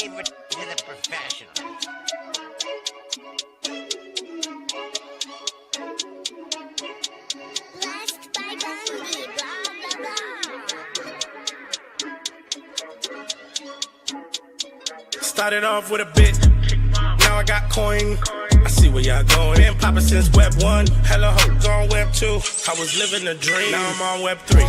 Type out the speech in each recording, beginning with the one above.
leave it to the professionals. Blessed by Bundy, blah, blah, blah. Started off with a bit, now I got coin. I see where y'all going. Been poppin' since Web 1, hella hoes on Web 2. I was living a dream, now I'm on Web 3.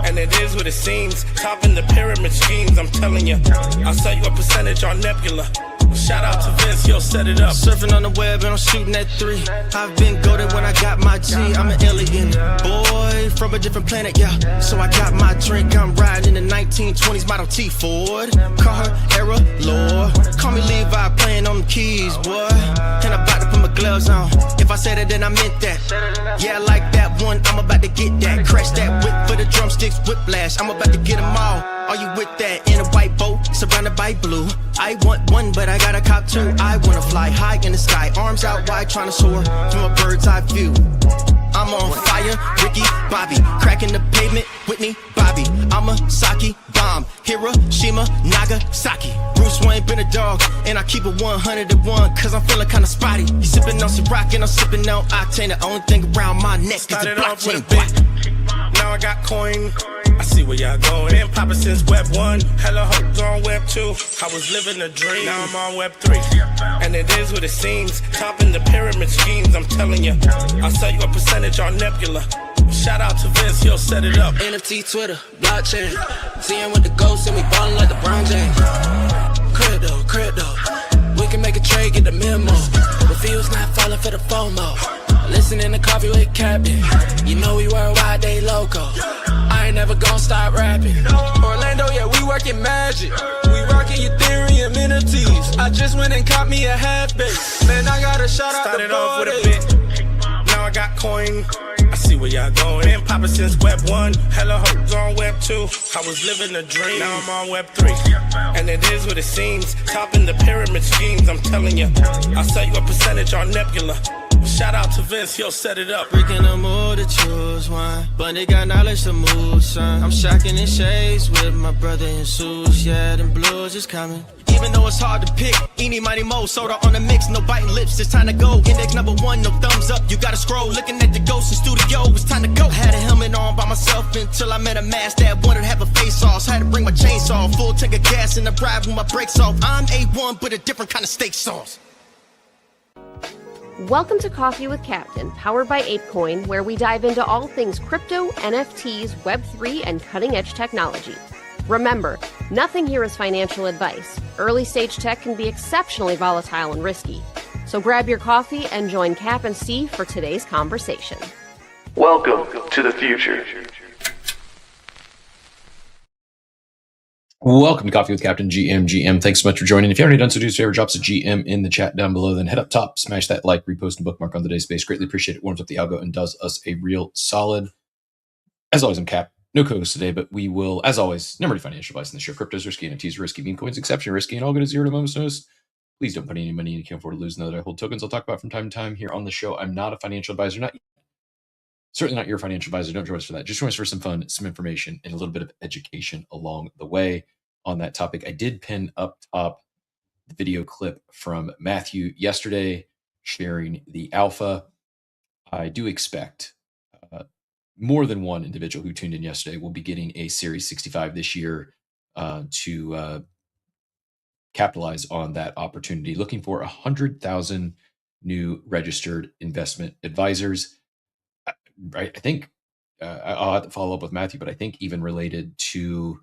And it is what it seems, topping the pyramid schemes, I'm telling you. I'll sell you a percentage on Nebula. Shout out to Vince, he'll set it up. Surfing on the web and I'm shooting at 3. I've been goated when I got my G. I'm an alien boy from a different planet, yeah. So I got my drink, I'm riding in the 1920s Model T Ford. Call her Era Lord. Call me Levi, playing on the keys, boy. And I'm about to put my gloves on. If I said it, then I meant that. Yeah, I like that one, I'm about to get that. Crash that whip for the drumsticks, whiplash. I'm about to get them all. Are you with that? In a white boat, surrounded by blue. I want one, but I got a cop too. I wanna fly high in the sky, arms out wide, trying to soar from a bird's eye view. I'm on fire, Ricky, Bobby, cracking the pavement, Whitney, Bobby. I'm a Saki bomb, Hiroshima, Nagasaki. Bruce Wayne been a dog, and I keep it 101, cause I'm feeling kinda spotty. You sipping on some rock and I'm sipping on octane. The only thing around my neck is the Started off with a blockchain. bit, now I got coin. I see where y'all going. Been poppin' since Web 1, hella hoes on Web 2. I was living a dream, now I'm on Web 3. And it is what it seems, topping the pyramid schemes, I'm telling you. I'll sell you a percentage on Nebula. Shout out to Vince, he'll set it up. NFT, Twitter, blockchain. Seeing with the ghosts and we ballin' like LeBron James. Crypto. We can make a trade, get the memo. The field's not falling for the FOMO. Listening to Coffee with Captain. You know we worldwide, they loco. I ain't never gon' stop rapping. Orlando, yeah, we working magic. We rocking Ethereum NFTs. I just went and caught me a half base. Man, I got a shout out Started to off with a Bode. bit, now I got coin. I see where y'all going. Been poppin' since Web 1, hella hoes on Web 2. I was living a dream, now I'm on Web 3. And it is what it seems, topping the pyramid schemes, I'm telling you. I'll sell you a percentage on Nebula. Shout out to Vince, he'll set it up. Breaking the mood to choose one, but they got knowledge to move, son. I'm shocking in shades with my brother in suits. Yeah, them blues is coming. Even though it's hard to pick, eeny, miny, mo, soda on the mix, no biting lips, it's time to go. Index number 1, no thumbs up, you gotta scroll. Looking at the ghost in studio, it's time to go. Had a helmet on by myself until I met a mask that wanted to have a face off. So had to bring my chainsaw, full tank of gas in the drive with my brakes off. I'm A1, but a different kind of steak sauce. Welcome to Coffee with Captain, powered by ApeCoin, where we dive into all things crypto, NFTs, Web3, and cutting-edge technology. Remember, nothing here is financial advice. Early-stage tech can be exceptionally volatile and risky. So grab your coffee and join Cap and Steve for today's conversation. Welcome to the future. Welcome to Coffee with Captain GM. Thanks so much for joining. If you haven't already done so, do us a favor, drop us a GM in the chat down below. Then head up top, smash that like, repost, and bookmark on today's space. Greatly appreciate it. Warms up the algo and does us a real solid. As always, I'm Cap. No co-host today, but we will, as always, never any financial advice in the show. Crypto's risky, NFTs risky, meme coins exceptionally risky, and all good at 0 to moment's notice. Please don't put any money in you can't afford to lose. Know that I hold tokens I'll talk about from time to time here on the show. I'm not a financial advisor, certainly not your financial advisor. Don't join us for that. Just join us for some fun, some information, and a little bit of education along the way. On that topic, I did pin up top the video clip from Matthew yesterday sharing the alpha. I do expect more than one individual who tuned in yesterday will be getting a Series 65 this year to capitalize on that opportunity. Looking for 100,000 new registered investment advisors. I think I'll have to follow up with Matthew, but I think even related to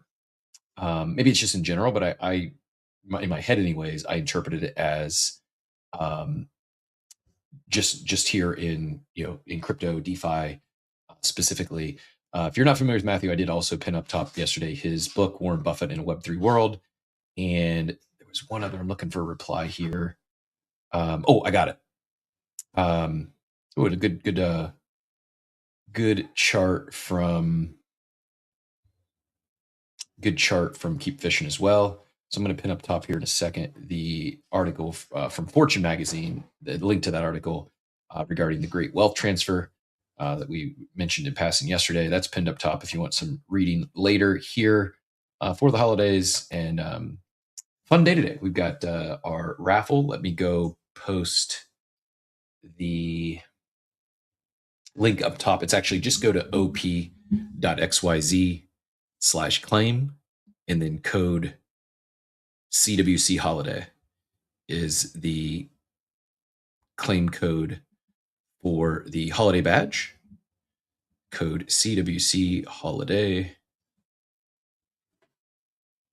maybe it's just in general, but in my head anyways, I interpreted it as just here in crypto DeFi specifically. If you're not familiar with Matthew, I did also pin up top yesterday his book Warren Buffett in a Web3 World, and there was one other. I'm looking for a reply here. I got it. A good chart from Keep Fishing as well. So I'm going to pin up top here in a second the article from Fortune magazine, the link to that article regarding the great wealth transfer that we mentioned in passing yesterday. That's pinned up top if you want some reading later here for the holidays. And fun day today. We've got our raffle. Let me go post the link up top. It's actually just go to op.xyz/claim and then code CWC holiday is the claim code for the holiday badge. Code CWC holiday.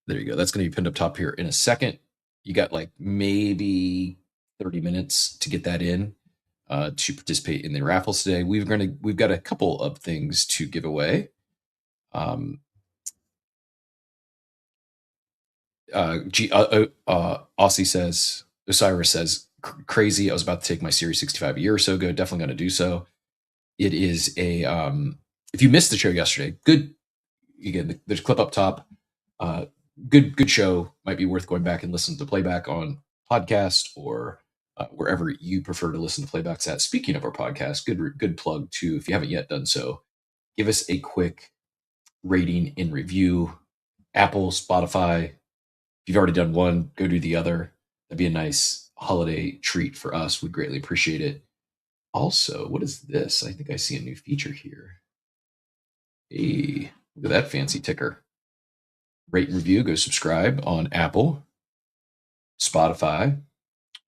There you go. That's going to be pinned up top here in a second. You got like maybe 30 minutes to get that in to participate in the raffles today. We've got a couple of things to give away. Aussie says, Osiris says, crazy. I was about to take my Series 65 a year or so ago. Definitely going to do so. It is a, if you missed the show yesterday, good. Again, there's a clip up top. Good show. Might be worth going back and listen to playback on podcast or wherever you prefer to listen to playbacks at. Speaking of our podcast, good plug too. If you haven't yet done so, give us a quick rating and review. Apple, Spotify. If you've already done one, go do the other. That'd be a nice holiday treat for us. We'd greatly appreciate it. Also, what is this? I think I see a new feature here. Hey, look at that fancy ticker. Rate and review, go subscribe on Apple, Spotify,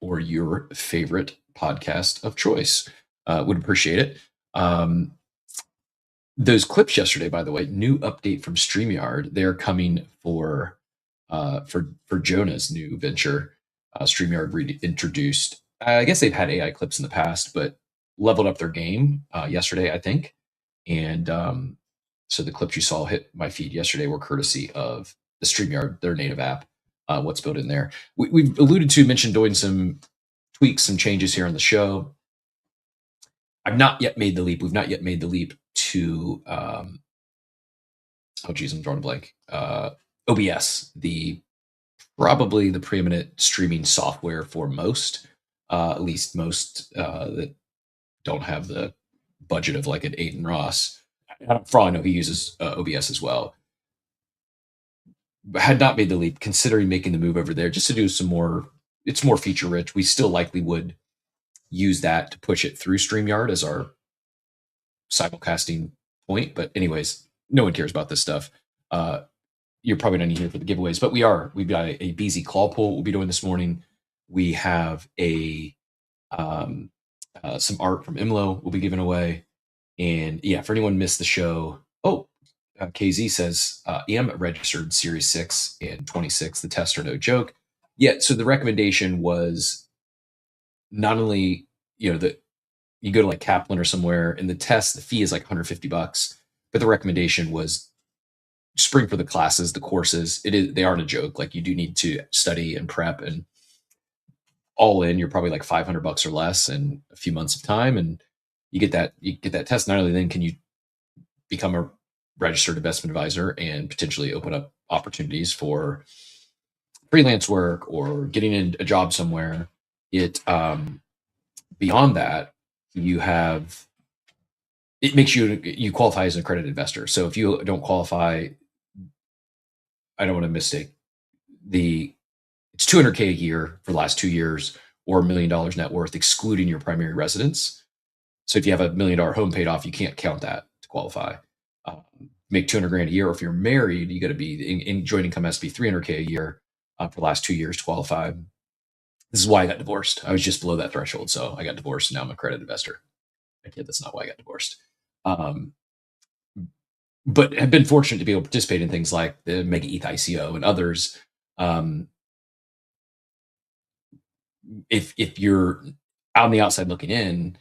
or your favorite podcast of choice. Would appreciate it. Those clips yesterday, by the way, new update from StreamYard. They're coming for Jonah's new venture. StreamYard reintroduced. I guess they've had AI clips in the past, but leveled up their game yesterday, I think. And so the clips you saw hit my feed yesterday were courtesy of the StreamYard, their native app, what's built in there. We've mentioned doing some tweaks, some changes here on the show. I've not yet made the leap. We've not yet made the leap to, I'm drawing a blank. OBS, probably the preeminent streaming software for most, at least most that don't have the budget of like an Aiden Ross. For all I know, he uses OBS as well. Had not made the leap, considering making the move over there just to do some more. It's more feature rich. We still likely would use that to push it through StreamYard as our simulcasting point. But anyways, no one cares about this stuff. You're probably not here for the giveaways, but we've got a BZ claw pull we'll be doing this morning. We have some art from Imlo we'll be giving away. And yeah, for anyone missed the show, KZ says, am registered Series 6 and 26. The tests are no joke. Yeah, so the recommendation was not only, that you go to like Kaplan or somewhere, and the test, the fee is like $150, but the recommendation was spring for the classes, the courses. They aren't a joke. Like, you do need to study and prep, and all in, you're probably like $500 or less in a few months of time, and you get that test. Not only then can you become a registered investment advisor and potentially open up opportunities for freelance work or getting in a job somewhere. Beyond that, it makes you qualify as an accredited investor. So if you don't qualify, I don't want to mistake it's $200K a year for the last 2 years, or $1 million net worth, excluding your primary residence. So if you have a $1 million home paid off, you can't count that to qualify. Make $200,000 a year. Or if you're married, you got to be in joint income has to be $300K a year for the last 2 years to qualify. This is why I got divorced. I was just below that threshold, so I got divorced. And now I'm a accredited investor. I kid, that's not why I got divorced. But have been fortunate to be able to participate in things like the Mega ETH ICO and others. If you're on the outside looking in,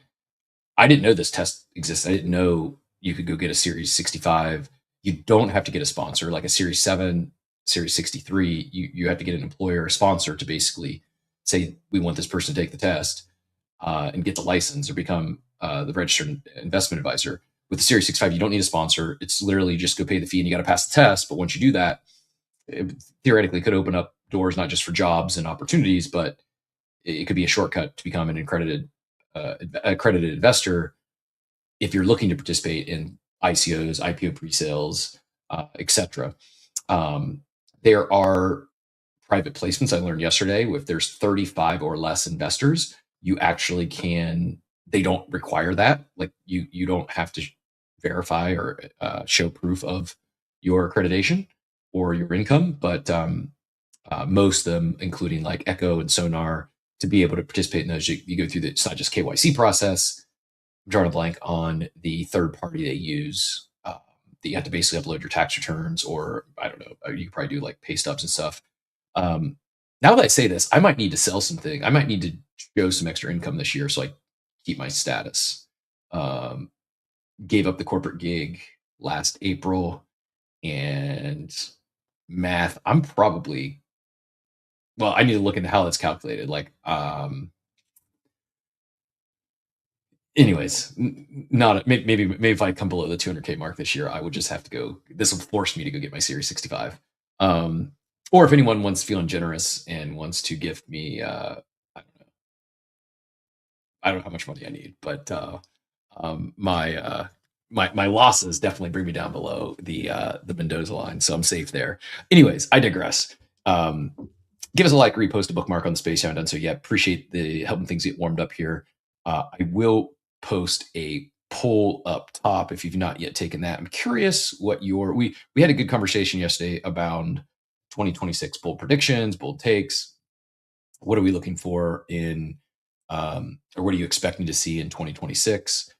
I didn't know this test exists. I didn't know you could go get a Series 65. You don't have to get a sponsor like a Series 7, Series 63. You have to get an employer, a sponsor, to basically say, we want this person to take the test and get the license or become the registered investment advisor. With the Series 65, you don't need a sponsor. It's literally just go pay the fee and you got to pass the test. But once you do that, it theoretically could open up doors, not just for jobs and opportunities, but it could be a shortcut to become an accredited investor if you're looking to participate in ICOs, IPO pre-sales, etc. There are private placements. I learned yesterday, if there's 35 or less investors, you actually can, they don't require that. Like you don't have to verify or show proof of your accreditation or your income, but most of them, including like Echo and Sonar, to be able to participate in those, you go through it's not just KYC process. I'm drawing a blank on the third party they use. That you have to basically upload your tax returns, or I don't know, you could probably do like pay stubs and stuff. Now that I say this, I might need to sell something. I might need to show some extra income this year so I keep my status. Gave up the corporate gig last April, and math, I'm probably, well, I need to look into how that's calculated. Like, anyways, not maybe if I come below the 200K mark this year, I would just have to go. This will force me to go get my Series 65. Or if anyone wants feeling generous and wants to give me, I don't know how much money I need, but my losses definitely bring me down below the Mendoza line, so I'm safe there. Anyways, I digress. Give us a like, repost, a bookmark on the space. You haven't done so yet. Appreciate the helping things get warmed up here. I will post a poll up top if you've not yet taken that. I'm curious what we had a good conversation yesterday about 2026 bold predictions, bold takes. What are we looking for in, or what are you expecting to see in 2026?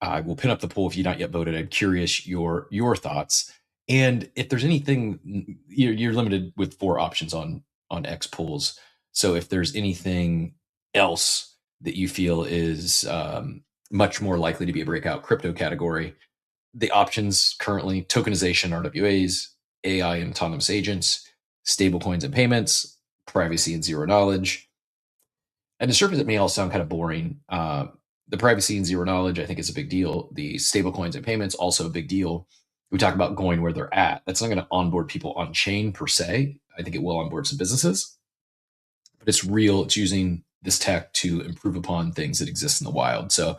I will pin up the poll if you've not yet voted. I'm curious your thoughts. And if there's anything, you're limited with 4 options on X polls. So if there's anything else that you feel is much more likely to be a breakout crypto category, the options currently: tokenization, RWAs, AI and autonomous agents, stablecoins and payments, privacy and zero knowledge. And the surface, it may all sound kind of boring. The privacy and zero knowledge, I think, is a big deal. The stablecoins and payments, also a big deal. We talk about going where they're at. That's not going to onboard people on chain per se. I think it will onboard some businesses, but it's real. It's using this tech to improve upon things that exist in the wild. So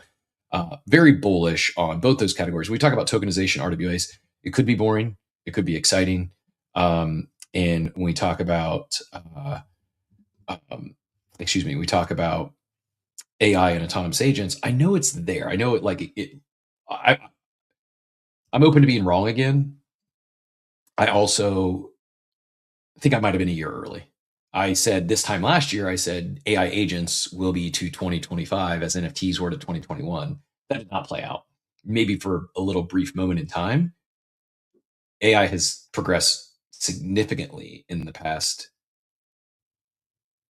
very bullish on both those categories. We talk about tokenization, RWAs. It could be boring. It could be exciting. And when we talk about, we talk about AI and autonomous agents, I know it's there. I know I'm open to being wrong again. I also think I might have been a year early. I said this time last year, I said AI agents will be to 2025 as NFTs were to 2021. That did not play out. Maybe for a little brief moment in time. AI has progressed significantly in the past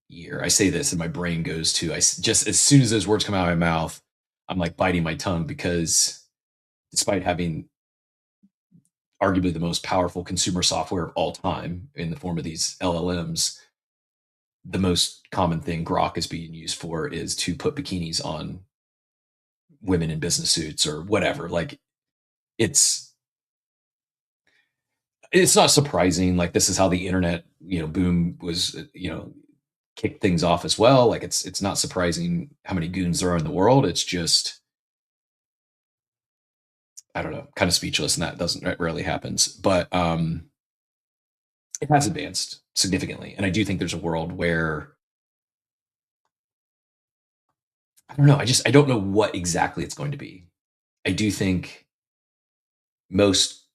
year. I say this and my brain goes to, just as soon as those words come out of my mouth, I'm like biting my tongue, because despite having arguably the most powerful consumer software of all time in the form of these LLMs, the most common thing Grok is being used for is to put bikinis on women in business suits or whatever. Like, it's not surprising. Like, this is how the internet, boom was, kicked things off as well. Like, it's not surprising how many goons there are in the world. It's just, I don't know, kind of speechless, and that rarely happens. But it has advanced significantly, and I do think there's a world where, I don't know, I don't know what exactly it's going to be. I do think most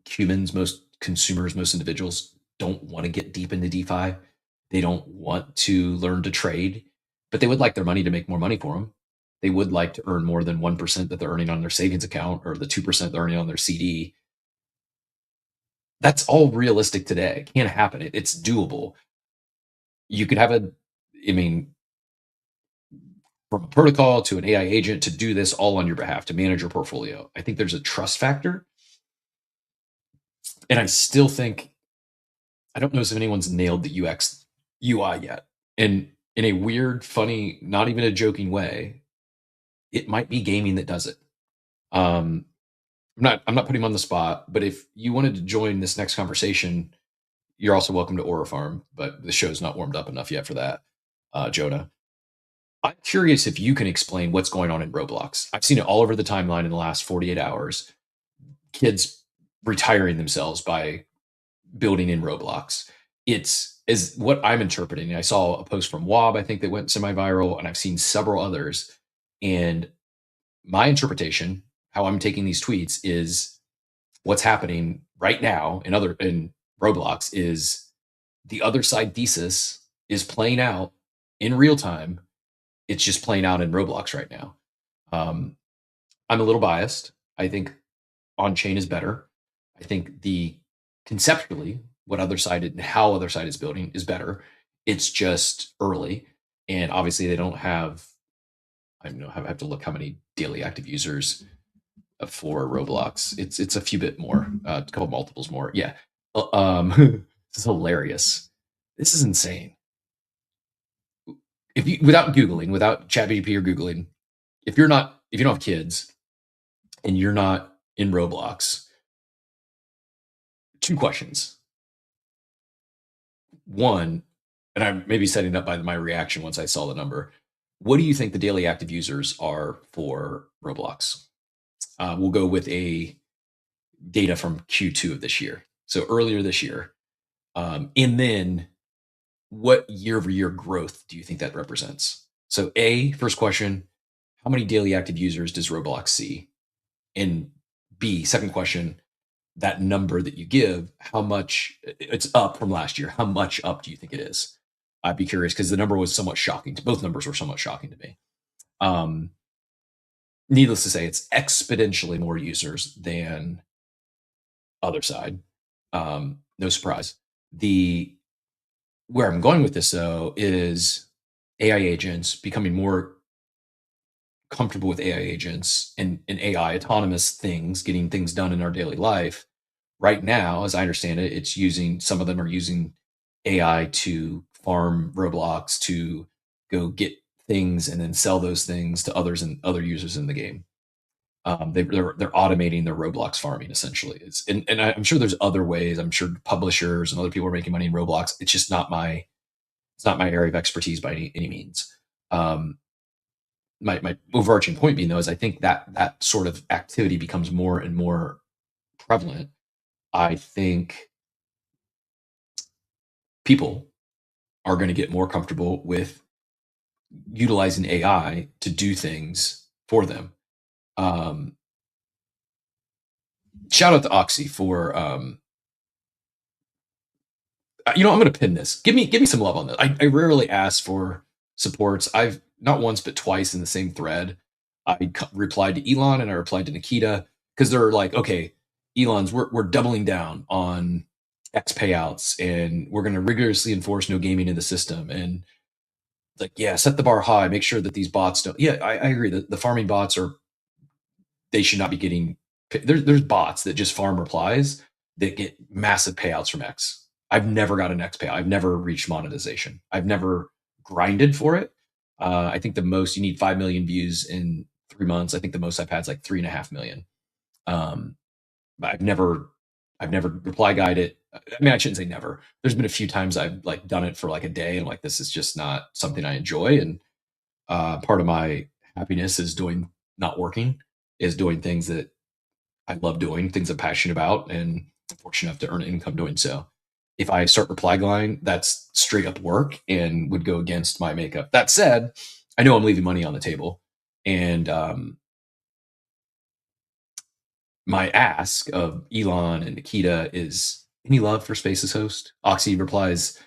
humans, most consumers, most individuals don't want to get deep into DeFi. They don't want to learn to trade, but they would like their money to make more money for them. They would like to earn more than 1% that they're earning on their savings account, or the 2% they're earning on their CD. That's all realistic today. It can't happen. It's doable. You could have from a protocol to an AI agent to do this all on your behalf, to manage your portfolio. I think there's a trust factor. And I still think, I don't know if anyone's nailed the UI yet. And in a weird, funny, not even a joking way, it might be gaming that does it. I'm not putting him on the spot, but if you wanted to join this next conversation, you're also welcome to Aura Farm, but the show's not warmed up enough yet for that, Jonah. I'm curious if you can explain what's going on in Roblox. I've seen it all over the timeline in the last 48 hours. Kids retiring themselves by building in Roblox. It's is what I'm interpreting. I saw a post from Wob, I think, that went semi-viral, and I've seen several others. And my interpretation, how I'm taking these tweets, is what's happening right now in Roblox is the other side thesis is playing out in real time. It's just playing out in Roblox right now. I'm a little biased. I think on chain is better. I think conceptually what other side and how other side is building is better. It's just early, and obviously they don't have. I don't know. I have to look how many daily active users for Roblox. It's a few bit more, a couple multiples more. Yeah. This is hilarious. This is insane. If you without Googling, without ChatGPT or Googling, if you don't have kids and you're not in Roblox, 2 questions. One, and I'm maybe setting up by my reaction once I saw the number. What do you think the daily active users are for Roblox? We'll go with a data from Q2 of this year. So earlier this year. And then what year-over-year growth do you think that represents? So first question, how many daily active users does Roblox see? And B, second question, that number that you give, how much it's up from last year, how much up do you think it is? I'd be curious because the number was somewhat shocking. Both numbers were somewhat shocking to me. Needless to say, it's exponentially more users than other side. No surprise. Where I'm going with this though is AI agents becoming more comfortable with AI agents and AI autonomous things, getting things done in our daily life. Right now, as I understand it, some of them are using AI to farm Roblox, to go get things and then sell those things to others and other users in the game. They're automating their Roblox farming essentially. And I'm sure there's other ways. I'm sure publishers and other people are making money in Roblox. It's just not my area of expertise by any means. My overarching point being though is I think that sort of activity becomes more and more prevalent. I think people are going to get more comfortable with utilizing AI to do things for them. Shout out to Oxy for I'm going to pin this. Give me some love on this. I rarely ask for supports. I've not once but twice in the same thread. I replied to Elon and I replied to Nikita because they're like, okay, Elon's we're doubling down on X payouts and we're going to rigorously enforce no gaming in the system and like, yeah, set the bar high, make sure that these bots don't. Yeah, I agree that the farming bots they should not be getting. There's bots that just farm replies that get massive payouts from X. I've never got an X payout. I've never reached monetization. I've never grinded for it. I think the most you need 5 million views in 3 months. I think the most I've had is like 3.5 million. But I've never reply guided. I mean, I shouldn't say never. There's been a few times I've like done it for like a day and like, this is just not something I enjoy. And part of my happiness is not working, is doing things that I love doing, things I'm passionate about, and I'm fortunate enough to earn income doing so. If I start reply line, that's straight up work and would go against my makeup. That said, I know I'm leaving money on the table. And my ask of Elon and Nikita is, any love for Spaces host? Oxy replies,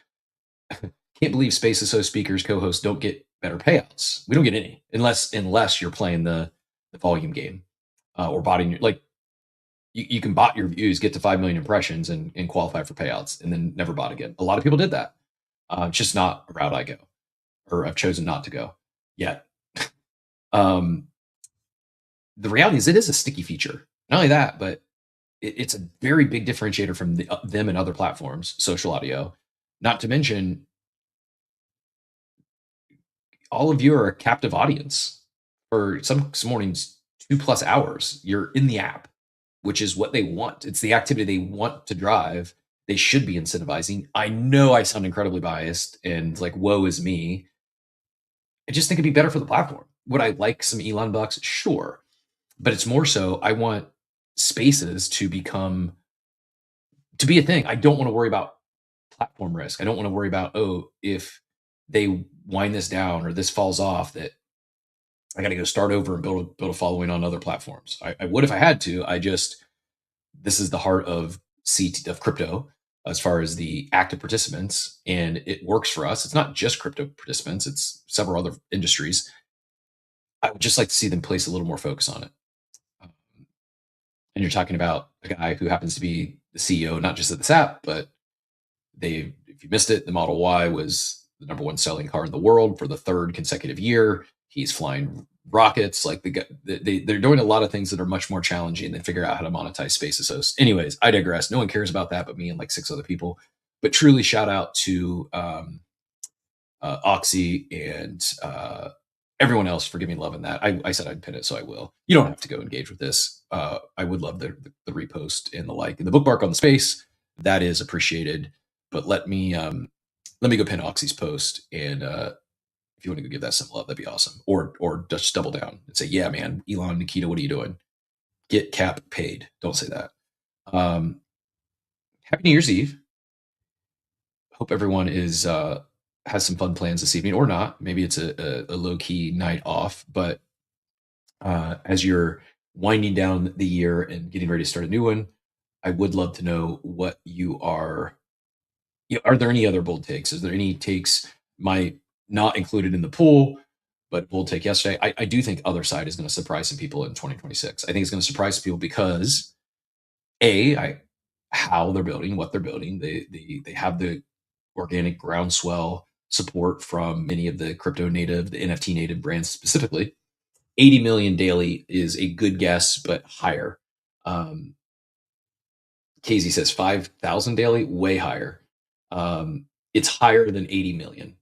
can't believe Spaces host speakers, co-hosts don't get better payouts. We don't get any unless you're playing the volume game or botting like you can bot your views, get to 5 million impressions and qualify for payouts and then never bot again. A lot of people did that. It's just not a route I go, or I've chosen not to go yet. The reality is it is a sticky feature. Not only that, but it's a very big differentiator from them and other platforms, social audio. Not to mention, all of you are a captive audience. For some mornings, 2+ hours, you're in the app, which is what they want. It's the activity they want to drive. They should be incentivizing. I know I sound incredibly biased and like, woe is me. I just think it'd be better for the platform. Would I like some Elon bucks? Sure. But it's more so, I want Spaces to be a thing. I don't want to worry about platform risk. I don't want to worry about, oh, if they wind this down or this falls off, that I got to go start over and build a following on other platforms. I would if I had to. This is the heart of crypto as far as the active participants, and it works for us. It's not just crypto participants; it's several other industries. I would just like to see them place a little more focus on it. And you're talking about a guy who happens to be the CEO, not just of this app, but if you missed it, the Model Y was the number one selling car in the world for the third consecutive year. He's flying rockets. Like they're doing a lot of things that are much more challenging than figure out how to monetize Spaces hosts. Anyways, I digress. No one cares about that but me and like 6 other people. But truly, shout out to Oxy and everyone else for giving love in that. I said I'd pin it, so I will. You don't have to go engage with this. I would love the repost and the like. And the bookmark on the space, that is appreciated. But let me go pin Oxy's post, and if you want to go give that some love, that'd be awesome. Or just double down and say, yeah, man, Elon, Nikita, what are you doing? Get Cap paid. Don't say that. Happy New Year's Eve. Hope everyone has some fun plans this evening, or not. Maybe it's a low key night off. But as you're winding down the year and getting ready to start a new one, I would love to know what you are. Are there any other bold takes? Is there any takes my not included in the pool, but bold take yesterday? I do think other side is going to surprise some people in 2026. I think it's going to surprise people because how they're building, what they're building. They have the organic groundswell support from many of the crypto native, the NFT native brands specifically. 80 million daily is a good guess, but higher. Casey says 5,000 daily, way higher. It's higher than 80 million.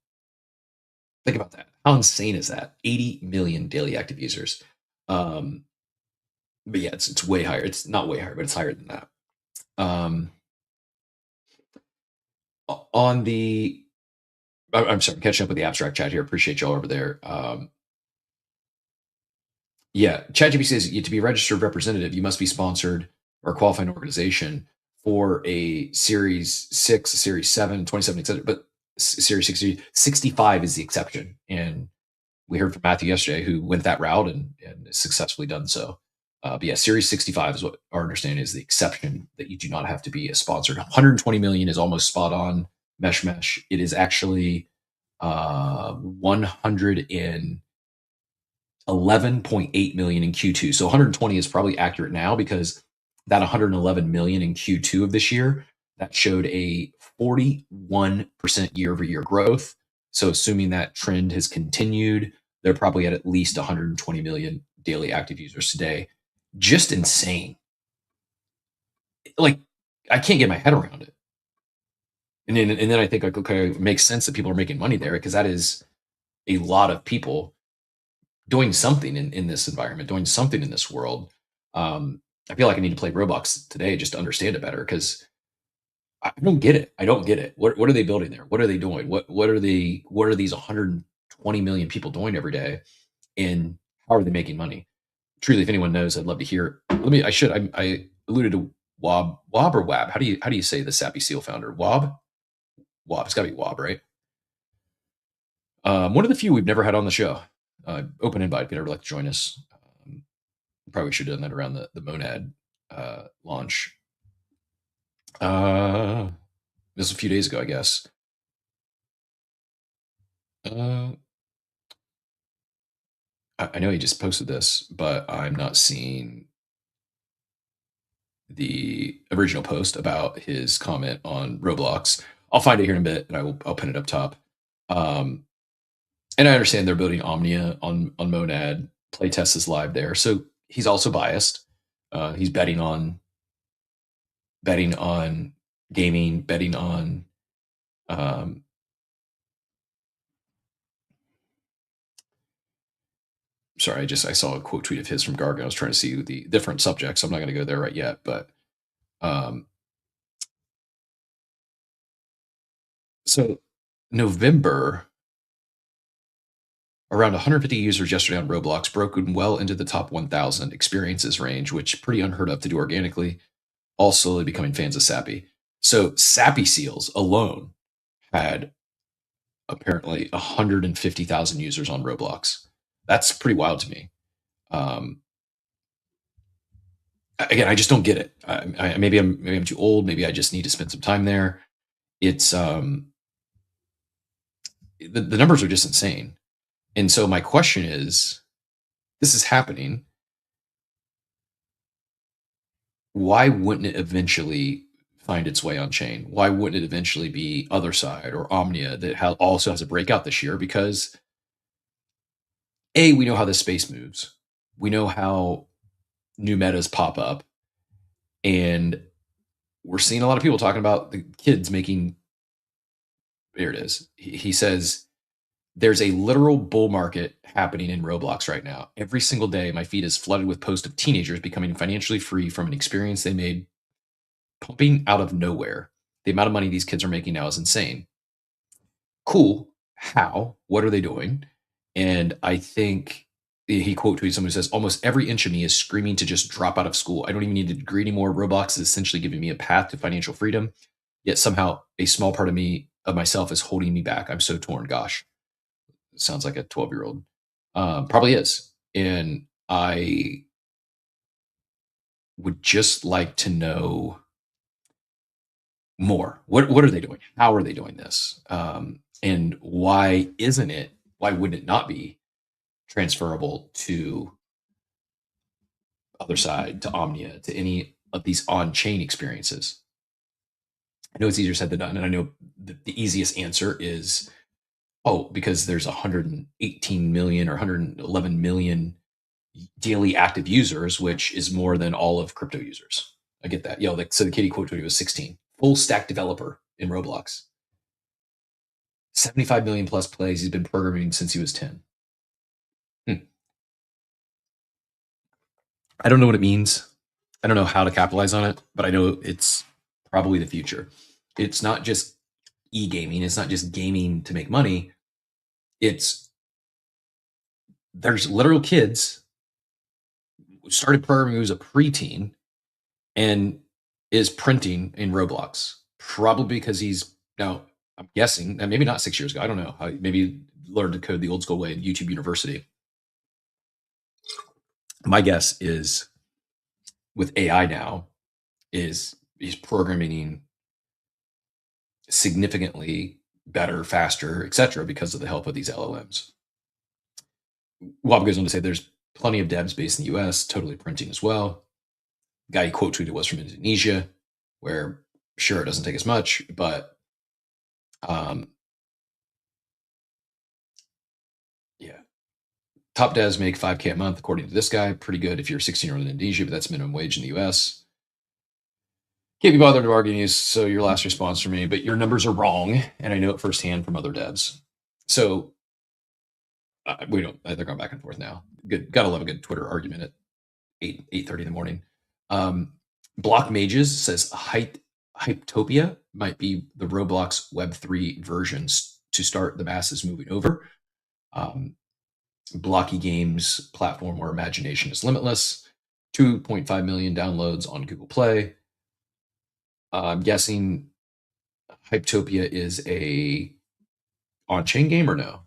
Think about that. How insane is that? 80 million daily active users. But yeah, it's way higher. It's not way higher, but it's higher than that. I'm sorry, catching up with the abstract chat here. Appreciate y'all over there. Yeah, ChatGPT says to be a registered representative, you must be sponsored or a qualifying organization for a Series 6, Series 7, 27, etc. But Series 60, 65 is the exception. And we heard from Matthew yesterday who went that route and successfully done so. But yeah, Series 65 is what our understanding is the exception, that you do not have to be a sponsored. 120 million is almost spot on. Mesh. It is actually 111.8 million in Q2. So 120 is probably accurate now, because that 111 million in Q2 of this year, that showed a 41% year-over-year growth. So assuming that trend has continued, they're probably at least 120 million daily active users today. Just insane. Like, I can't get my head around it. And then I think, like, okay, it makes sense that people are making money there, because that is a lot of people doing something in this environment, doing something in this world. I feel like I need to play Roblox today just to understand it better, because I don't get it. What are they building there? What are they doing? What are these 120 million people doing every day? And how are they making money? Truly, if anyone knows, I'd love to hear it. I alluded to Wob or Wab. How do you say the Sappy Seal founder? Wob? It's gotta be Wob, right? One of the few we've never had on the show. Open invite if you'd ever like to join us. Probably should have done that around the Monad launch. This was a few days ago, I guess. I know he just posted this, but I'm not seeing the original post about his comment on Roblox. I'll find it here in a bit, and I'll pin it up top. And I understand they're building Omnia on Monad. Playtest is live there, so he's also biased. He's betting on gaming, betting on sorry, I saw a quote tweet of his from Gargan. I was trying to see the different subjects. I'm not going to go there right yet, but so November, around 150 users yesterday on Roblox, broken well into the top 1,000 experiences range, which pretty unheard of to do organically. All slowly becoming fans of Sappy. So Sappy Seals alone had apparently 150,000 users on Roblox. That's pretty wild to me. Again, I just don't get it. Maybe I'm too old. Maybe I just need to spend some time there. It's the numbers are just insane. And so my question is, this is happening. Why wouldn't it eventually find its way on chain? Why wouldn't it eventually be Otherside or Omnia that also has a breakout this year? Because A, we know how this space moves. We know how new metas pop up. And we're seeing a lot of people talking about the kids making. Here it is. He says, there's a literal bull market happening in Roblox right now. Every single day, my feed is flooded with posts of teenagers becoming financially free from an experience they made pumping out of nowhere. The amount of money these kids are making now is insane. Cool. How? What are they doing? And I think he quote tweeted someone who says, almost every inch of me is screaming to just drop out of school. I don't even need a degree anymore. Roblox is essentially giving me a path to financial freedom. Yet somehow a small part of myself is holding me back. I'm so torn. Gosh. Sounds like a 12-year-old. Probably is. And I would just like to know more. What are they doing? How are they doing this? And why wouldn't it not be transferable to Otherside, to Omnia, to any of these on-chain experiences? I know it's easier said than done. And I know the easiest answer is, because there's 118 million or 111 million daily active users, which is more than all of crypto users. I get that. So the kitty quote tweet was 16. Full stack developer in Roblox. 75 million plus plays. He's been programming since he was 10. I don't know what it means. I don't know how to capitalize on it, but I know it's probably the future. It's not just e-gaming. It's not just gaming to make money. There's literal kids who started programming who's a preteen and is printing in Roblox, probably because he's now, I'm guessing, and maybe not 6 years ago. I don't know. Maybe learned to code the old school way at YouTube University. My guess is with AI now is he's programming significantly better, faster, etc., because of the help of these LLMs. Wob goes on to say there's plenty of devs based in the US, totally printing as well. The guy he quote tweeted was from Indonesia, where sure it doesn't take as much, but yeah. Top devs make $5,000 a month, according to this guy. Pretty good if you're 16-year-old in Indonesia, but that's minimum wage in the US. Can't be bothered to argue these, so your last response for me, but your numbers are wrong, and I know it firsthand from other devs. So they're going back and forth now. Good, gotta love a good Twitter argument at 8:30 in the morning. Block Mages says Hypetopia might be the Roblox Web3 versions to start the masses moving over. Blocky Games platform where imagination is limitless. 2.5 million downloads on Google Play. I'm guessing Hypetopia is a on-chain game or no?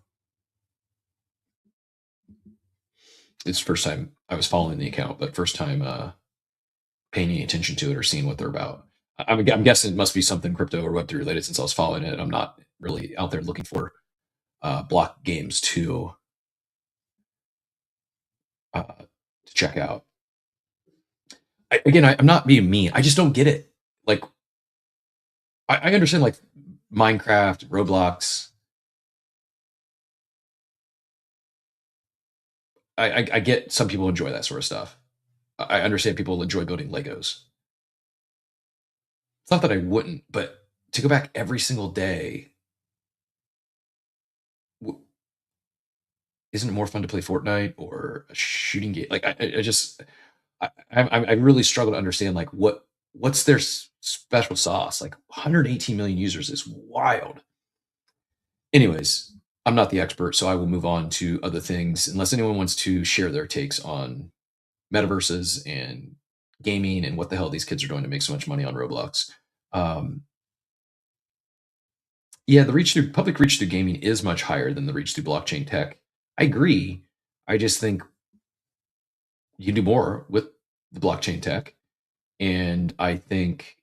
It's the first time I was following the account, but first time paying any attention to it or seeing what they're about. I'm guessing it must be something crypto or Web3 related since I was following it. I'm not really out there looking for block games to check out. I'm not being mean. I just don't get it. Like, I understand like Minecraft, Roblox. I get some people enjoy that sort of stuff. I understand people enjoy building Legos. It's not that I wouldn't, but to go back every single day, isn't it more fun to play Fortnite or a shooting game? Like I really struggle to understand like what's their special sauce. Like 118 million users is wild. Anyways, I'm not the expert, so I will move on to other things unless anyone wants to share their takes on metaverses and gaming and what the hell these kids are doing to make so much money on Roblox. Yeah, the reach through public reach through gaming is much higher than the reach through blockchain tech. I agree. I just think you can do more with the blockchain tech, and I think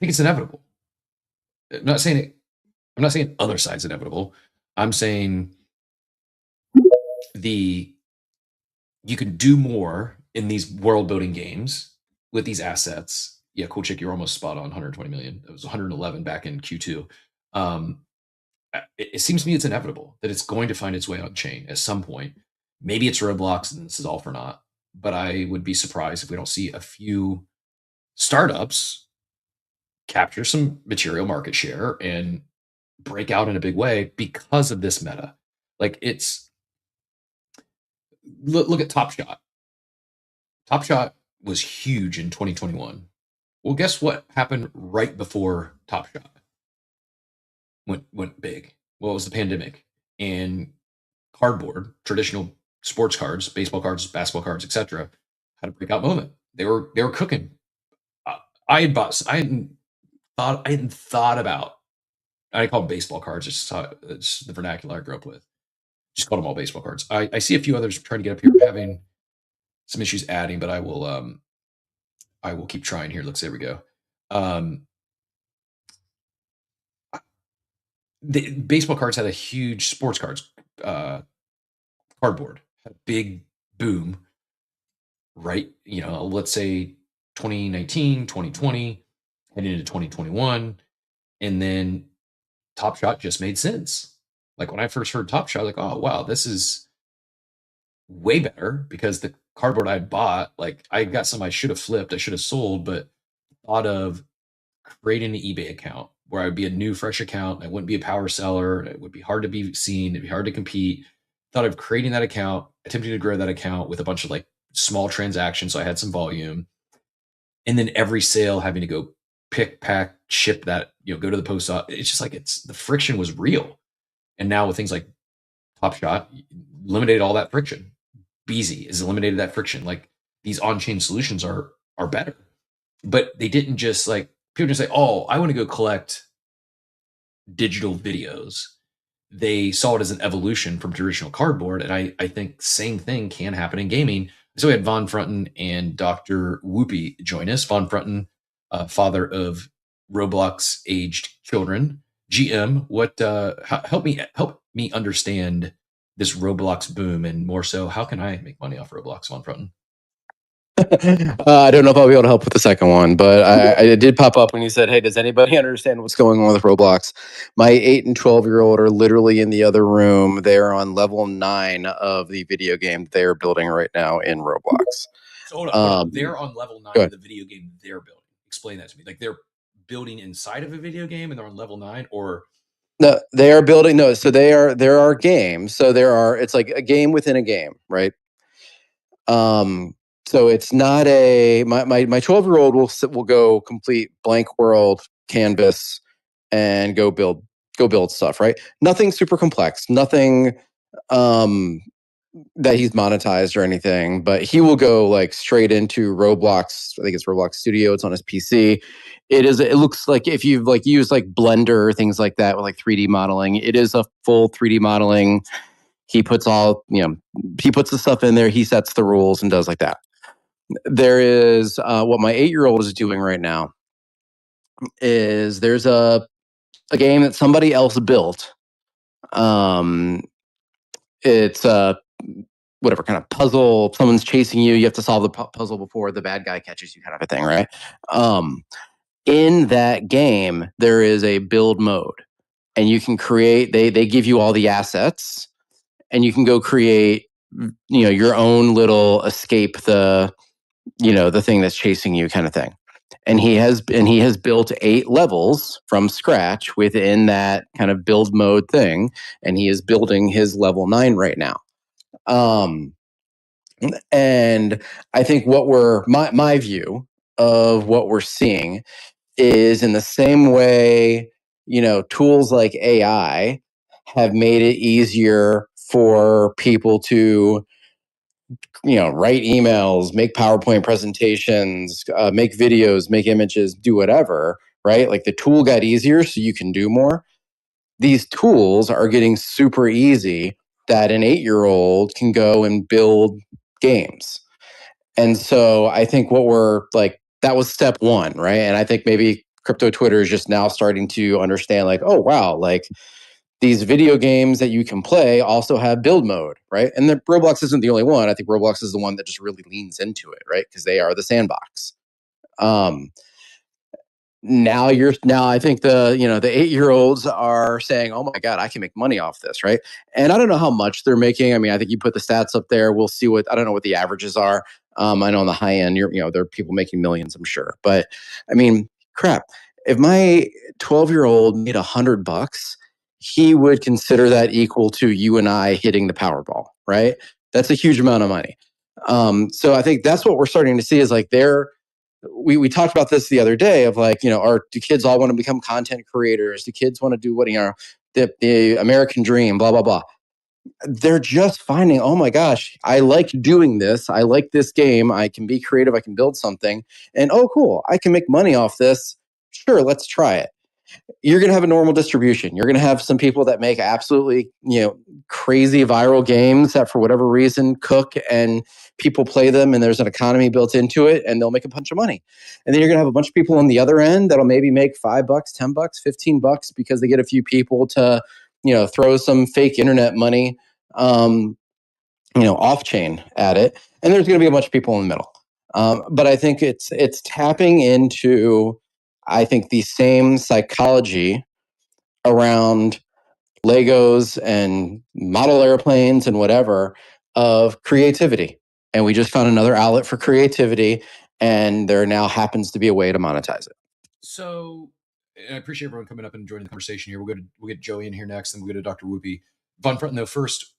it's inevitable. I'm not saying it. I'm not saying other side's inevitable. I'm saying you can do more in these world building games with these assets. Yeah, cool chick, you're almost spot on. 120 million. It was 111 back in Q2. It seems to me it's inevitable that it's going to find its way on chain at some point. Maybe it's Roblox and this is all for naught, but I would be surprised if we don't see a few startups capture some material market share and break out in a big way because of this meta. Like look at Top Shot. Top Shot was huge in 2021. Well, guess what happened right before Top Shot went big? Well, it was the pandemic, and cardboard, traditional sports cards, baseball cards, basketball cards, etc., had a breakout moment. They were cooking. I hadn't thought about. I call them baseball cards. It's the vernacular I grew up with. Just called them all baseball cards. I see a few others trying to get up here having some issues adding, but I will keep trying here. Looks, there we go. The baseball cards had a huge sports cards cardboard had a big boom, right? Let's say 2019, 2020, heading into 2021, and then Top Shot just made sense. Like when I first heard Top Shot, like, oh wow, this is way better because the cardboard I bought, like I got some I should have flipped, I should have sold, but thought of creating an eBay account where I would be a new, fresh account. I wouldn't be a power seller. It would be hard to be seen. It'd be hard to compete. Thought of creating that account, attempting to grow that account with a bunch of like small transactions. So I had some volume. And then every sale having to go pick, pack, ship that, go to the post office. It's just like the friction was real. And now with things like Top Shot, eliminated all that friction. Beezy has eliminated that friction. Like these on-chain solutions are better. But they didn't just like, people just say, oh, I want to go collect digital videos. They saw it as an evolution from traditional cardboard. And I think same thing can happen in gaming. So we had Von Frunton and Dr. Whoopi join us. Von Frunton, father of Roblox aged children. GM, help me understand this Roblox boom, and more so, how can I make money off Roblox, Von Frunton? I don't know if I'll be able to help with the second one, but I did pop up when you said, hey, does anybody understand what's going on with Roblox? My 8 and 12-year-old are literally in the other room. They're on level 9 of the video game they're building right now in Roblox. So hold on. They're on level 9 of the video game they're building. Explain that to me. Like they're building inside of a video game and they're on level 9, or? No, they are building. No, so there are games. So it's like a game within a game, right? So it's not my 12-year-old will go complete blank world canvas and go build stuff, right? Nothing super complex, nothing that he's monetized or anything, but he will go like straight into Roblox. I think it's Roblox Studio. It's on his PC. It looks like if you've like used like Blender or things like that with like 3D modeling, it is a full 3D modeling. He puts the stuff in there. He sets the rules and does like that. There is what my 8-year-old is doing right now is there's a game that somebody else built. It's a whatever kind of puzzle. Someone's chasing you. You have to solve the puzzle before the bad guy catches you, kind of a thing, right? In that game, there is a build mode, and you can create. They give you all the assets, and you can go create your own little escape the thing that's chasing you, kind of thing. And he has built 8 levels from scratch within that kind of build mode thing, and he is building his level 9 right now. And I think my view of what we're seeing is in the same way, tools like AI have made it easier for people to write emails, make PowerPoint presentations, make videos, make images, do whatever, right? Like the tool got easier so you can do more. These tools are getting super easy that an 8-year-old can go and build games. And so I think what we're like, that was step one, right? And I think maybe crypto Twitter is just now starting to understand like, oh, wow, like these video games that you can play also have build mode, right? And the Roblox isn't the only one. I think Roblox is the one that just really leans into it, right? Because they are the sandbox. Now I think the 8-year-olds are saying, oh my God, I can make money off this, right? And I don't know how much they're making. I mean, I think you put the stats up there. We'll see I don't know what the averages are. I know on the high end, there are people making millions, I'm sure. But I mean, crap, if my 12-year-old made $100, he would consider that equal to you and I hitting the Powerball, right? That's a huge amount of money. So I think that's what we're starting to see is like we talked about this the other day of like, do kids all want to become content creators? Do kids want to do what, the American dream, blah, blah, blah. They're just finding, oh my gosh, I like doing this. I like this game. I can be creative. I can build something. And oh, cool, I can make money off this. Sure, let's try it. You're going to have a normal distribution. You're going to have some people that make absolutely, crazy viral games that for whatever reason cook and people play them and there's an economy built into it and they'll make a bunch of money. And then you're going to have a bunch of people on the other end that'll maybe make $5, $10, $15 because they get a few people to, throw some fake internet money, off chain at it. And there's going to be a bunch of people in the middle. But I think it's tapping into, I think, the same psychology around Legos and model airplanes and whatever of creativity. And we just found another outlet for creativity, and there now happens to be a way to monetize it. So I appreciate everyone coming up and joining the conversation here. We'll get Joey in here next, and we'll go to Dr. Whoopi. Von Front, though, first,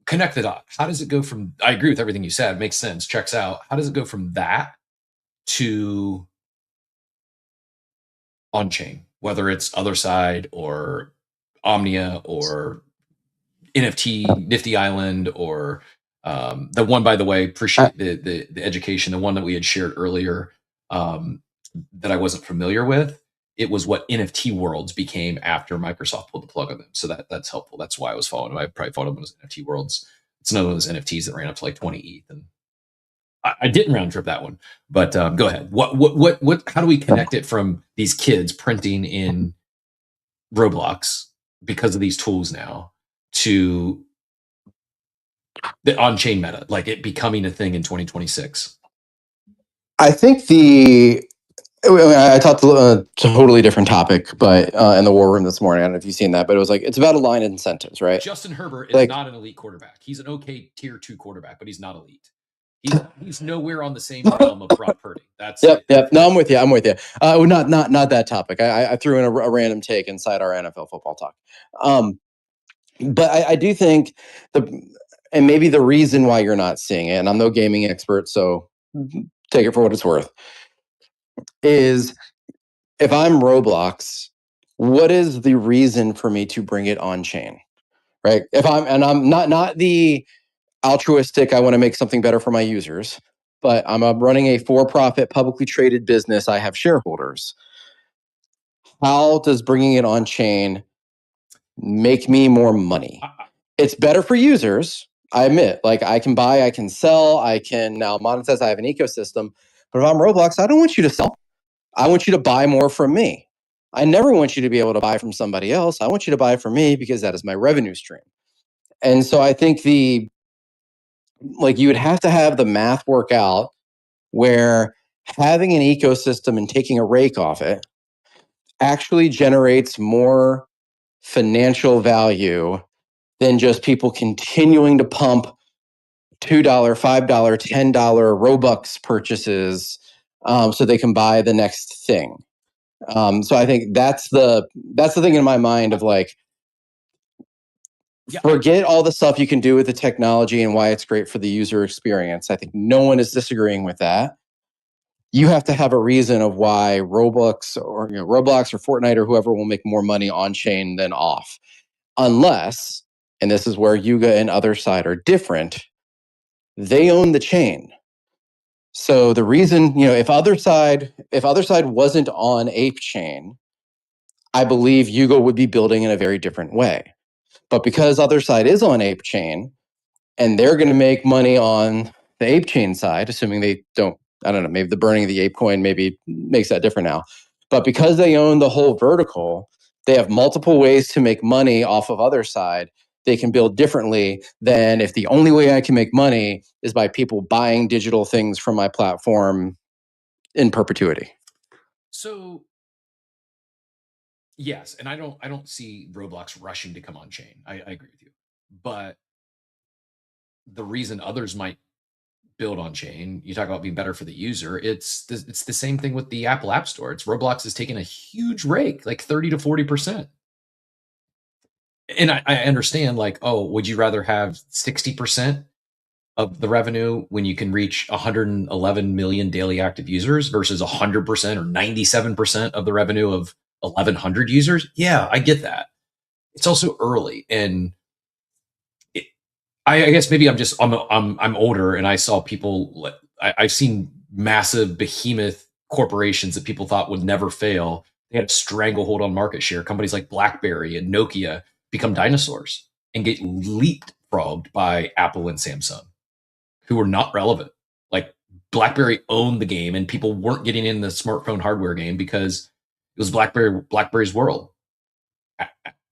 connect the dot. How does it go from, I agree with everything you said, makes sense, checks out. How does it go from that to on-chain, whether it's Other Side or Omnia or NFT, Nifty Island, or the one, by the way, appreciate the education, the one that we had shared earlier that I wasn't familiar with. It was what NFT Worlds became after Microsoft pulled the plug on them. So that's helpful. That's why I was following them. I probably followed them as NFT Worlds. It's another one of those NFTs that ran up to like 20 ETH. And I didn't round trip that one, but go ahead. How do we connect it from these kids printing in Roblox because of these tools now to the on-chain meta, like it becoming a thing in 2026? I think I talked a totally different topic, but in the war room this morning, I don't know if you've seen that, but it was like, it's about aligned incentives, right? Justin Herbert is not an elite quarterback. He's an okay tier 2 quarterback, but he's not elite. He's nowhere on the same realm of Brock Purdy. That's yep. No, I'm with you. Not that topic. I threw in a random take inside our NFL football talk. But I do think and maybe the reason why you're not seeing it, and I'm no gaming expert, so take it for what it's worth, is if I'm Roblox, what is the reason for me to bring it on chain, right? I'm not the altruistic, I want to make something better for my users, but I'm running a for-profit, publicly traded business. I have shareholders. How does bringing it on chain make me more money? It's better for users, I admit. Like I can buy, I can sell, I can now monetize. I have an ecosystem. But if I'm Roblox, I don't want you to sell. I want you to buy more from me. I never want you to be able to buy from somebody else. I want you to buy from me because that is my revenue stream. And so I think you would have to have the math work out where having an ecosystem and taking a rake off it actually generates more financial value than just people continuing to pump $2, $5, $10 Robux purchases so they can buy the next thing. So I think that's the thing in my mind of like, forget all the stuff you can do with the technology and why it's great for the user experience. I think no one is disagreeing with that. You have to have a reason of why Roblox or Fortnite or whoever will make more money on chain than off. Unless, and this is where Yuga and Other Side are different, they own the chain. So the reason, if other side wasn't on Ape Chain, I believe Yugo would be building in a very different way. But because other side is on Ape Chain, and they're going to make money on the Ape Chain side, assuming they don't, I don't know, maybe the burning of the Ape coin maybe makes that different now. But because they own the whole vertical, they have multiple ways to make money off of other side. They can build differently than if the only way I can make money is by people buying digital things from my platform in perpetuity. So yes, and I don't see Roblox rushing to come on chain. I agree with you. But the reason others might build on chain, you talk about being better for the user, it's the same thing with the Apple App Store. It's Roblox is taking a huge rake, like 30 to 40%. And I understand, like, oh, would you rather have 60% of the revenue when you can reach 111 million daily active users versus 100% or 97% of the revenue of 1,100 users? Yeah, I get that. It's also early, and I guess maybe I'm older, and I saw people. I've seen massive behemoth corporations that people thought would never fail. They had a stranglehold on market share. Companies like BlackBerry and Nokia become dinosaurs and get leapfrogged by Apple and Samsung, who are not relevant. Like BlackBerry owned the game, and people weren't getting in the smartphone hardware game because it was BlackBerry's world.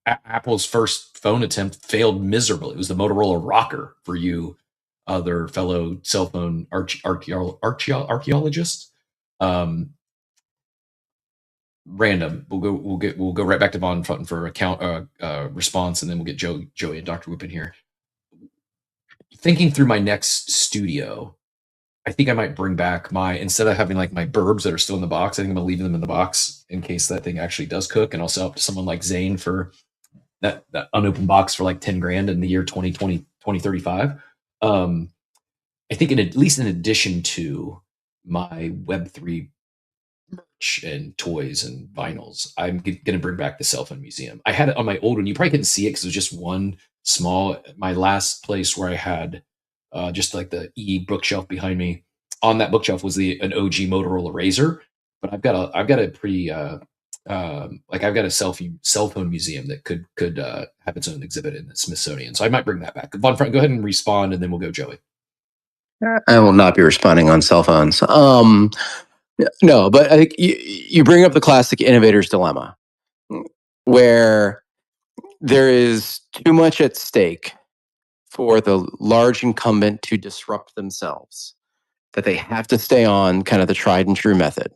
Apple's first phone attempt failed miserably. It was the Motorola Rocker for you, other fellow cell phone archaeologists. Random. We'll go right back to Von Futten for account response, and then we'll get Joey and Dr. Whoop in here. Thinking through my next studio, I think I might bring back instead of having like my burbs that are still in the box, I think I'm gonna leave them in the box in case that thing actually does cook, and I'll sell it to someone like Zane for that unopened box for like 10 grand in the year 2020, 2035. I think at least in addition to my Web3 merch and toys and vinyls, I'm going to bring back the cell phone museum. I had it on my old one. You probably couldn't see it because it was just one my last place where I had just like the bookshelf behind me. On that bookshelf was an OG Motorola Razr, but I've got a pretty I've got a cell phone museum that could have its own exhibit in the Smithsonian. So I might bring that back. Von Frank, go ahead and respond, and then we'll go Joey. I will not be responding on cell phones. No, but I think you bring up the classic innovator's dilemma, where there is too much at stake for the large incumbent to disrupt themselves, that they have to stay on kind of the tried and true method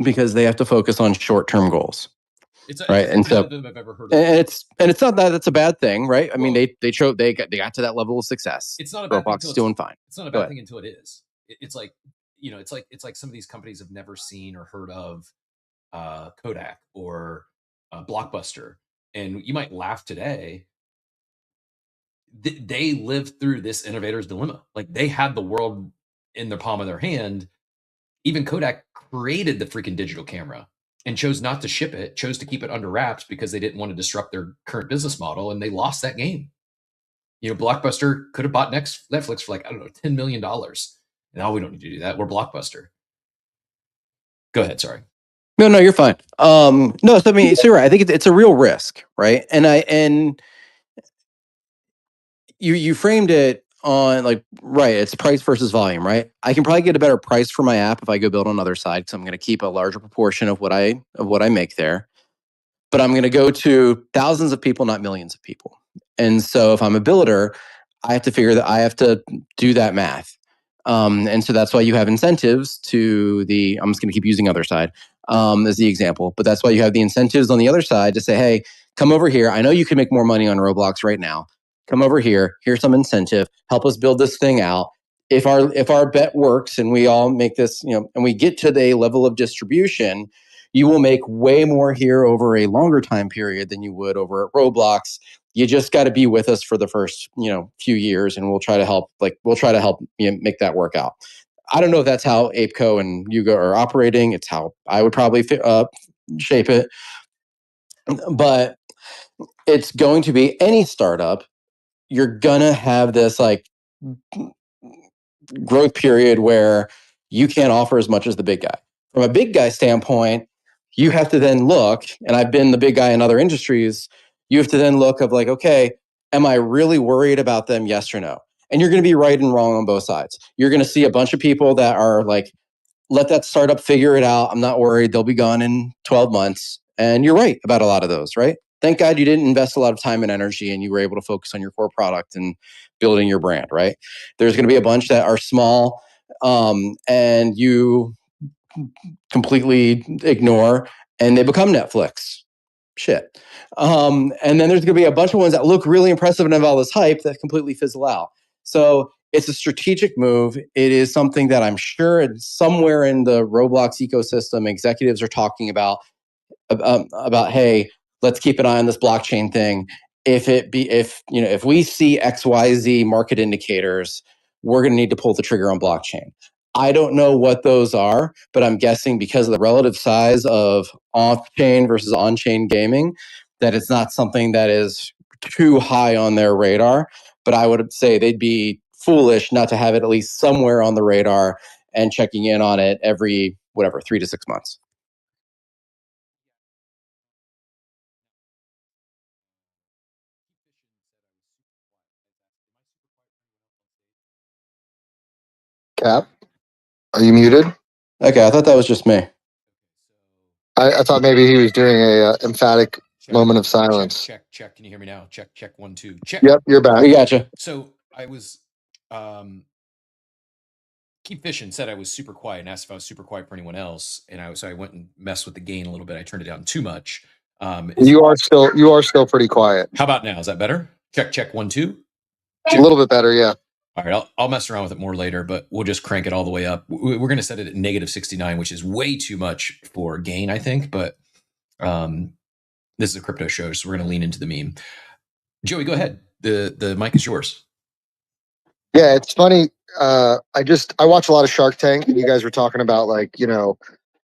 because they have to focus on short-term goals. Right, and so I've ever heard of and it's not that that's a bad thing, right? I mean, they got to that level of success. It's not a bad Roblox thing. Is doing fine. It's not a bad thing until it is. It's like it's like some of these companies have never seen or heard of Kodak or Blockbuster, and you might laugh today. They lived through this innovator's dilemma. Like they had the world in the palm of their hand. Even Kodak created the freaking digital camera and chose not to ship it, chose to keep it under wraps because they didn't want to disrupt their current business model, and they lost that game. Blockbuster could have bought Netflix for like, I don't know, $10 million. Now we don't need to do that. We're Blockbuster. Go ahead, sorry. No, you're fine. No, so I mean, so you're right. I think it's a real risk, right? And you framed it on like, right, it's price versus volume, right? I can probably get a better price for my app if I go build on another side, because I'm going to keep a larger proportion of what I make there. But I'm going to go to thousands of people, not millions of people. And so if I'm a builder, I have to figure that I have to do that math. And so that's why you have incentives to I'm just going to keep using other side as the example, but that's why you have the incentives on the other side to say, hey, come over here. I know you can make more money on Roblox right now. Come over here. Here's some incentive. Help us build this thing out. If our bet works and we all make this, and we get to the level of distribution, you will make way more here over a longer time period than you would over at Roblox. You just got to be with us for the first, few years, and we'll try to help. Make that work out. I don't know if that's how ApeCo and Yugo are operating. It's how I would probably shape it, but it's going to be any startup. You're gonna have this like growth period where you can't offer as much as the big guy. From a big guy standpoint, you have to then look, and I've been the big guy in other industries, you have to then look of like, okay, am I really worried about them? Yes or no? And you're going to be right and wrong on both sides. You're going to see a bunch of people that are like, let that startup figure it out. I'm not worried. They'll be gone in 12 months. And you're right about a lot of those, right? Thank God you didn't invest a lot of time and energy and you were able to focus on your core product and building your brand, right? There's going to be a bunch that are small and you completely ignore and they become Netflix. Shit. And then there's going to be a bunch of ones that look really impressive and have all this hype that completely fizzle out. So it's a strategic move. It is something that I'm sure somewhere in the Roblox ecosystem, executives are talking about, hey, let's keep an eye on this blockchain thing. If we see XYZ market indicators, we're going to need to pull the trigger on blockchain. I don't know what those are, but I'm guessing because of the relative size of off-chain versus on-chain gaming, that it's not something that is too high on their radar. But I would say they'd be foolish not to have it at least somewhere on the radar and checking in on it every, 3 to 6 months. Cap, are you muted? Okay, I thought that was just me. I thought maybe he was doing a emphatic moment of silence. Check. Can you hear me now? Check. 1, 2. Check. Yep, you're back. We gotcha. So I was, Keep Fishing said I was super quiet and asked if I was super quiet for anyone else. And so I went and messed with the gain a little bit. I turned it down too much. You are still pretty quiet. How about now? Is that better? Check. 1, 2. A little bit better, yeah. All right, I'll mess around with it more later, but we'll just crank it all the way up. We're going to set it at negative 69, which is way too much for gain, I think. But this is a crypto show, so we're going to lean into the meme. Joey, go ahead. The mic is yours. Yeah, it's funny. I watch a lot of Shark Tank, and you guys were talking about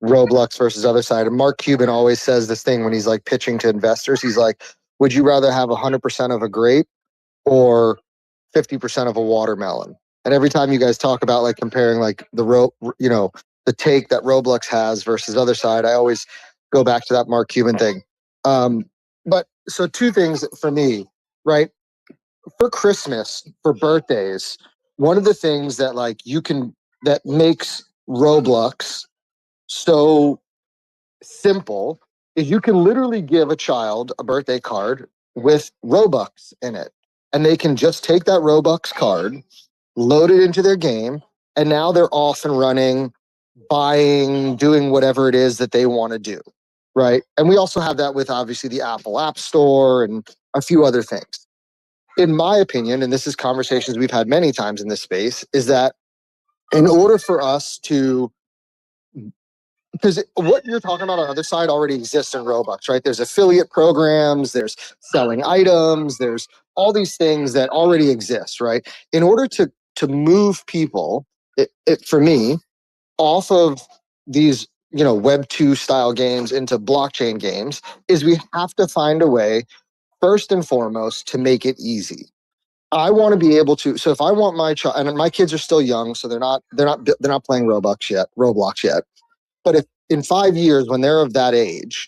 Roblox versus other side. And Mark Cuban always says this thing when he's like pitching to investors. He's like, "Would you rather have 100% of a grape or 50% of a watermelon?" And every time you guys talk about comparing the take that Roblox has versus other side, I always go back to that Mark Cuban thing. But so two things for me, right? For Christmas, for birthdays, one of the things that that makes Roblox so simple is you can literally give a child a birthday card with Robux in it. And they can just take that Robux card, load it into their game, and now they're off and running, buying, doing whatever it is that they want to do, right? And we also have that with obviously the Apple App Store and a few other things. In my opinion, and this is conversations we've had many times in this space, is that in order for us to, because what you're talking about on the other side already exists in Robux, right? There's affiliate programs, there's selling items, there's all these things that already exist, right? In order to move people, for me, off of these Web2 style games into blockchain games, is we have to find a way, first and foremost, to make it easy. I want to be able to. So if I want my child, and my kids are still young, so they're not playing Roblox yet. But if in 5 years, when they're of that age,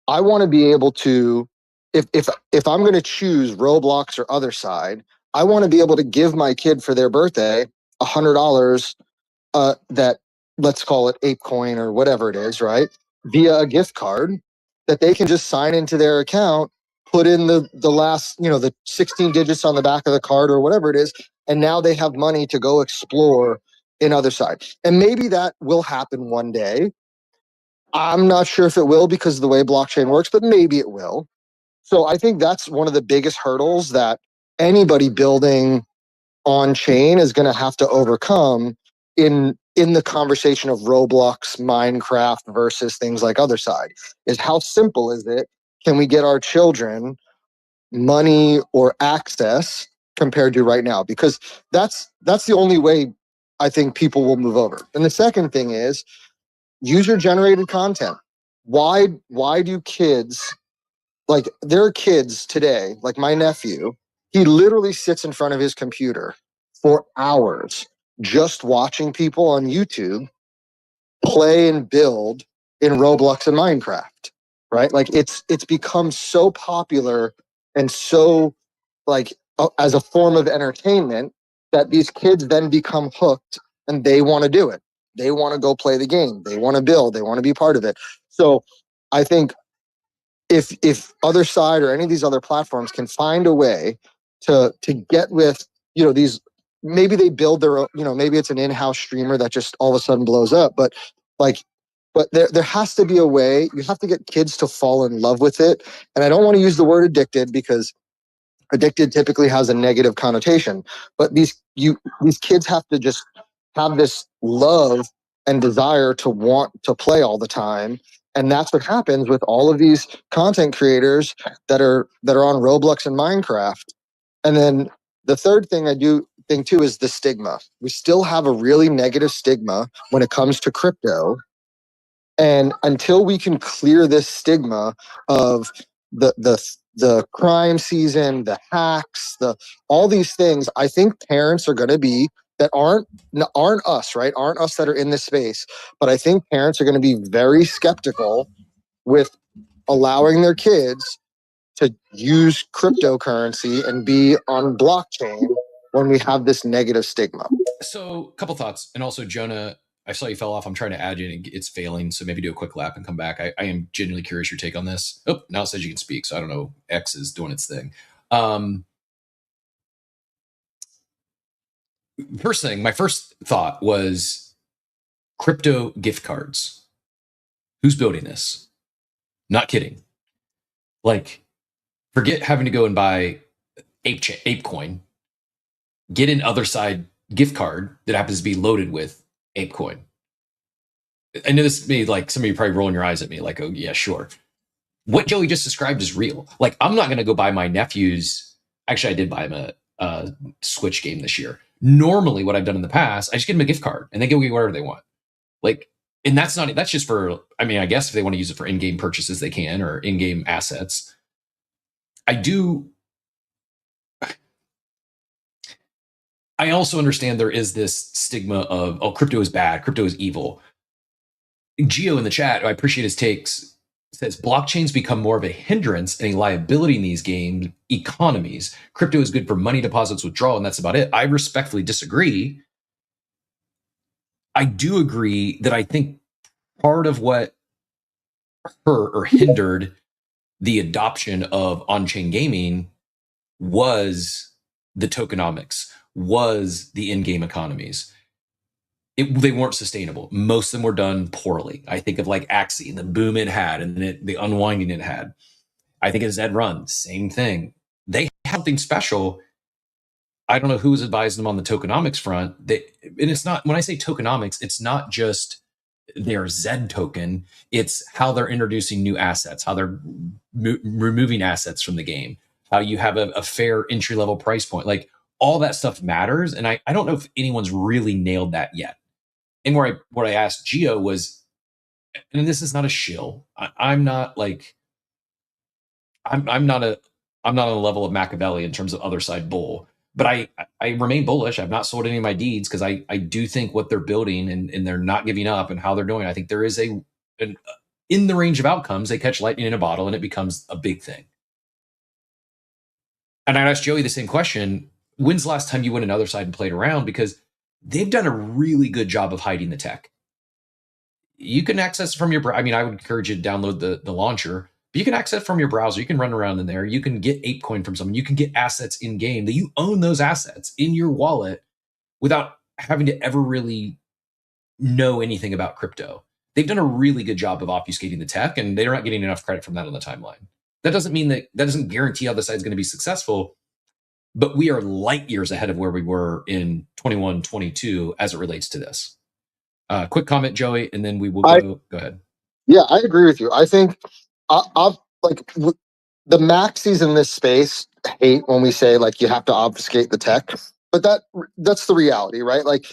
I want to be able to, if I'm going to choose Roblox or other side, I want to be able to give my kid for their birthday $100 that, let's call it ApeCoin or whatever it is, right? Via a gift card that they can just sign into their account, put in the last, the 16 digits on the back of the card or whatever it is, and now they have money to go explore in other side. And maybe that will happen one day. I'm not sure if it will because of the way blockchain works, but maybe it will. So I think that's one of the biggest hurdles that anybody building on chain is going to have to overcome in the conversation of Roblox, Minecraft versus things like other side, is how simple is it? Can we get our children money or access compared to right now? Because that's the only way I think people will move over. And the second thing is user generated content. Why do kids, there are kids today, like my nephew, he literally sits in front of his computer for hours just watching people on YouTube play and build in Roblox and Minecraft, right? Like it's become so popular and so like as a form of entertainment that these kids then become hooked and they want to do it. They want to go play the game. They want to build. They want to be part of it. So I think if other side or any of these other platforms can find a way to get with, you know, these, maybe they build their own, you know, maybe it's an in-house streamer that just all of a sudden blows up, but like, but there has to be a way. You have to get kids to fall in love with it. And I don't want to use the word addicted because addicted typically has a negative connotation, but these kids have to just have this love and desire to want to play all the time. And that's what happens with all of these content creators that are on Roblox and Minecraft. And then the third thing I do think too is the stigma. We still have a really negative stigma when it comes to crypto. And until we can clear this stigma of the crime season, the hacks, the all these things, I think parents are going to be that aren't us, right? Aren't us that are in this space, but I think parents are going to be very skeptical with allowing their kids to use cryptocurrency and be on blockchain when we have this negative stigma. So, a couple thoughts, and also Jonah, I saw you fell off. I'm trying to add you, and it's failing. So maybe do a quick lap and come back. I am genuinely curious your take on this. Oh, now it says you can speak. So I don't know. X is doing its thing. First thing, my first thought was crypto gift cards. Who's building this? Not kidding. Like, forget having to go and buy ApeCoin. Get an other side gift card that happens to be loaded with ApeCoin. I know this made like some of you probably rolling your eyes at me, like, oh yeah, sure. What Joey just described is real. Like, I'm not going to go buy my nephew's. Actually, I did buy him a Switch game this year. Normally, what I've done in the past, I just give them a gift card and they go get whatever they want. Like, and that's just for. I mean, I guess if they want to use it for in-game purchases, they can, or in-game assets. I also understand there is this stigma of, oh, crypto is bad, crypto is evil. Gio in the chat, I appreciate his takes, says blockchains become more of a hindrance and a liability in these game economies. Crypto is good for money deposits, withdrawal, and that's about it. I respectfully disagree. I do agree that I think part of what hurt or hindered the adoption of on-chain gaming was the tokenomics, was the in-game economies. They weren't sustainable. Most of them were done poorly. I think of like Axie and the boom it had and the unwinding it had. I think of Zed Run, same thing. They have something special. I don't know who was advising them on the tokenomics front. And it's not, when I say tokenomics, it's not just their Zed token. It's how they're introducing new assets, how they're removing assets from the game, how you have a fair entry-level price point. Like, all that stuff matters. And I don't know if anyone's really nailed that yet. And what I asked Gio was, and this is not a shill. I'm not like, I'm not on a level of Machiavelli in terms of other side bull, but I remain bullish. I've not sold any of my deeds because I do think what they're building and they're not giving up and how they're doing. I think there is in the range of outcomes, they catch lightning in a bottle and it becomes a big thing. And I asked Joey the same question. When's the last time you went another side and played around? Because they've done a really good job of hiding the tech. You can access from your, I mean, I would encourage you to download the launcher, but you can access from your browser. You can run around in there. You can get ApeCoin from someone. You can get assets in game that you own those assets in your wallet without having to ever really know anything about crypto. They've done a really good job of obfuscating the tech, and they're not getting enough credit from that on the timeline. That doesn't mean that doesn't guarantee how the site's going to be successful. But we are light years ahead of where we were in 21, 22 as it relates to this. Quick comment, Joey, and then we will go ahead. Yeah, I agree with you. I think the maxis in this space hate when we say like you have to obfuscate the tech, but that's the reality, right? Like,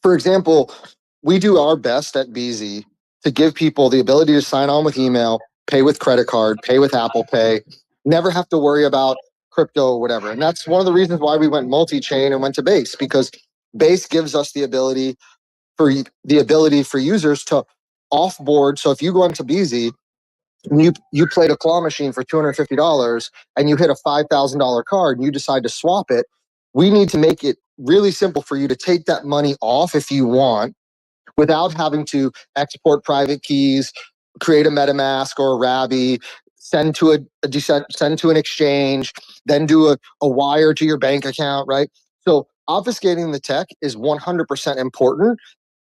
for example, we do our best at BZ to give people the ability to sign on with email, pay with credit card, pay with Apple Pay, never have to worry about crypto, whatever. And that's one of the reasons why we went multi-chain and went to Base, because Base gives us the ability for users to offboard. So if you go into BZ and you played a claw machine for $250 and you hit a $5,000 card and you decide to swap it, we need to make it really simple for you to take that money off if you want, without having to export private keys, create a MetaMask or a Rabby, send to send to an exchange, then do a wire to your bank account, right? So obfuscating the tech is 100% important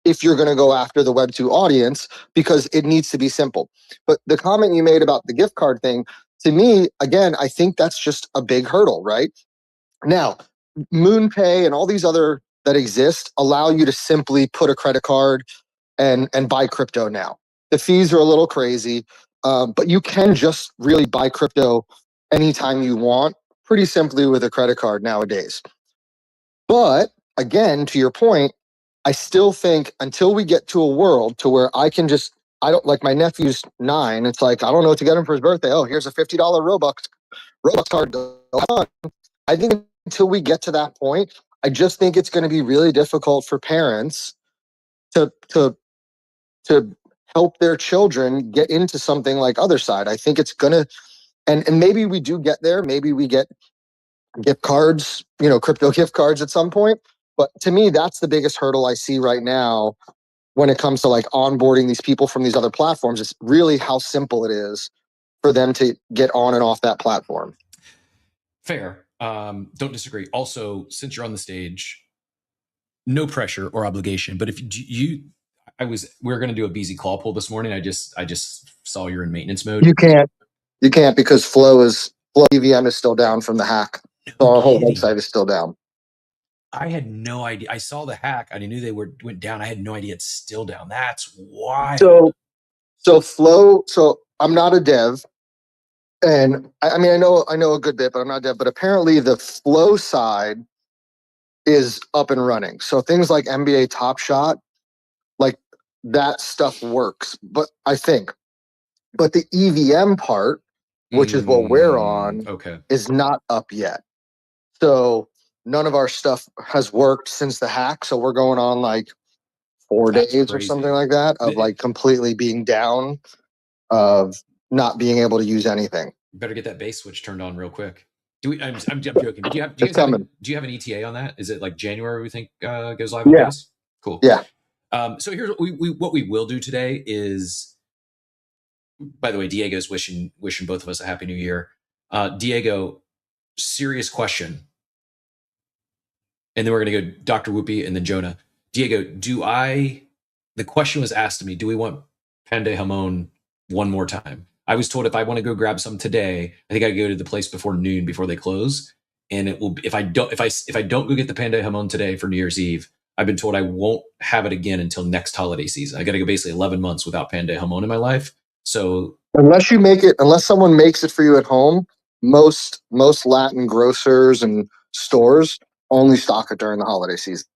if you're going to go after the Web2 audience, because it needs to be simple. But the comment you made about the gift card thing, to me, again, I think that's just a big hurdle, right? Now, MoonPay and all these other that exist allow you to simply put a credit card and buy crypto now. The fees are a little crazy, but you can just really buy crypto anytime you want, pretty simply with a credit card nowadays. But again, to your point, I still think until we get to a world to where I don't, like my nephew's 9. It's like, I don't know what to get him for his birthday. Oh, here's a $50 Robux card. Go on. I think until we get to that point, I just think it's going to be really difficult for parents to help their children get into something like Otherside. I think it's gonna, and maybe we do get there. Maybe we get gift cards, crypto gift cards at some point. But to me, that's the biggest hurdle I see right now when it comes to like onboarding these people from these other platforms. It's really how simple it is for them to get on and off that platform. Fair. Don't disagree. Also, since you're on the stage, no pressure or obligation, but if we're going to do a BZ call pool this morning. I just saw you're in maintenance mode. You can't because Flow EVM is still down from the hack. So our whole website is still down. I had no idea. I saw the hack. I knew they went down. I had no idea it's still down. That's wild. So Flow. So I'm not a dev, and I mean I know a good bit, but I'm not a dev. But apparently the Flow side is up and running. So things like NBA Top Shot, like that stuff works. But the EVM part, which is what we're on, is not up yet. So none of our stuff has worked since the hack. So we're going on like 4 days or something like that of like completely being down, of not being able to use anything. You better get that base switch turned on real quick. I'm joking. Do you have an ETA on that? Is it like January we think goes live on base? Cool. Yeah. So here's what we will do today is, by the way, Diego's wishing both of us a happy new year. Diego, serious question. And then we're going to go Dr. Whoopi and then Jonah. Diego, the question was asked to me, do we want Pande Hamon one more time? I was told if I want to go grab some today, I think I go to the place before noon, before they close. And it will, if I don't go get the Pande Hamon today for New Year's Eve, I've been told I won't have it again until next holiday season. I got to go basically 11 months without Pande Hamon in my life. So unless someone makes it for you at home, most Latin grocers and stores only stock it during the holiday season.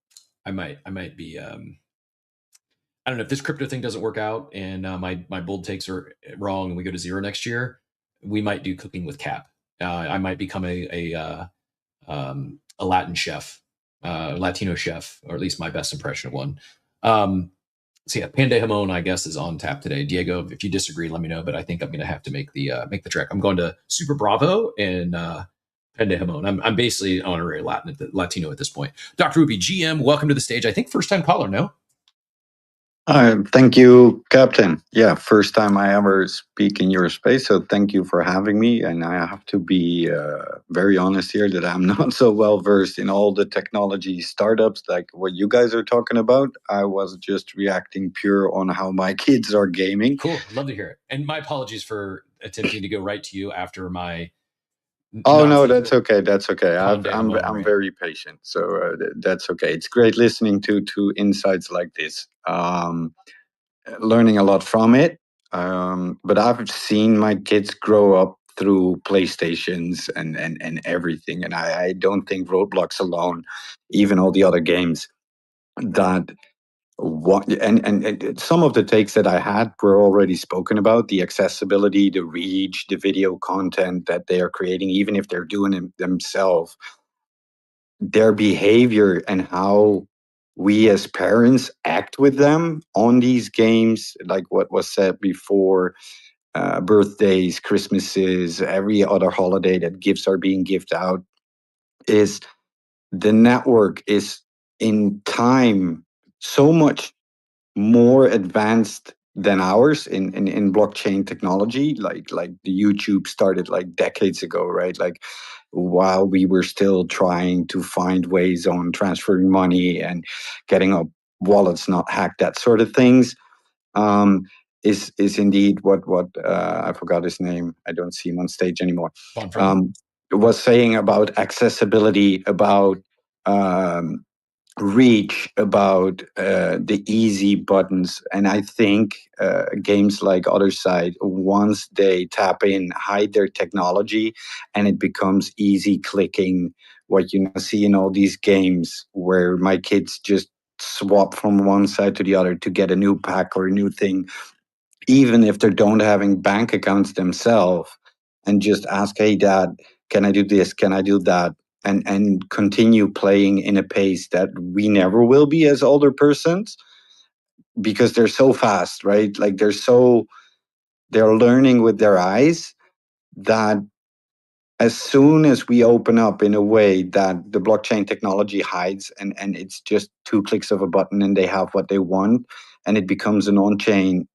I might be, I don't know if this crypto thing doesn't work out and my bold takes are wrong and we go to zero next year, we might do cooking with Cap. I might become a Latin chef, Latino chef, or at least my best impression of one. So yeah, Pande Hamon, I guess, is on tap today. Diego, if you disagree, let me know. But I think I'm going to have to make the trek. I'm going to Super Bravo and Pande Hamon. I'm basically honorary Latino at this point. Dr. Ruby, GM, welcome to the stage. I think first time caller, no? Thank you, Captain. Yeah, first time I ever speak in your space, so thank you for having me. And I have to be very honest here that I'm not so well versed in all the technology startups like what you guys are talking about. I was just reacting pure on how my kids are gaming. Cool, love to hear it. And my apologies for attempting to go right to you after my. Oh no, that's okay. That's okay. I'm very patient, so that's okay. It's great listening to insights like this. Learning a lot from it. But I've seen my kids grow up through PlayStations and everything, and I don't think Roblox alone, even all the other games that and some of the takes that I had were already spoken about: the accessibility, the reach, the video content that they are creating, even if they're doing it themselves, their behavior and how we as parents act with them on these games, like what was said before, birthdays, Christmases, every other holiday that gifts are being given out, is the network is in time so much more advanced than ours in blockchain technology. Like the YouTube started like decades ago, right? Like while we were still trying to find ways on transferring money and getting our wallets not hacked, that sort of things. um is indeed what I forgot his name. I don't see him on stage anymore. Was saying about accessibility, about um reach, about the easy buttons. And I think games like Other Side, once they tap in, hide their technology, and it becomes easy clicking, what you now see in all these games where my kids just swap from one side to the other to get a new pack or a new thing, even if they don't having bank accounts themselves, and just ask, hey dad, can I do this, can I do that, and continue playing in a pace that we never will be as older persons, because they're so fast, right? Like they're learning with their eyes, that as soon as we open up in a way that the blockchain technology hides, and it's just 2 clicks of a button and they have what they want, and it becomes an on-chain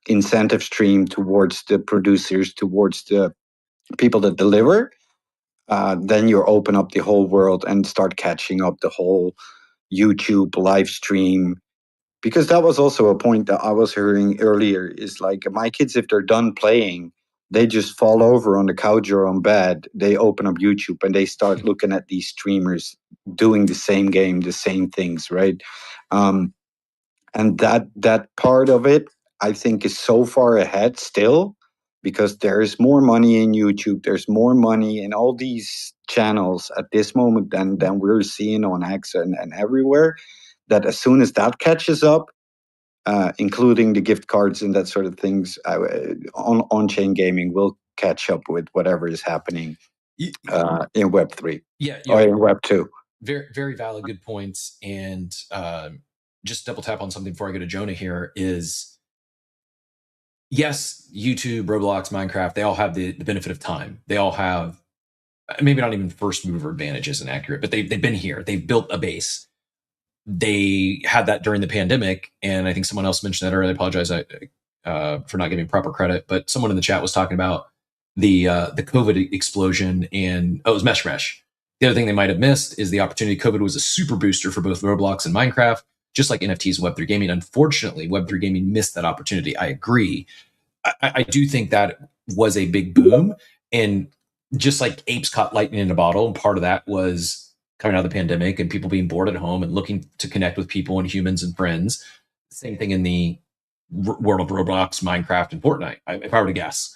incentive stream towards the producers, towards the people that deliver, then you open up the whole world and start catching up the whole YouTube live stream. Because that was also a point that I was hearing earlier, is like my kids, if they're done playing, they just fall over on the couch or on bed, they open up YouTube and they start looking at these streamers doing the same game, the same things, right? And that part of it, I think, is so far ahead still, because there is more money in YouTube, there's more money in all these channels at this moment than we're seeing on X and everywhere, that as soon as that catches up, including the gift cards and that sort of things, on-chain gaming will catch up with whatever is happening in Web3 or in Web2. Very, very valid, good points. And just double tap on something before I go to Jonah here is, yes, YouTube, Roblox, Minecraft, they all have the benefit of time. They all have, maybe not even first mover advantage isn't accurate, but they've been here. They've built a base. They had that during the pandemic. And I think someone else mentioned that earlier. I apologize for not giving proper credit, but someone in the chat was talking about the COVID explosion, and it was Mesh. The other thing they might have missed is the opportunity. COVID was a super booster for both Roblox and Minecraft, just like NFTs and Web3 gaming. Unfortunately, Web3 gaming missed that opportunity. I agree. I do think that was a big boom. And just like apes caught lightning in a bottle, and part of that was coming out of the pandemic and people being bored at home and looking to connect with people and humans and friends. Same thing in the world of Roblox, Minecraft, and Fortnite, if I were to guess.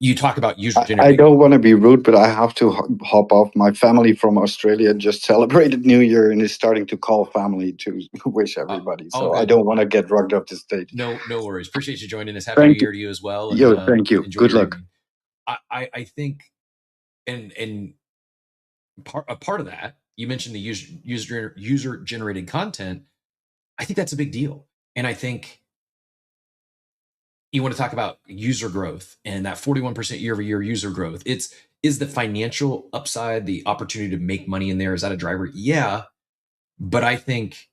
You talk about user generated. I don't want to be rude, but I have to hop off. My family from Australia just celebrated New Year and is starting to call family to wish everybody. So I don't want to get rugged off the stage. No worries. Appreciate you joining us. Happy New Year to you as well. And, thank you. Good luck. I think, and a part of that, you mentioned the user generated content. I think that's a big deal, and I think you want to talk about user growth and that 41% year-over-year user growth. Is the financial upside, the opportunity to make money in there, is that a driver? Yeah. But I think,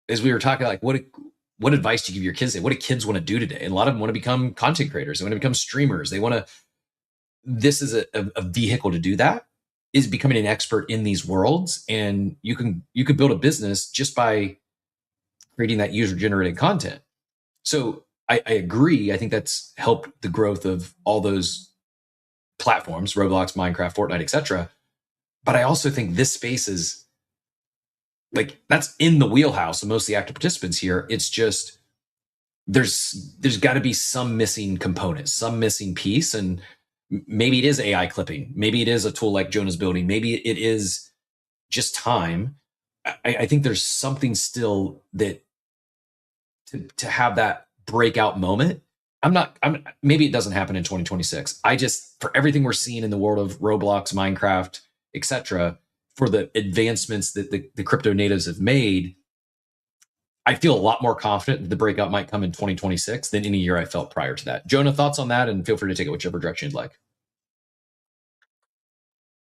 as we were talking, like what advice do you give your kids? What do kids want to do today? And a lot of them want to become content creators. They want to become streamers. This is a vehicle to do that, is becoming an expert in these worlds. And you can build a business just by creating that user generated content. So I agree. I think that's helped the growth of all those platforms, Roblox, Minecraft, Fortnite, etc. But I also think this space is like, that's in the wheelhouse of most of the active participants here. It's just there's got to be some missing component, some missing piece, and maybe it is AI clipping. Maybe it is a tool like Jonah's building. Maybe it is just time. I think there's something still that to have that breakout moment. Maybe it doesn't happen in 2026. I just, for everything we're seeing in the world of Roblox, Minecraft, etc., for the advancements that the crypto natives have made, I feel a lot more confident that the breakout might come in 2026 than any year I felt prior to that. Jonah, thoughts on that? And feel free to take it whichever direction you'd like.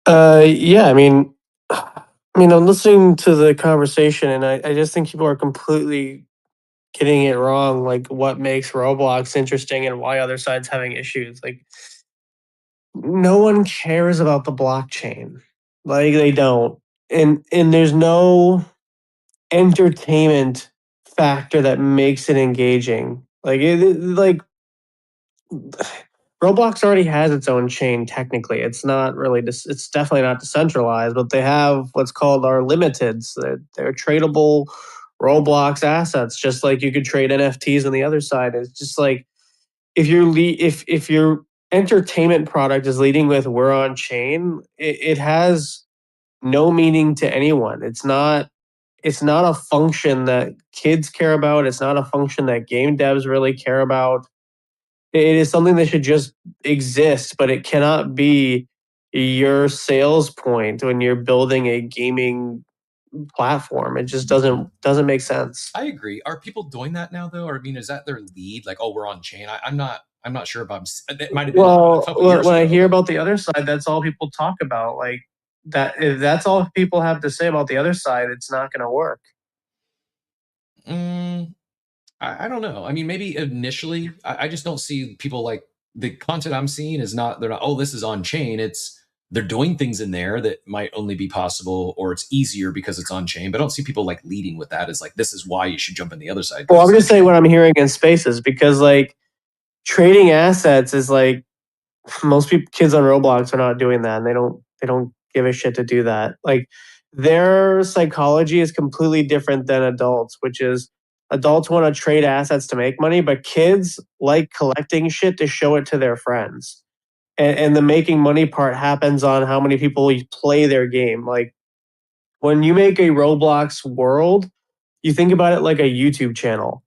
Yeah, I'm listening to the conversation, and I just think people are completely getting it wrong. Like, what makes Roblox interesting and why other sides having issues? Like, no one cares about the blockchain. Like, they don't, and there's no entertainment factor that makes it engaging. Like Roblox already has its own chain technically. It's not really it's definitely not decentralized, but they have what's called our limiteds. They're tradable Roblox assets, just like you could trade NFTs on the other side. It's just like if your entertainment product is leading with we're on chain, it has no meaning to anyone. It's not a function that kids care about. It's not a function that game devs really care about. It is something that should just exist, but it cannot be your sales point when you're building a gaming platform. It just doesn't make sense. I agree. Are people doing that now though? Or I mean, is that their lead? Like, oh, we're on chain. I'm not sure if it might have been Well, a couple years when I ago. hear about the other side, that's all people talk about. Like that, if that's all people have to say about the other side, it's not going to work. I don't know. I mean, maybe initially, I just don't see people like the content I'm seeing is not, they're not, oh, this is on chain. It's, they're doing things in there that might only be possible or it's easier because it's on chain. But I don't see people like leading with that as like, this is why you should jump on the other side. Well, I'm just saying what I'm hearing in spaces because like trading assets is like most people, kids on Roblox are not doing that, and they don't give a shit to do that. Like their psychology is completely different than adults, which is adults want to trade assets to make money, but kids like collecting shit to show it to their friends. And the making money part happens on how many people play their game. Like when you make a Roblox world, you think about it like a YouTube channel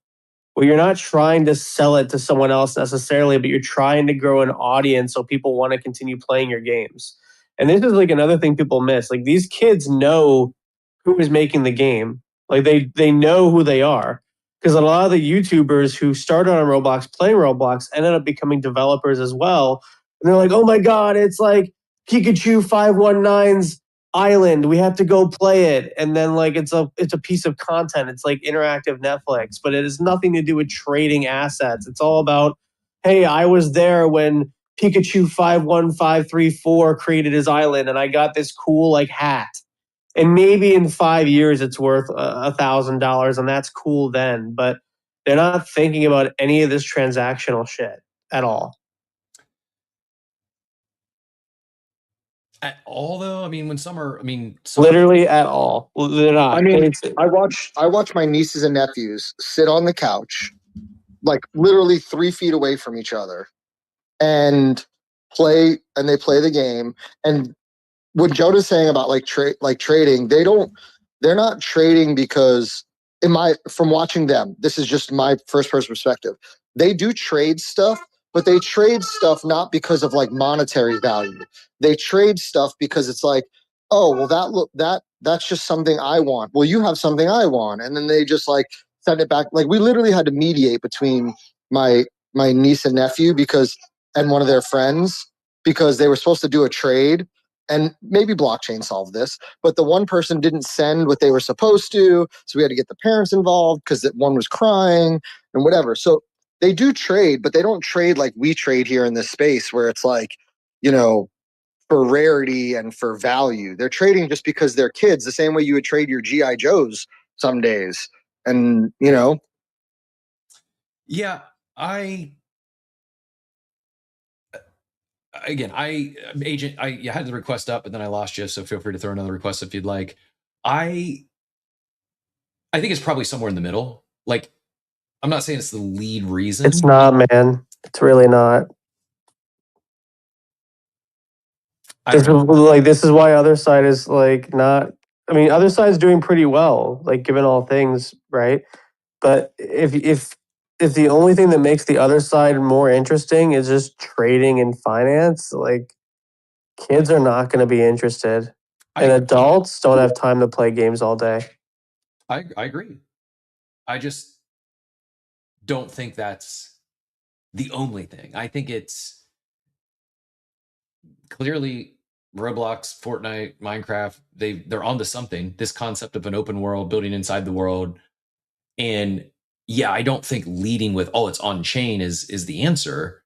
where you're not trying to sell it to someone else necessarily, but you're trying to grow an audience so people want to continue playing your games. And this is like another thing people miss. Like these kids know who is making the game. Like they know who they are. Because a lot of the YouTubers who started on Roblox playing Roblox ended up becoming developers as well. And they're like, oh my God, it's like Pikachu 519's island. We have to go play it. And then like it's a piece of content. It's like interactive Netflix, but it has nothing to do with trading assets. It's all about, hey, I was there when Pikachu 51534 created his island and I got this cool like hat. And maybe in 5 years it's worth $1,000 and that's cool then, but they're not thinking about any of this transactional shit at all. At all though, I mean, when some are, Literally at all. They're not. I mean, I watch my nieces and nephews sit on the couch, like literally 3 feet away from each other, and they play the game. And what Jonah's saying about like trading, they're not trading because from watching them, this is just my first person perspective. They do trade stuff, but they trade stuff not because of like monetary value. They trade stuff because it's like, oh, well that's just something I want. Well, you have something I want. And then they just like send it back. Like we literally had to mediate between my niece and nephew and one of their friends because they were supposed to do a trade. And maybe blockchain solved this, but the one person didn't send what they were supposed to. So we had to get the parents involved because one was crying and whatever. So they do trade, but they don't trade like we trade here in this space where it's like, for rarity and for value. They're trading just because they're kids, the same way you would trade your G.I. Joes some days. And, Yeah, agent, you had the request up, but then I lost you. So feel free to throw another request if you'd like. I think it's probably somewhere in the middle. Like, I'm not saying it's the lead reason. It's not, man. It's really not. This is why other side is like not I mean, other side's doing pretty well, like given all things, right? But if the only thing that makes the other side more interesting is just trading and finance, like kids are not going to be interested, and adults don't have time to play games all day. I agree. I just don't think that's the only thing. I think it's clearly Roblox, Fortnite, Minecraft, they're onto something. This concept of an open world, building inside the world. And yeah, I don't think leading with it's on chain is the answer.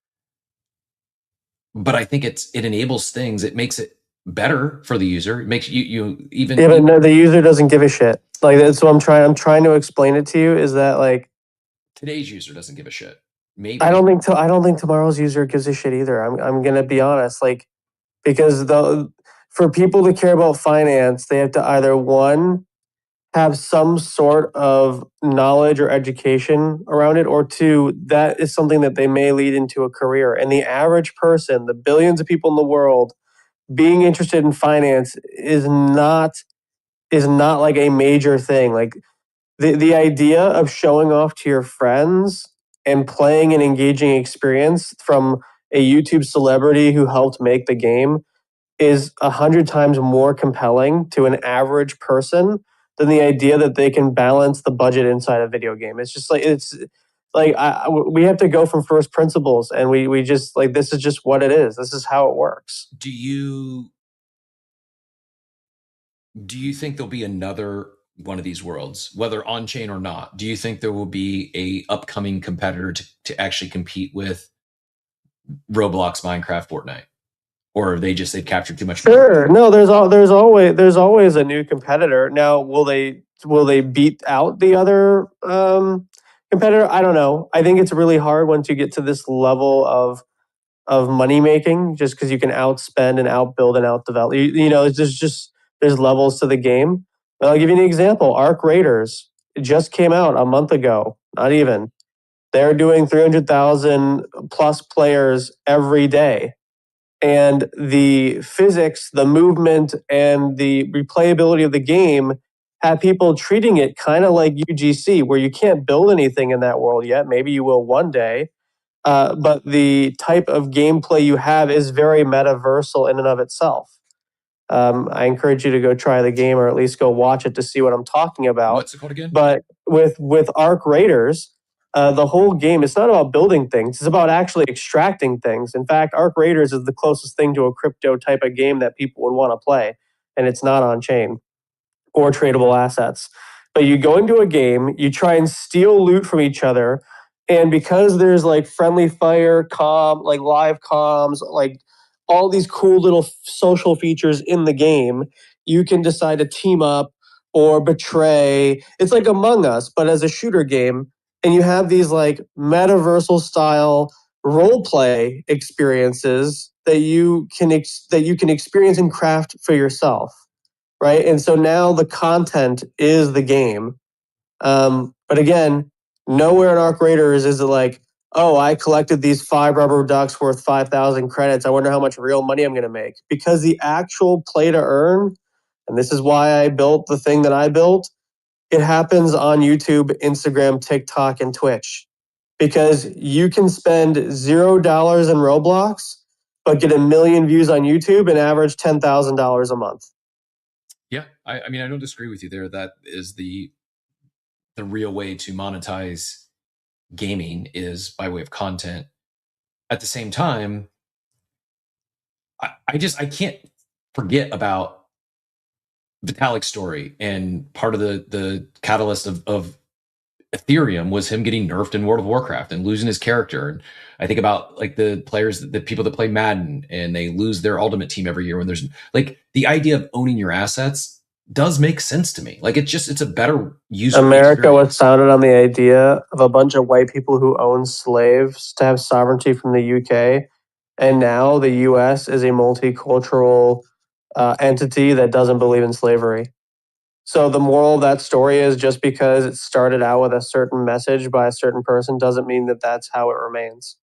But I think it enables things. It makes it better for the user. It makes you even. Yeah, but no, the user doesn't give a shit. Like that's what I'm trying to explain it to you is that like today's user doesn't give a shit. Maybe I don't think tomorrow's user gives a shit either. I'm gonna be honest, like because for people to care about finance, they have to either one have some sort of knowledge or education around it, or two, that is something that they may lead into a career. And the average person, the billions of people in the world, being interested in finance is not like a major thing. Like the idea of showing off to your friends and playing an engaging experience from a YouTube celebrity who helped make the game is 100 times more compelling to an average person than the idea that they can balance the budget inside a video game. It's just like we have to go from first principles, and we just like this is just what it is. This is how it works. Do you think there'll be another one of these worlds, whether on chain or not? Do you think there will be a upcoming competitor to actually compete with Roblox, Minecraft, Fortnite? Or they've captured too much? Sure. No, there's always a new competitor. Now, will they beat out the other competitor? I don't know. I think it's really hard once you get to this level of money making, just because you can outspend and outbuild and outdevelop. You know, there's levels to the game. But I'll give you an example. Arc Raiders, it just came out a month ago. Not even. They're doing 300,000 plus players every day. And the physics, the movement, and the replayability of the game have people treating it kind of like UGC, where you can't build anything in that world yet. Maybe you will one day. But the type of gameplay you have is very metaversal in and of itself. I encourage you to go try the game, or at least go watch it to see what I'm talking about. What's it called again? But with Arc Raiders, the whole game, it's not about building things. It's about actually extracting things. In fact, Arc Raiders is the closest thing to a crypto type of game that people would want to play. And it's not on chain or tradable assets. But you go into a game, you try and steal loot from each other. And because there's like friendly fire, like live comms, like all these cool little social features in the game, you can decide to team up or betray. It's like Among Us, but as a shooter game. And you have these like metaversal style role play experiences that you can experience and craft for yourself, right? And so now the content is the game. But again, nowhere in Arc Raiders is it like, oh, I collected these 5 rubber ducks worth 5,000 credits. I wonder how much real money I'm going to make. Because the actual play to earn, and this is why I built the thing that I built, it happens on YouTube, Instagram, TikTok, and Twitch. Because you can spend $0 in Roblox, but get 1 million views on YouTube and average $10,000 a month. Yeah, I mean, I don't disagree with you there. That is the real way to monetize gaming, is by way of content. At the same time, I can't forget about Vitalik's story, and part of the catalyst of Ethereum was him getting nerfed in World of Warcraft and losing his character. And I think about like the players, the people that play Madden, and they lose their ultimate team every year when there's like the idea of owning your assets does make sense to me. Like it's a better user America was founded on the idea of a bunch of white people who own slaves to have sovereignty from the UK. And now the US is a multicultural entity that doesn't believe in slavery. So the moral of that story is just because it started out with a certain message by a certain person doesn't mean that that's how it remains.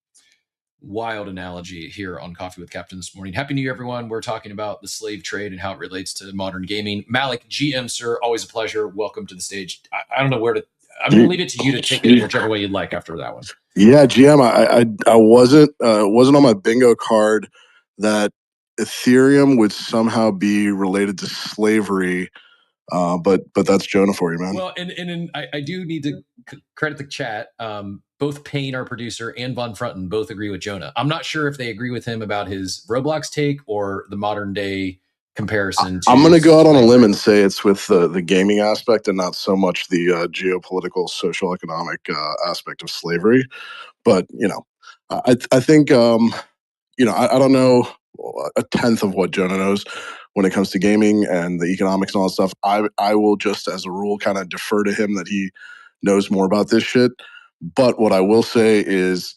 wild analogy here on Coffee with Captain this morning. Happy New Year, everyone. We're talking about the slave trade and how it relates to modern gaming. Malik, GM, sir, always a pleasure. Welcome to the stage. I don't know where to. I'm going to leave it to you to take it whichever way you'd like after that one. Yeah, GM. I wasn't on my bingo card that Ethereum would somehow be related to slavery. But that's Jonah for you, man. Well, and I do need to credit the chat. Both Payne, our producer, and Von Frunten both agree with Jonah. I'm not sure if they agree with him about his Roblox take or the modern day comparison. I'm going to go out on a limb and say it's with the gaming aspect and not so much the geopolitical, social, economic aspect of slavery. But I think I don't know a tenth of what Jonah knows when it comes to gaming and the economics and all that stuff. I will just, as a rule, kind of defer to him that he knows more about this shit. But what I will say is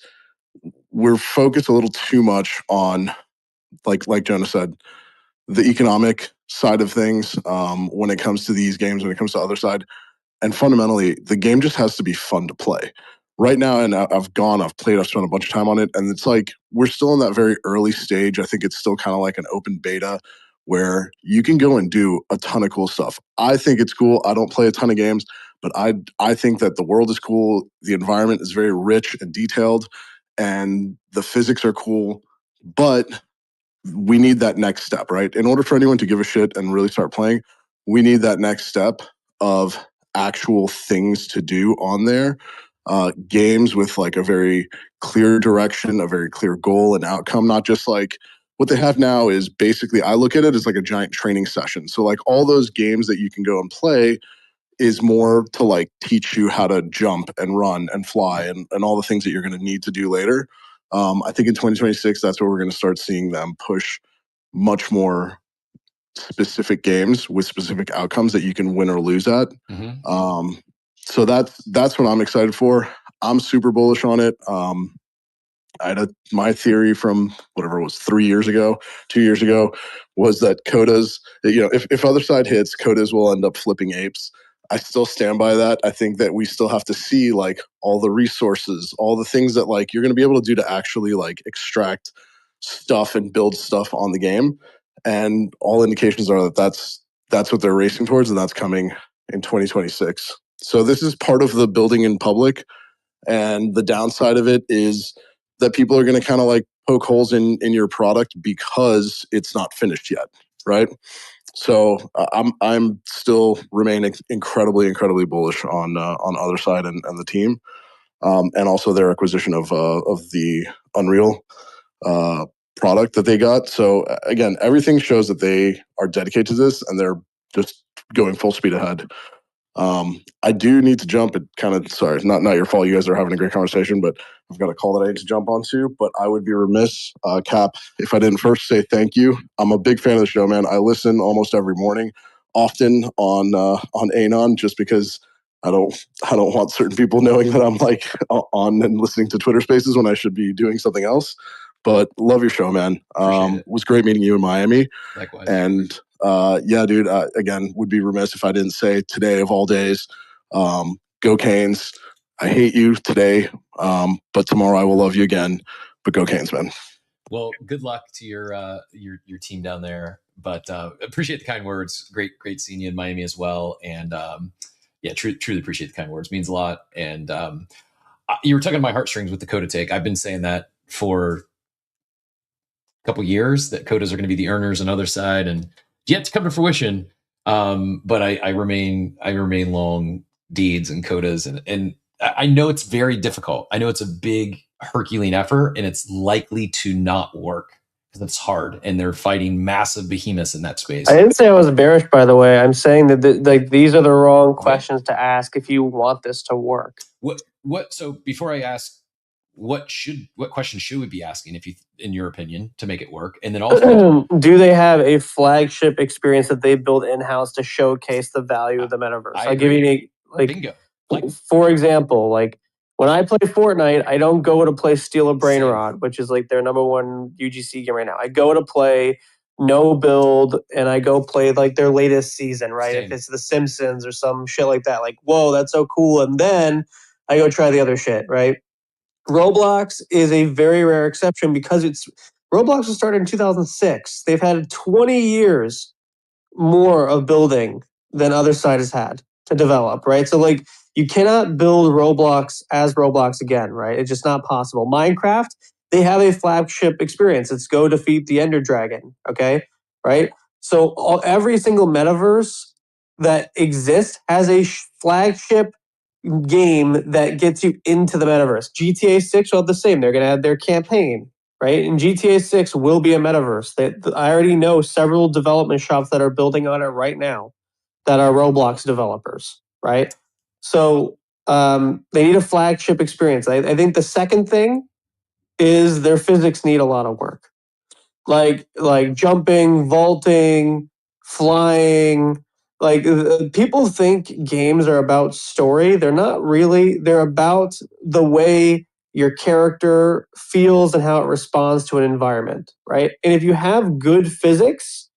we're focused a little too much on, like Jonah said, the economic side of things when it comes to these games, when it comes to other side. And fundamentally, the game just has to be fun to play. Right now, and I've played, I've spent a bunch of time on it, and it's like we're still in that very early stage. I think it's still kind of like an open beta where you can go and do a ton of cool stuff. I think it's cool. I don't play a ton of games, but I think that the world is cool. The environment is very rich and detailed, and the physics are cool. But we need that next step, right? In order for anyone to give a shit and really start playing, we need that next step of actual things to do on there. Games with like a very clear direction, a very clear goal and outcome, not just like what they have now is basically, I look at it as like a giant training session. So like all those games that you can go and play is more to like teach you how to jump and run and fly and all the things that you're going to need to do later. I think in 2026, that's where we're going to start seeing them push much more specific games with specific outcomes that you can win or lose at. Mm-hmm. So that's what I'm excited for. I'm super bullish on it. I had my theory from whatever it was 2 years ago, was that Codas, if other side hits, Codas will end up flipping apes. I still stand by that. I think that we still have to see like all the resources, all the things that like you're going to be able to do to actually like extract stuff and build stuff on the game. And all indications are that that's what they're racing towards, and that's coming in 2026. So this is part of the building in public, and the downside of it is that people are going to kind of like poke holes in your product because it's not finished yet, right? So I'm still remaining incredibly bullish on other side and the team, and also their acquisition of the Unreal product that they got. So again, everything shows that they are dedicated to this and they're just going full speed ahead. I do need to jump. It kind of, sorry, not your fault. You guys are having a great conversation, but I've got a call that I need to jump onto. But I would be remiss, Cap, if I didn't first say thank you. I'm a big fan of the show, man. I listen almost every morning, often on Anon, just because I don't want certain people knowing that I'm like on and listening to Twitter Spaces when I should be doing something else. But love your show, man. It was great meeting you in Miami. Likewise. And yeah, dude, again, would be remiss if I didn't say today of all days, go Canes. I hate you today, but tomorrow I will love you again. But go Canes, man. Well, good luck to your team down there. But appreciate the kind words. Great seeing you in Miami as well. And yeah, truly appreciate the kind words. Means a lot. And you were tugging my heartstrings with the Coda take. I've been saying that for couple years that Codas are going to be the earners on other side, and yet to come to fruition. But I remain long deeds and Codas, and I know it's very difficult. I know it's a big Herculean effort, and it's likely to not work because it's hard, and they're fighting massive behemoths in that space. I didn't say I was bearish, by the way. I'm saying that like these are the wrong questions to ask if you want this to work. What? So before I ask, what question should we be asking, if you, in your opinion, to make it work? And then also, do they have a flagship experience that they build in-house to showcase the value of the metaverse? I'll give you bingo. For example, like when I play Fortnite, I don't go to play Steal a Brain Rod, which is like their #1 UGC game right now. I go to play No Build, and I go play like their latest season, right? Same. If it's The Simpsons or some shit like that, like, whoa, that's so cool. And then I go try the other shit, right? Roblox is a very rare exception because Roblox was started in 2006. They've had 20 years more of building than other side has had to develop, right? So like you cannot build Roblox as Roblox again, right? It's just not possible. Minecraft, they have a flagship experience. It's go defeat the Ender Dragon, okay? Right? So every single metaverse that exists has a flagship game that gets you into the metaverse. GTA 6 will have the same. They're going to have their campaign, right? And GTA 6 will be a metaverse. I already know several development shops that are building on it right now that are Roblox developers, right? So they need a flagship experience. I think the second thing is their physics need a lot of work. Like jumping, vaulting, flying. Like people think games are about story. They're not really. They're about the way your character feels and how it responds to an environment, right? And if you have good physics,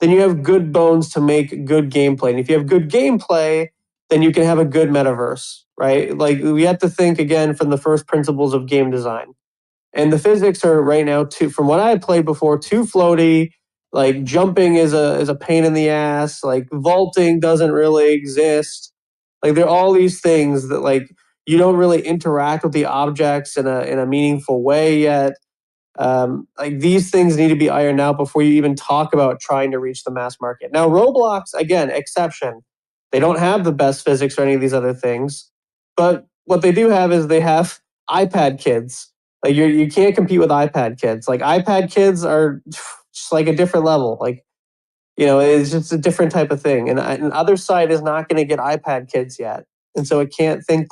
then you have good bones to make good gameplay. And if you have good gameplay, then you can have a good metaverse, right? Like we have to think again from the first principles of game design. And the physics are right now from what I had played before, too floaty. Like jumping is a pain in the ass. Like vaulting doesn't really exist. Like there are all these things that like you don't really interact with the objects in a meaningful way yet. Like these things need to be ironed out before you even talk about trying to reach the mass market. Now Roblox, again, exception. They don't have the best physics or any of these other things, but what they do have is they have iPad kids. Like you can't compete with iPad kids. Like iPad kids are just like a different level. Like it's just a different type of thing. And other side is not going to get iPad kids yet, and so it can't think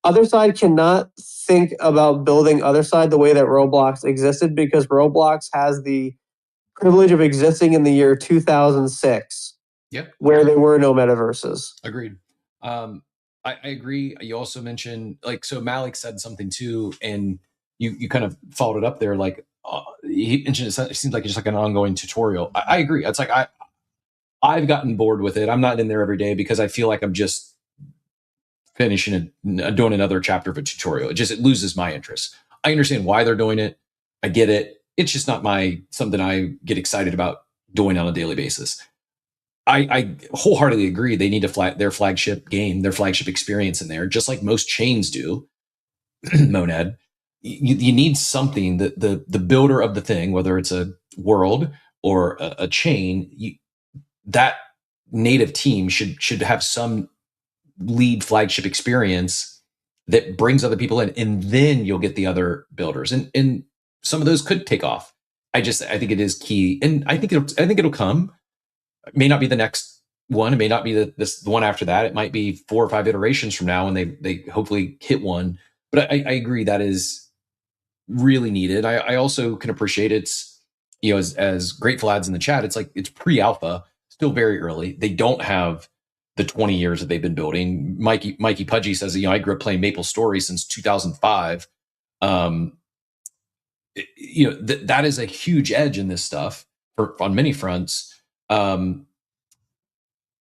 other side cannot think about building other side the way that Roblox existed because Roblox has the privilege of existing in the year 2006. Yep. Where there were no metaverses. Agreed. I agree. You also mentioned so Malik said something too, and you kind of followed it up there. Like he mentioned, it seems like it's just like an ongoing tutorial. I agree. It's like I've gotten bored with it. I'm not in there every day because I feel like I'm just finishing doing another chapter of a tutorial. It loses my interest. I understand why they're doing it. I get it. It's just not something I get excited about doing on a daily basis. I wholeheartedly agree. They need their flagship game, their flagship experience in there, just like most chains do. Monad, you need something that the builder of the thing, whether it's a world or a chain, that native team should have some lead flagship experience that brings other people in, and then you'll get the other builders, and some of those could take off. I think it is key, and I think it'll come. It may not be the next one. It may not be the one after that. It might be 4 or 5 iterations from now, and they hopefully hit one. But I agree that is really needed. I also can appreciate it's as Grateful adds in the chat. It's like it's pre-alpha, still very early. They don't have the 20 years that they've been building. Mikey Pudgy says I grew up playing Maple Story since 2005. That is a huge edge in this stuff on many fronts.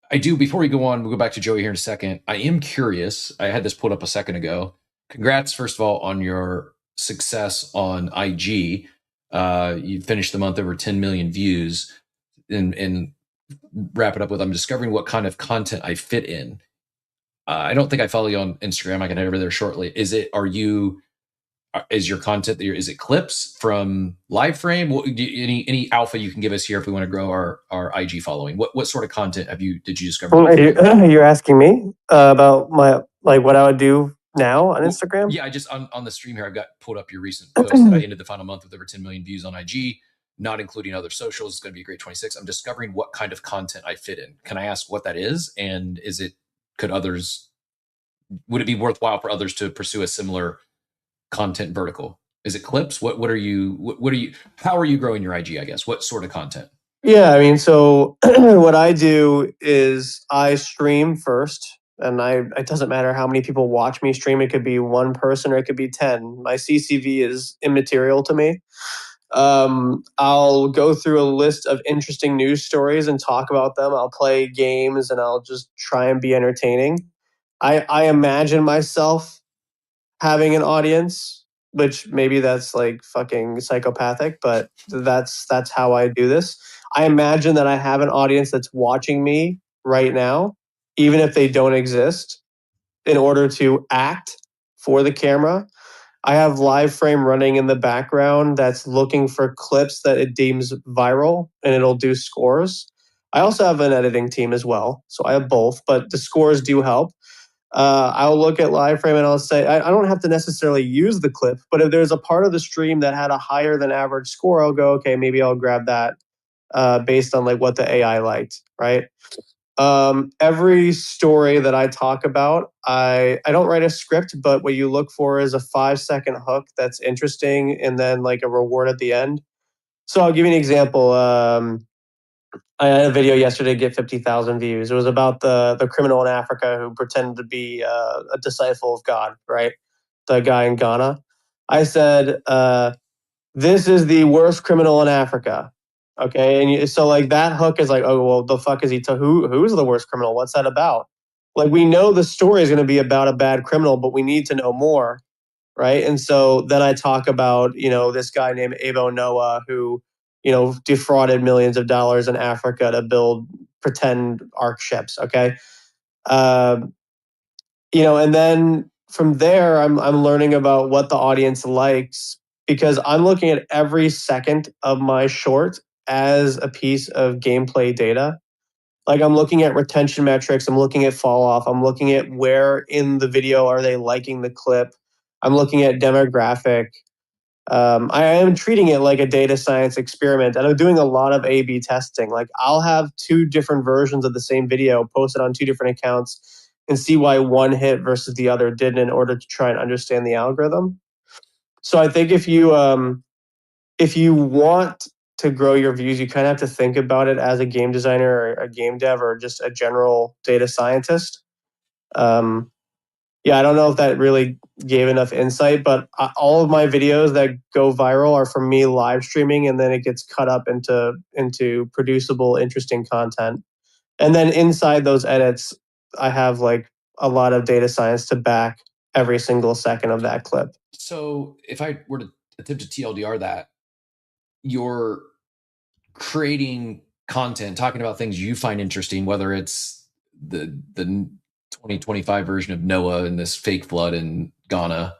I do, before we go on, we'll go back to Joey here in a second. I am curious. I had this pulled up a second ago. Congrats, first of all, on your success on IG. You finished the month over 10 million views. And wrap it up with, I'm discovering what kind of content I fit in. I don't think I follow you on Instagram. I can head over there shortly. Is your content there? Is it clips from live frame? Any alpha you can give us here if we want to grow our IG following? What sort of content did you discover? You're asking me about what I would do now on Instagram? Yeah, I just on the stream here, I've got pulled up your recent post that I ended the final month with over 10 million views on IG, not including other socials. It's going to be a great 26. I'm discovering what kind of content I fit in. Can I ask what that is? And would it be worthwhile for others to pursue a similar content vertical? Is it clips? How are you growing your IG, I guess? What sort of content? Yeah, I mean, so what I do is I stream first, and it doesn't matter how many people watch me stream. It could be one person or it could be 10. My CCV is immaterial to me. I'll go through a list of interesting news stories and talk about them. I'll play games and I'll just try and be entertaining. I imagine myself having an audience, which maybe that's like fucking psychopathic, but that's how I do this. I imagine that I have an audience that's watching me right now, even if they don't exist, in order to act for the camera. I have live frame running in the background that's looking for clips that it deems viral, and it'll do scores. I also have an editing team as well, so I have both, but the scores do help. I'll look at live frame and I'll say, I don't have to necessarily use the clip, but if there's a part of the stream that had a higher than average score, I'll go, okay, maybe I'll grab that based on like what the AI liked, right? Every story that I talk about, I don't write a script, but what you look for is a 5-second hook that's interesting and then like a reward at the end. So I'll give you an example. I had a video yesterday get 50,000 views. It was about the criminal in Africa who pretended to be a disciple of God, right? The guy in Ghana. I said, this is the worst criminal in Africa. Okay. And so like that hook is like, oh, well, the fuck is he? Who's the worst criminal? What's that about? Like we know the story is going to be about a bad criminal, but we need to know more. Right. And so then I talk about, this guy named Abo Noah who, defrauded millions of dollars in Africa to build pretend arc ships. Okay. And then from there, I'm learning about what the audience likes because I'm looking at every second of my short as a piece of gameplay data. Like I'm looking at retention metrics, I'm looking at fall off, I'm looking at where in the video are they liking the clip. I'm looking at demographic. I am treating it like a data science experiment, and I'm doing a lot of A/B testing. Like I'll have 2 different versions of the same video posted on 2 different accounts and see why one hit versus the other didn't in order to try and understand the algorithm. So I think if you want to grow your views, you kind of have to think about it as a game designer or a game dev or just a general data scientist. I don't know if that really gave enough insight, but all of my videos that go viral are from me live streaming, and then it gets cut up into producible, interesting content. And then inside those edits, I have like a lot of data science to back every single second of that clip. So if I were to attempt to TLDR that, you're creating content, talking about things you find interesting, whether it's the 2025 version of Noah and this fake flood in Ghana,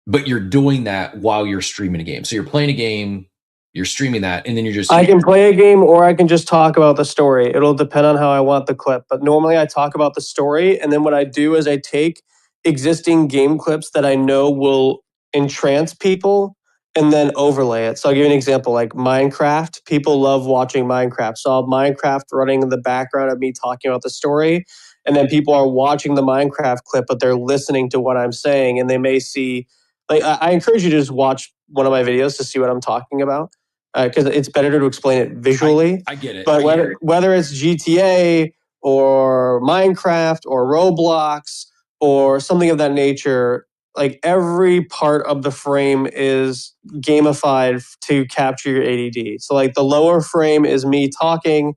but you're doing that while you're streaming a game. So you're playing a game, you're streaming that, and then you're just... I can play a game or I can just talk about the story. It'll depend on how I want the clip. But normally I talk about the story, and then what I do is I take existing game clips that I know will entrance people and then overlay it. So I'll give you an example, like Minecraft. People love watching Minecraft. So I'll have Minecraft running in the background of me talking about the story. And then people are watching the Minecraft clip, but they're listening to what I'm saying. And they may see, like, I encourage you to just watch one of my videos to see what I'm talking about. Because it's better to explain it visually. I get it. But whether it's GTA or Minecraft or Roblox or something of that nature, like every part of the frame is gamified to capture your ADD. So like the lower frame is me talking.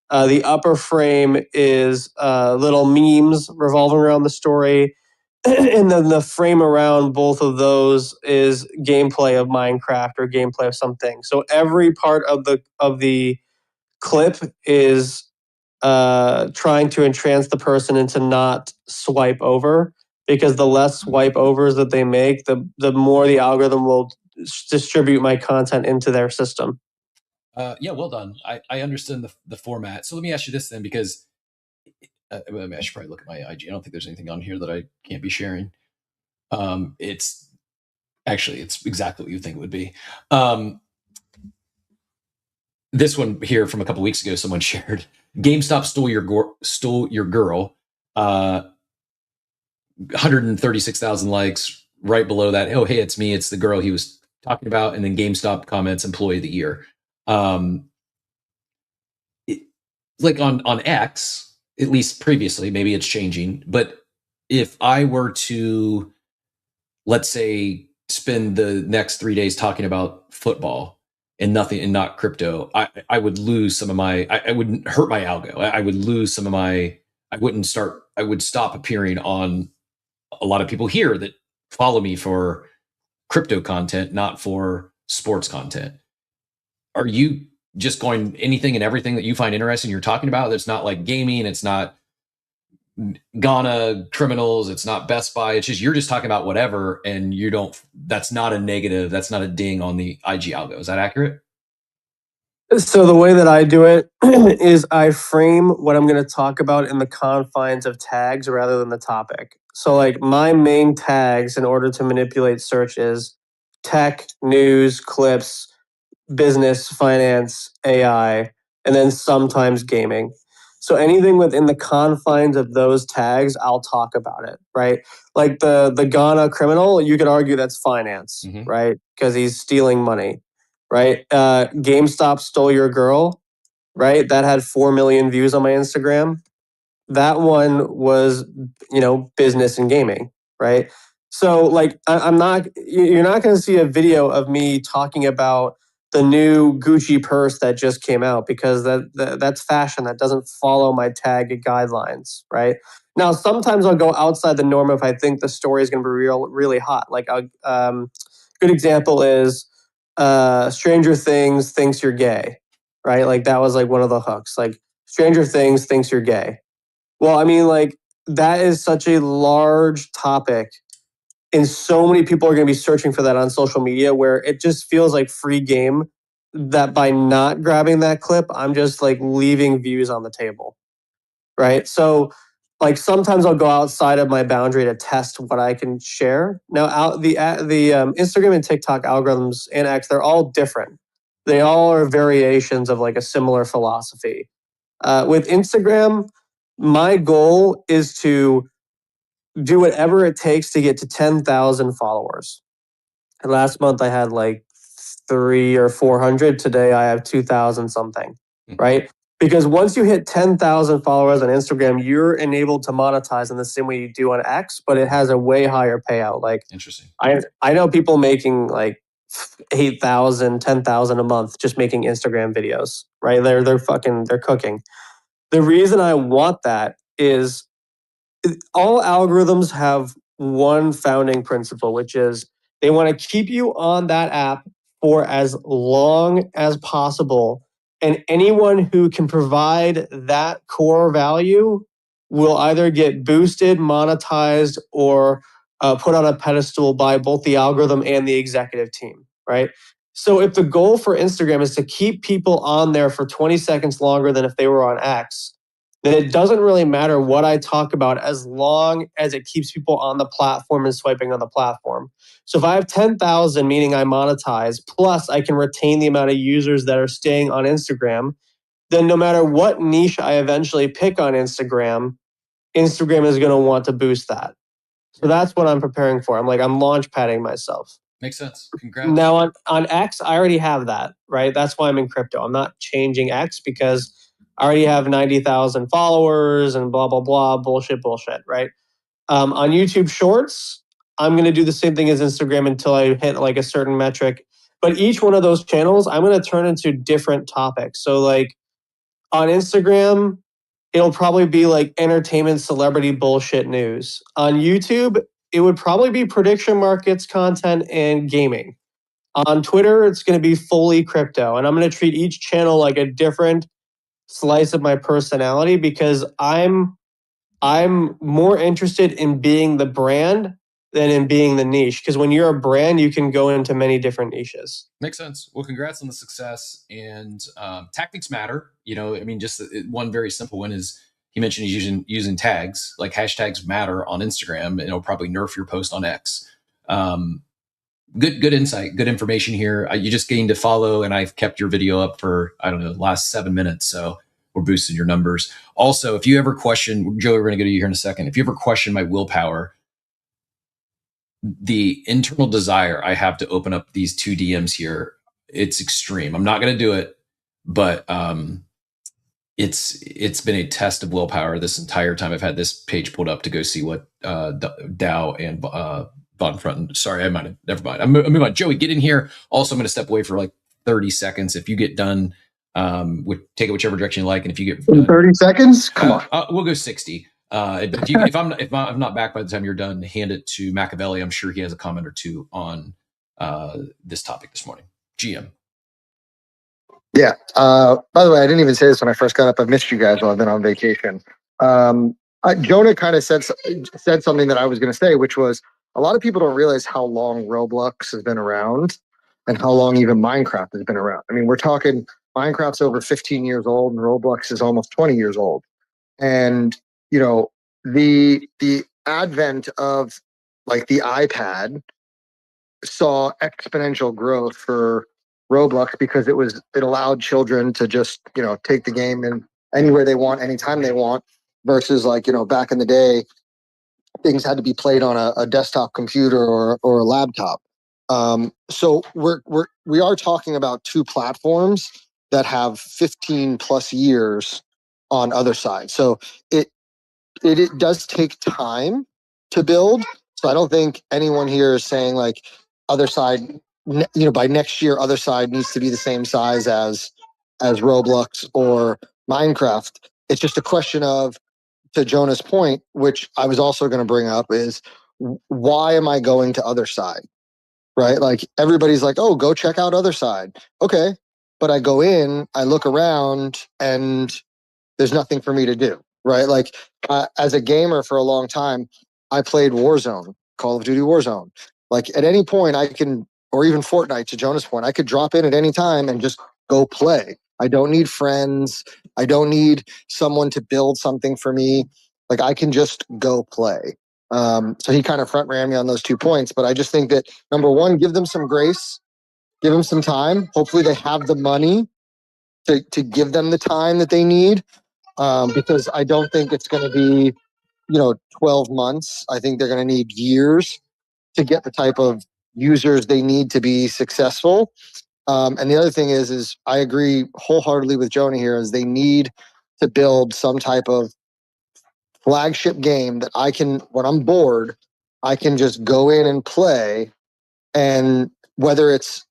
The upper frame is little memes revolving around the story. And then the frame around both of those is gameplay of Minecraft or gameplay of something. So every part of the clip is trying to entrance the person into not swipe over, because the less swipe overs that they make, the more the algorithm will distribute my content into their system. Well done. I understand the format. So let me ask you this then, because I should probably look at my IG. I don't think there's anything on here that I can't be sharing. It's exactly what you think it would be. This one here from a couple weeks ago, someone shared, GameStop stole your girl. 136,000 likes. Right below that, oh, hey, it's me. It's the girl he was talking about. And then GameStop comments, employee of the year. Like on X, at least previously, maybe it's changing, but if I were to, let's say, spend the next 3 days talking about football and not crypto, I would lose some of my, I wouldn't hurt my algo. I would lose some of my, I would stop appearing on a lot of people here that follow me for crypto content, not for sports content. Are you just going anything and everything that you find interesting you're talking about? That's not like gaming, it's not Ghana criminals, it's not Best Buy, it's just you're just talking about whatever, and you don't, that's not a negative, that's not a ding on the IG algo. Is that accurate? So the way that I do it is I frame what I'm going to talk about in the confines of tags rather than the topic. So like my main tags in order to manipulate search is tech, news, clips, business, finance, AI, and then sometimes gaming. So anything within the confines of those tags, I'll talk about it, right? Like the Ghana criminal, you could argue that's finance, right? Because he's stealing money, right? GameStop stole your girl, right? That had 4 million views on my Instagram. That one was, business and gaming, right? So like I'm not, you're not going to see a video of me talking about the new Gucci purse that just came out because that's fashion that doesn't follow my tag guidelines, right? Now sometimes I'll go outside the norm if I think the story is going to be really hot. Like a good example is Stranger Things thinks you're gay, right? Like that was like one of the hooks. Like Stranger Things thinks you're gay. Well, I mean, like that is such a large topic, and so many people are going to be searching for that on social media where it just feels like free game that by not grabbing that clip, I'm just like leaving views on the table, right? So, like sometimes I'll go outside of my boundary to test what I can share. Now, the Instagram and TikTok algorithms and X, they're all different. They all are variations of like a similar philosophy. With Instagram, my goal is to do whatever it takes to get to 10,000 followers. And last month I had like 300 or 400. Today I have 2,000 something, right? Because once you hit 10,000 followers on Instagram, you're enabled to monetize in the same way you do on X, but it has a way higher payout. Like, interesting. I know people making like 8,000, 10,000 a month just making Instagram videos, right? They're cooking. The reason I want that is all algorithms have one founding principle, which is they want to keep you on that app for as long as possible. And anyone who can provide that core value will either get boosted, monetized, or put on a pedestal by both the algorithm and the executive team, right? So if the goal for Instagram is to keep people on there for 20 seconds longer than if they were on X, then it doesn't really matter what I talk about as long as it keeps people on the platform and swiping on the platform. So if I have 10,000, meaning I monetize, plus I can retain the amount of users that are staying on Instagram, then no matter what niche I eventually pick on Instagram, Instagram is going to want to boost that. So that's what I'm preparing for. I'm launch padding myself. Makes sense. Congrats. Now on X, I already have that, right? That's why I'm in crypto. I'm not changing X because I already have 90,000 followers and blah, blah, blah, bullshit, right? On YouTube Shorts, I'm going to do the same thing as Instagram until I hit like a certain metric. But each one of those channels, I'm going to turn into different topics. So like on Instagram, it'll probably be like entertainment, celebrity, bullshit news. On YouTube, it would probably be prediction markets content and gaming. On Twitter, it's going to be fully crypto. And I'm going to treat each channel like a different slice of my personality because I'm more interested in being the brand than in being the niche. Because when you're a brand, you can go into many different niches. Makes sense. Well, congrats on the success. And tactics matter. Just one very simple one is he mentioned he's using tags. Like hashtags matter on Instagram, and it'll probably nerf your post on X. Good insight, good information here. You just gained a follow, and I've kept your video up for, I don't know, the last 7 minutes. So we're boosting your numbers. Also, if you ever question, Joey, we're going to go to you here in a second. If you ever question my willpower, the internal desire I have to open up these 2 DMs here, it's extreme. I'm not going to do it, but it's been a test of willpower this entire time I've had this page pulled up to go see what Dow and Bonfront. Sorry, I might have. Never mind. I'm moving on. Joey, get in here. Also, I'm going to step away for like 30 seconds. If you get done, take it whichever direction you like. And if you get done, 30 seconds, come on. We'll go 60. If I'm not back by the time you're done, hand it to Machiavelli. I'm sure he has a comment or two on this topic this morning. GM. Yeah. By the way, I didn't even say this when I first got up. I've missed you guys while I've been on vacation. Jonah kind of said something that I was going to say, which was a lot of people don't realize how long Roblox has been around and how long even Minecraft has been around. I mean, we're talking Minecraft's over 15 years old and Roblox is almost 20 years old. And you know, the advent of like the iPad saw exponential growth for Roblox because it allowed children to just take the game in anywhere they want, anytime they want, versus like back in the day things had to be played on a desktop computer or a laptop. So we are talking about two platforms that have 15 plus years on other sides. So it does take time to build. So I don't think anyone here is saying like other side, by next year, other side needs to be the same size as Roblox or Minecraft. It's just a question of, to Jonah's point, which I was also going to bring up, is why am I going to other side? Right? Like everybody's like, oh, go check out other side. Okay. But I go in, I look around, and there's nothing for me to do, right? Like as a gamer for a long time, I played Warzone, Call of Duty Warzone. Like at any point I can, or even Fortnite, to Jonah's point, I could drop in at any time and just go play. I don't need friends. I don't need someone to build something for me. Like I can just go play. So he kind of front ran me on those 2 points, but I just think that number one, give them some grace, give them some time. Hopefully they have the money to give them the time that they need. Because I don't think it's going to be, 12 months. I think they're going to need years to get the type of users they need to be successful. And the other thing is I agree wholeheartedly with Jonah here, is they need to build some type of flagship game that I can, when I'm bored, I can just go in and play. And whether it's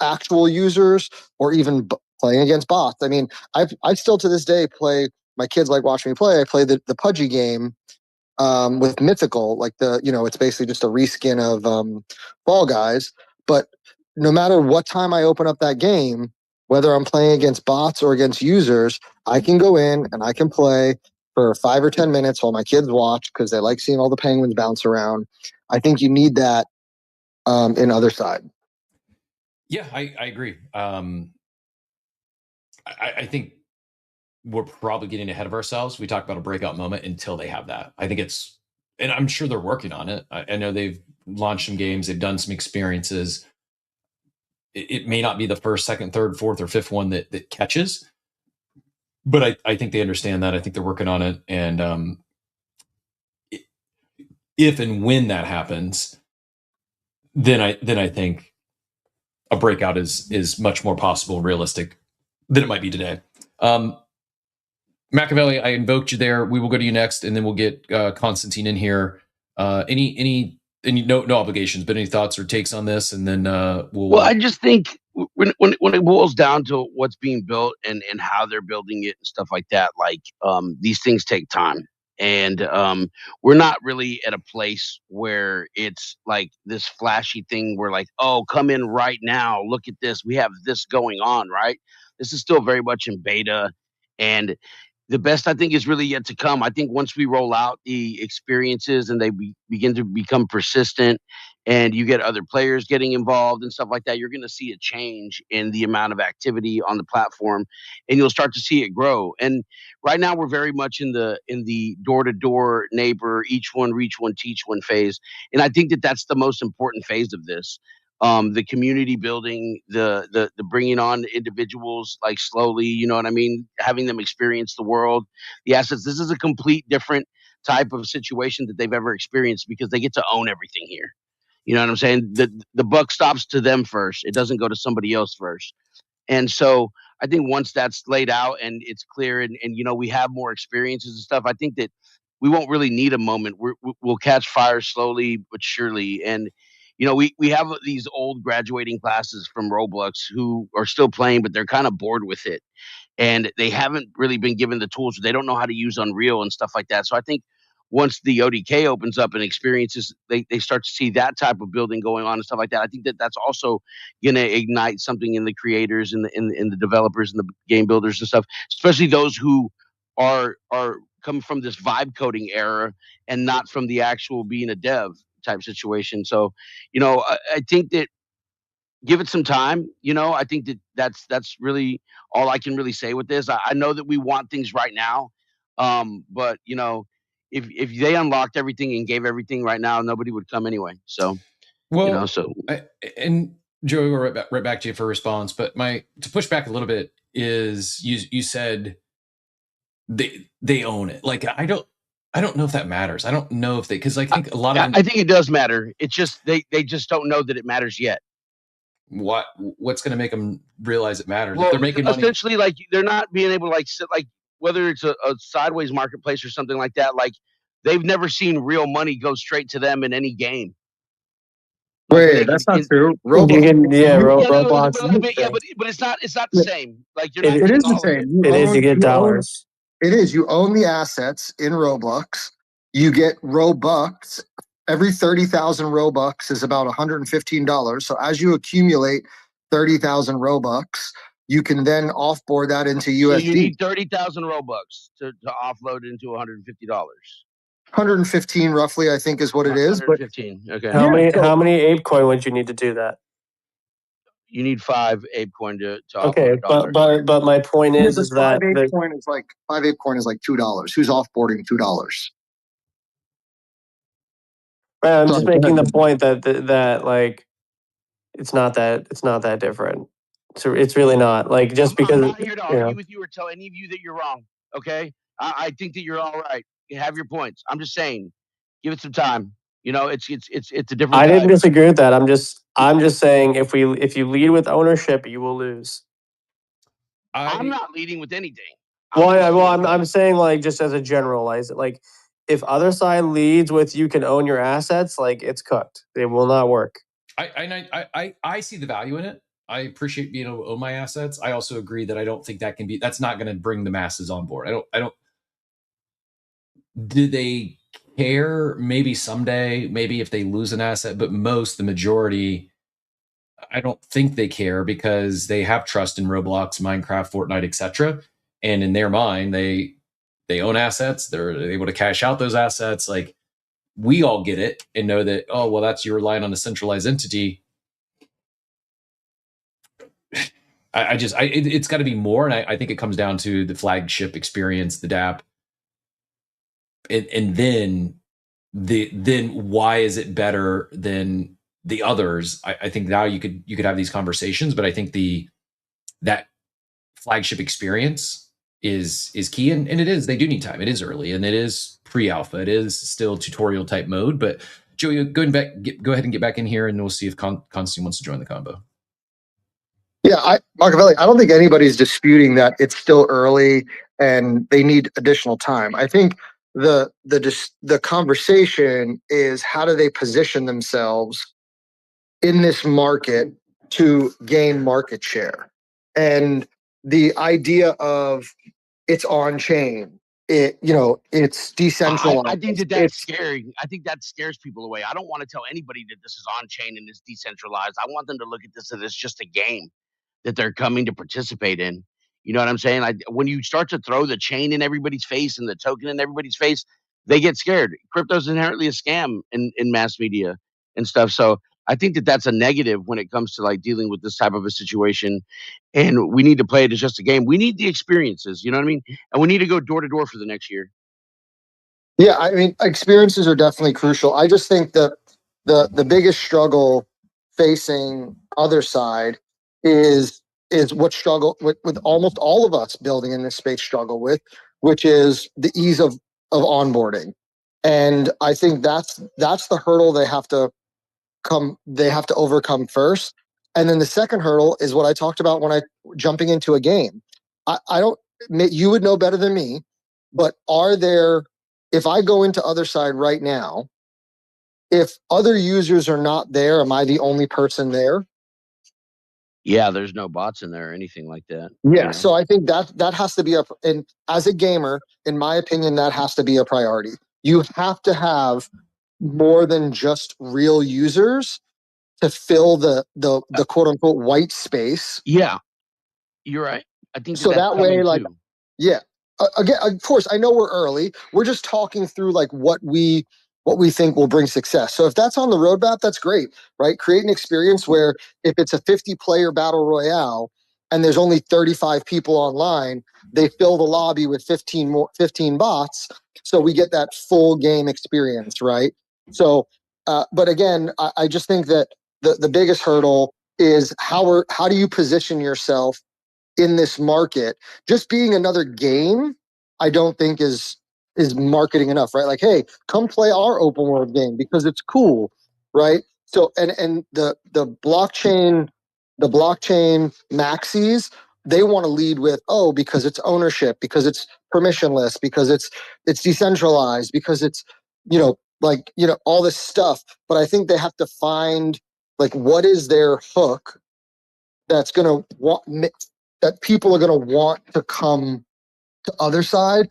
actual users or even playing against bots. I mean, I still to this day play. My kids like watching me play. I play the Pudgy game with Mythical, like it's basically just a reskin of Fall Guys. But no matter what time I open up that game, whether I'm playing against bots or against users, I can go in and I can play for 5 or 10 minutes while my kids watch because they like seeing all the penguins bounce around. I think you need that in other side. Yeah, I agree. I think we're probably getting ahead of ourselves. We talk about a breakout moment until they have that. I think and I'm sure they're working on it. I know they've launched some games, they've done some experiences. It may not be the first, second, third, fourth, or fifth one that catches, but I think they understand that. I think they're working on it, and if and when that happens, then I think a breakout is much more possible, realistic than it might be today. Machiavelli, I invoked you there. We will go to you next, and then we'll get Constantine in here. Any no obligations, but any thoughts or takes on this, and then we'll. Well, I just think when it boils down to what's being built and how they're building it and stuff like that, like these things take time, and we're not really at a place where it's like this flashy thing. Where like, oh, come in right now, look at this, we have this going on, right? This is still very much in beta, and the best I think is really yet to come. I think once we roll out the experiences and they begin to become persistent and you get other players getting involved and stuff like that, you're going to see a change in the amount of activity on the platform and you'll start to see it grow. And right now we're very much in the door to door neighbor, each one reach one, teach one phase. And I think that that's the most important phase of this. The community building, the bringing on individuals like slowly, you know what I mean, having them experience the world, the assets. This is a complete different type of situation that they've ever experienced because they get to own everything here. You know what I'm saying? The buck stops to them first. It doesn't go to somebody else first. And so I think once that's laid out and it's clear and we have more experiences and stuff, I think that we won't really need a moment. We'll catch fire slowly but surely. And we have these old graduating classes from Roblox who are still playing, but they're kind of bored with it, and they haven't really been given the tools. They don't know how to use Unreal and stuff like that. So I think once the ODK opens up and experiences, they start to see that type of building going on and stuff like that. I think that that's also going to ignite something in the creators and the developers and the game builders and stuff, especially those who are coming from this vibe coding era and not from the actual being a dev type situation. So, I think that give it some time. I think that that's really all I can really say with this. I know that we want things right now, but if they unlocked everything and gave everything right now, nobody would come anyway. So, Well, so and Joey, we're right back to you for a response. But to push back a little bit is you said they own it. Like I don't know if that matters. I don't know if because I think a lot of I think it does matter. It's just they just don't know that it matters yet. What's going to make them realize it matters? Well, if they're making money, essentially, like they're not being able to sit whether it's a sideways marketplace or something like that. Like they've never seen real money go straight to them in any game. Wait, that's not true. Roblox. But it's not the same. Like you're not. It is the same. It is. You get dollars. It is. You own the assets in Roblox. You get Robux. Every 30,000 Robux is about $115. So as you accumulate 30,000 Robux, you can then offboard that into USD. So you need 30,000 Robux to offload into $150. 115 roughly, I think, is what it is. 115. Okay. How many ape coin would you need to do that? You need 5 ape coin to okay, offload but my point is that 5 ape coin is like $2. Who's offboarding $2? I'm just making the point that like it's not that different. So it's really not like just because. I'm not here to argue with you or tell any of you that you're wrong. Okay, I think that you're all right. You have your points. I'm just saying, give it some time. It's a different. I didn't disagree with that. I'm just saying if you lead with ownership, you will lose. I'm not leading with anything. I'm saying like just as a generalize it, like if other side leads with you can own your assets, like it's cooked. It will not work. I see the value in it. I appreciate being able to own my assets. I also agree that I don't think that's not going to bring the masses on board. I don't. Do they care? Maybe someday, maybe if they lose an asset, but the majority, I don't think they care because they have trust in Roblox, Minecraft, Fortnite, etc. And in their mind, they own assets. They're able to cash out those assets. Like we all get it and know that, oh, well, that's you relying on a centralized entity. It's got to be more. And I think it comes down to the flagship experience, the DApp. And then why is it better than the others? I think now you could have these conversations, but I think that flagship experience is key, and it is. They do need time. It is early, and it is pre-alpha. It is still tutorial type mode. But Joey, go ahead and get back in here, and we'll see if Constantine wants to join the combo. Yeah, Machiavelli, I don't think anybody's disputing that it's still early and they need additional time. I think the conversation is how do they position themselves in this market to gain market share, and the idea of it's on chain, it's decentralized. I think that's scary. I think that scares people away. I don't want to tell anybody that this is on chain and it's decentralized. I want them to look at this as it's just a game that they're coming to participate in. You know what I'm saying? When you start to throw the chain in everybody's face and the token in everybody's face, they get scared. Crypto's inherently a scam in mass media and stuff. So I think that that's a negative when it comes to dealing with this type of a situation. And we need to play it as just a game. We need the experiences, you know what I mean? And we need to go door to door for the next year. Yeah, I mean, experiences are definitely crucial. I just think that the biggest struggle facing other side is what struggle with almost all of us building in this space struggle with, which is the ease of onboarding. And I think that's the hurdle they have to overcome first. And then the second hurdle is what I talked about when I jumping into a game. I don't, you would know better than me, but if I go into other side right now, if other users are not there, am I the only person there? Yeah, there's no bots in there or anything like that. Yeah, so I think that has to be and as a gamer, in my opinion, that has to be a priority. you have to have more than just real users to fill the quote unquote white space. Yeah, you're right. I think So that's that way, coming like, too. yeah. Again, of course, I know we're early. We're just talking through like what we think will bring success. So if that's on the roadmap, that's great, right? Create an experience where if it's a 50-player battle royale and there's only 35 people online, they fill the lobby with 15 bots, so we get that full game experience, right? So, but again, I just think that the biggest hurdle is how do you position yourself in this market. Just being another game, I don't think is marketing enough, right? Like, hey, come play our open world game because it's cool, right? So and the blockchain maxis, they want to lead with, oh, because it's ownership, because it's permissionless, because it's decentralized, because it's all this stuff. But I think they have to find like what is their hook that's going to want that people are going to want to come to other side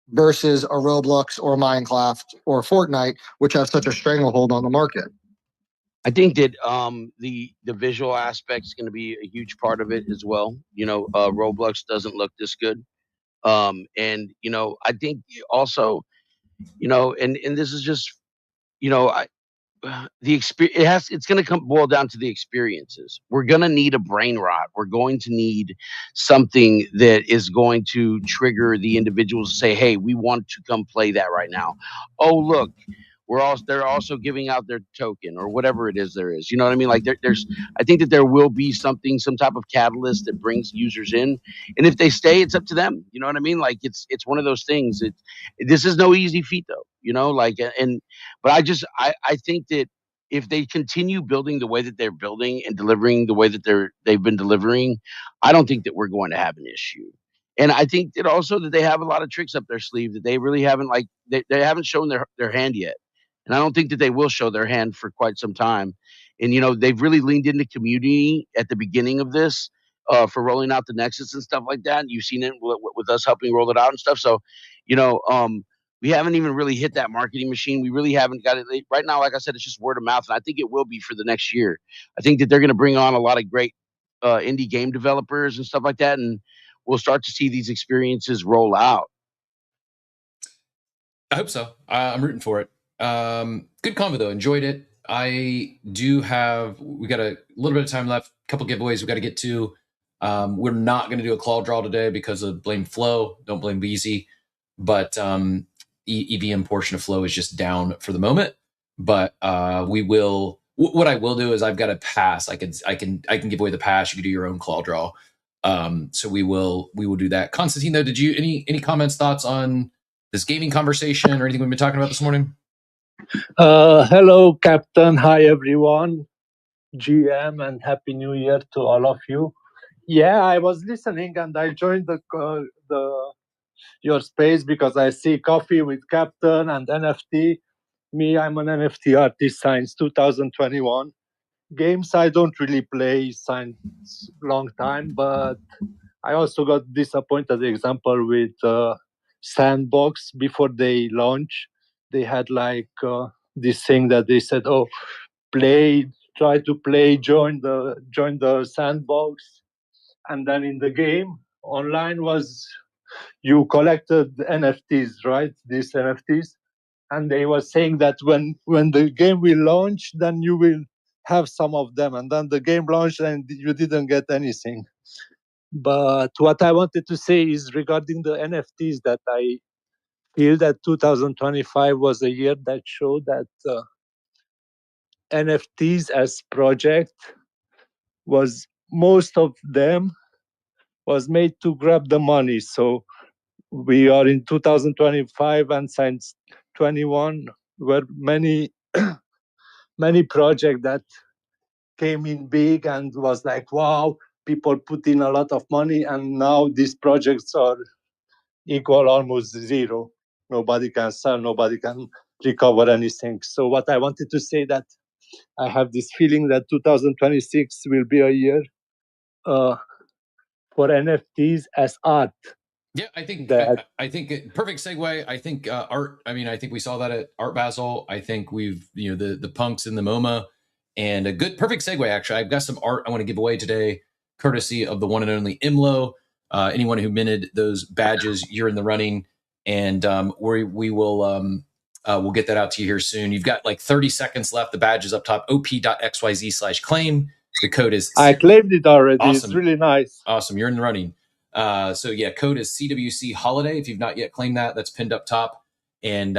versus a Roblox or Minecraft or Fortnite, which have such a stranglehold on the market. I think that the visual aspect is going to be a huge part of it as well. Roblox doesn't look this good, and I think also, and this is just, I the experience it's going to come boil down to the experiences. We're going to need a brain rot. We're going to need something that is going to trigger the individuals to say, hey, we want to come play that right now. Oh, look, they're also giving out their token or whatever it is there is. You know what I mean? Like there's I think that there will be some type of catalyst that brings users in, and if they stay, it's up to them. You know what I mean? Like it's one of those things. This is no easy feat though. But I think that if they continue building the way that they're building and delivering the way that they've been delivering, I don't think that we're going to have an issue. And I think that also that they have a lot of tricks up their sleeve that they really haven't they haven't shown their hand yet. And I don't think that they will show their hand for quite some time. And they've really leaned into community at the beginning of this for rolling out the Nexus and stuff like that. And you've seen it with us helping roll it out and stuff. So, you know, um, we haven't even really hit that marketing machine. We really haven't got it right now. Like I said, it's just word of mouth, and I think it will be for the next year. I think that they're going to bring on a lot of great indie game developers and stuff like that, and we'll start to see these experiences roll out. I hope so. I'm rooting for it. Good convo though. Enjoyed it. We got a little bit of time left. A couple giveaways we got to get to. We're not going to do a claw draw today because of blame Flow. Don't blame Beezy. But EVM portion of Flow is just down for the moment. But we will. What I will do is I've got a pass. I can give away the pass. You can do your own claw draw. So we will do that. Constantine, though, did you any comments, thoughts on this gaming conversation or anything we've been talking about this morning? Hello, Captain. Hi, everyone. GM, and Happy New Year to all of you. Yeah, I was listening and I joined your space because I see coffee with Captain and NFT. Me, I'm an NFT artist since 2021. Games I don't really play since long time, but I also got disappointed. Example with Sandbox before they launch, they had like this thing that they said, "Oh, try to play, join the sandbox," and then in the game online was you collected NFTs, right? These NFTs, and they were saying that when the game will launch, then you will have some of them, and then the game launched and you didn't get anything. But what I wanted to say is regarding the NFTs that I feel that 2025 was a year that showed that NFTs as project was most of them was made to grab the money. So we are in 2025 and since 21 were many many projects that came in big and was like, wow, people put in a lot of money, and now these projects are equal almost zero. Nobody can sell, nobody can recover anything. So what I wanted to say that I have this feeling that 2026 will be a year for NFTs as art. Yeah, I think that I think perfect segue. I think art. I mean, I think we saw that at Art Basel. I think we've the punks in the MoMA, and a good perfect segue. Actually, I've got some art I want to give away today, courtesy of the one and only Imlo. Anyone who minted those badges, you're in the running, and we will we'll get that out to you here soon. You've got like 30 seconds left. The badge is up top. op.xyz/claim. The code is I claimed it already. Awesome. It's really nice. Awesome. You're in the running. So yeah, code is CWC Holiday. If you've not yet claimed that, that's pinned up top. And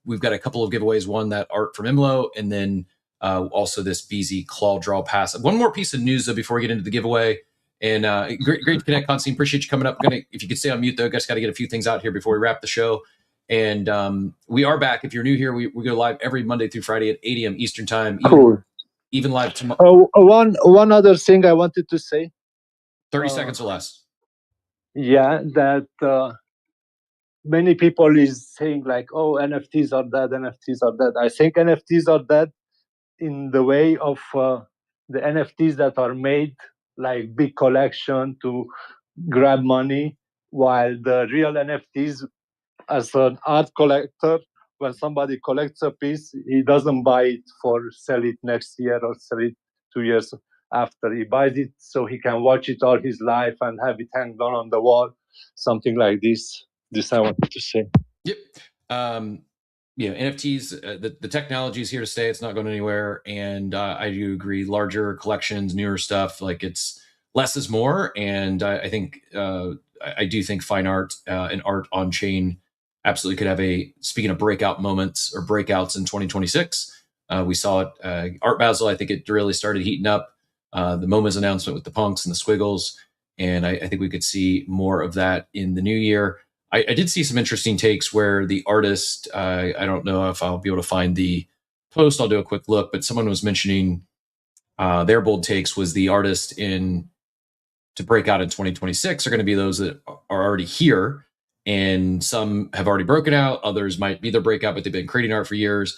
we've got a couple of giveaways. One, that art from Imlo, and then also this BZ Claw Draw Pass. One more piece of news though before we get into the giveaway. And great to connect, Constantine. Appreciate you coming up. If you could stay on mute though, guys, got to get a few things out here before we wrap the show. And we are back. If you're new here, we go live every Monday through Friday at 8 a.m. Eastern time. Even live tomorrow. One other thing I wanted to say. 30 seconds or less. Yeah, that many people is saying like, oh, NFTs are dead, NFTs are dead. I think NFTs are dead in the way of the NFTs that are made like big collection to grab money, while the real NFTs, as an art collector, when somebody collects a piece, he doesn't buy it for sell it next year or sell it 2 years after. He buys it so he can watch it all his life and have it hanged on the wall, something like this. This I wanted to say. Yep. NFTs, the technology is here to stay. It's not going anywhere. And I do agree. Larger collections, newer stuff, like it's less is more. And I think I do think fine art and art on chain absolutely could have speaking of breakout moments or breakouts in 2026. We saw it. Art Basel, I think it really started heating up. The MoMA's announcement with the punks and the squiggles. And I think we could see more of that in the new year. I did see some interesting takes where the artist, I don't know if I'll be able to find the post, I'll do a quick look, but someone was mentioning their bold takes was the artist to break out in 2026 are going to be those that are already here. And some have already broken out. Others might be their breakout, but they've been creating art for years.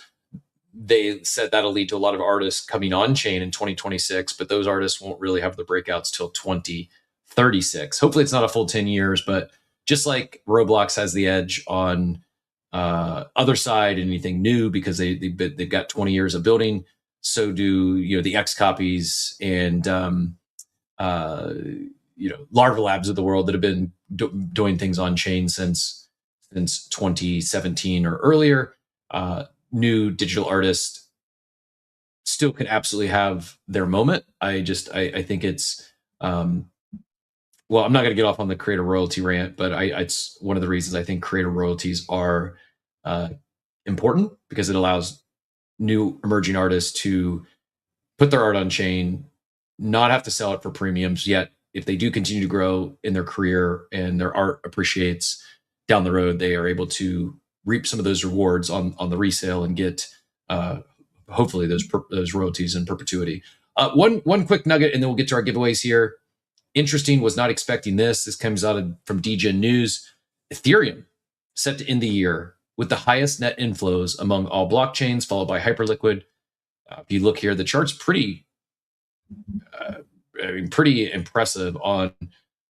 They said that'll lead to a lot of artists coming on chain in 2026, but those artists won't really have the breakouts till 2036. Hopefully it's not a full 10 years, but just like Roblox has the edge on other side, anything new because they've got 20 years of building. So do the X copies and Larva Labs of the world that have been doing things on chain since 2017 or earlier. New digital artists still could absolutely have their moment. I think it's. Well, I'm not going to get off on the creator royalty rant, but it's one of the reasons I think creator royalties are important because it allows new emerging artists to put their art on chain, not have to sell it for premiums. Yet, if they do continue to grow in their career and their art appreciates down the road, they are able to reap some of those rewards on the resale and get hopefully those royalties in perpetuity. One quick nugget, and then we'll get to our giveaways here. Interesting, was not expecting this. This comes out from DGen News. Ethereum set to end the year with the highest net inflows among all blockchains, followed by Hyperliquid. If you look here, the chart's pretty impressive on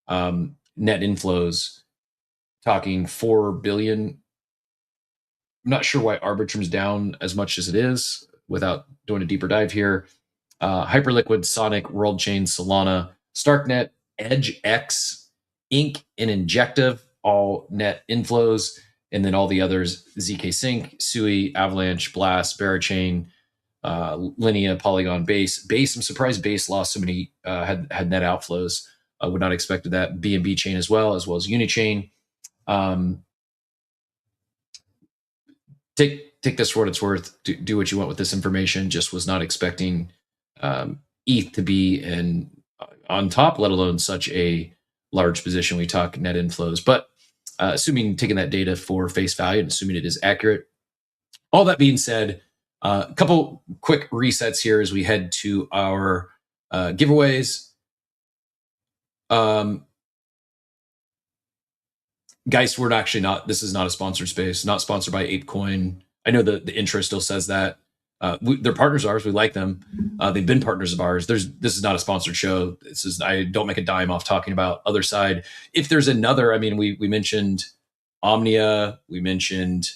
net inflows. Talking 4 billion. I'm not sure why Arbitrum's down as much as it is without doing a deeper dive here. Hyperliquid, Sonic, WorldChain, Solana, Starknet, EdgeX, Inc., and Injective, all net inflows. And then all the others, ZK Sync, Sui, Avalanche, Blast, Barachain, Linea, Polygon, Base. I'm surprised Base lost so many, had net outflows. I would not expect that. BNB chain as well as Unichain. Take this for what it's worth. Do what you want with this information. Just was not expecting ETH to be on top, let alone such a large position. We talk net inflows, but assuming taking that data for face value and assuming it is accurate. All that being said, a couple quick resets here as we head to our giveaways. Guys, we're actually not. This is not a sponsored space. Not sponsored by ApeCoin. I know the intro still says that. They're partners of ours. We like them. They've been partners of ours. This is not a sponsored show. I don't make a dime off talking about other side. If there's another, I mean, we mentioned Omnia. We mentioned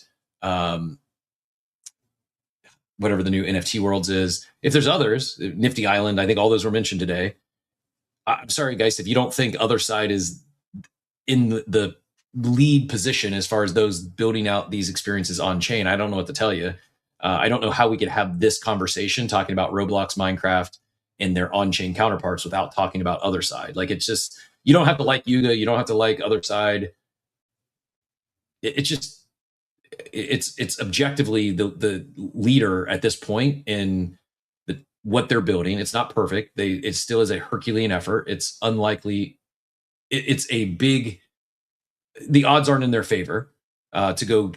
whatever the new NFT worlds is. If there's others, Nifty Island, I think all those were mentioned today. I'm sorry, guys, if you don't think other side is in the lead position as far as those building out these experiences on chain, I don't know what to tell you. I don't know how we could have this conversation talking about Roblox, Minecraft, and their on-chain counterparts without talking about other side. Like, it's just, you don't have to like Yuga, you don't have to like other side. It's objectively the leader at this point in what they're building. It's not perfect. It still is a Herculean effort. It's unlikely. It's a big. The odds aren't in their favor to go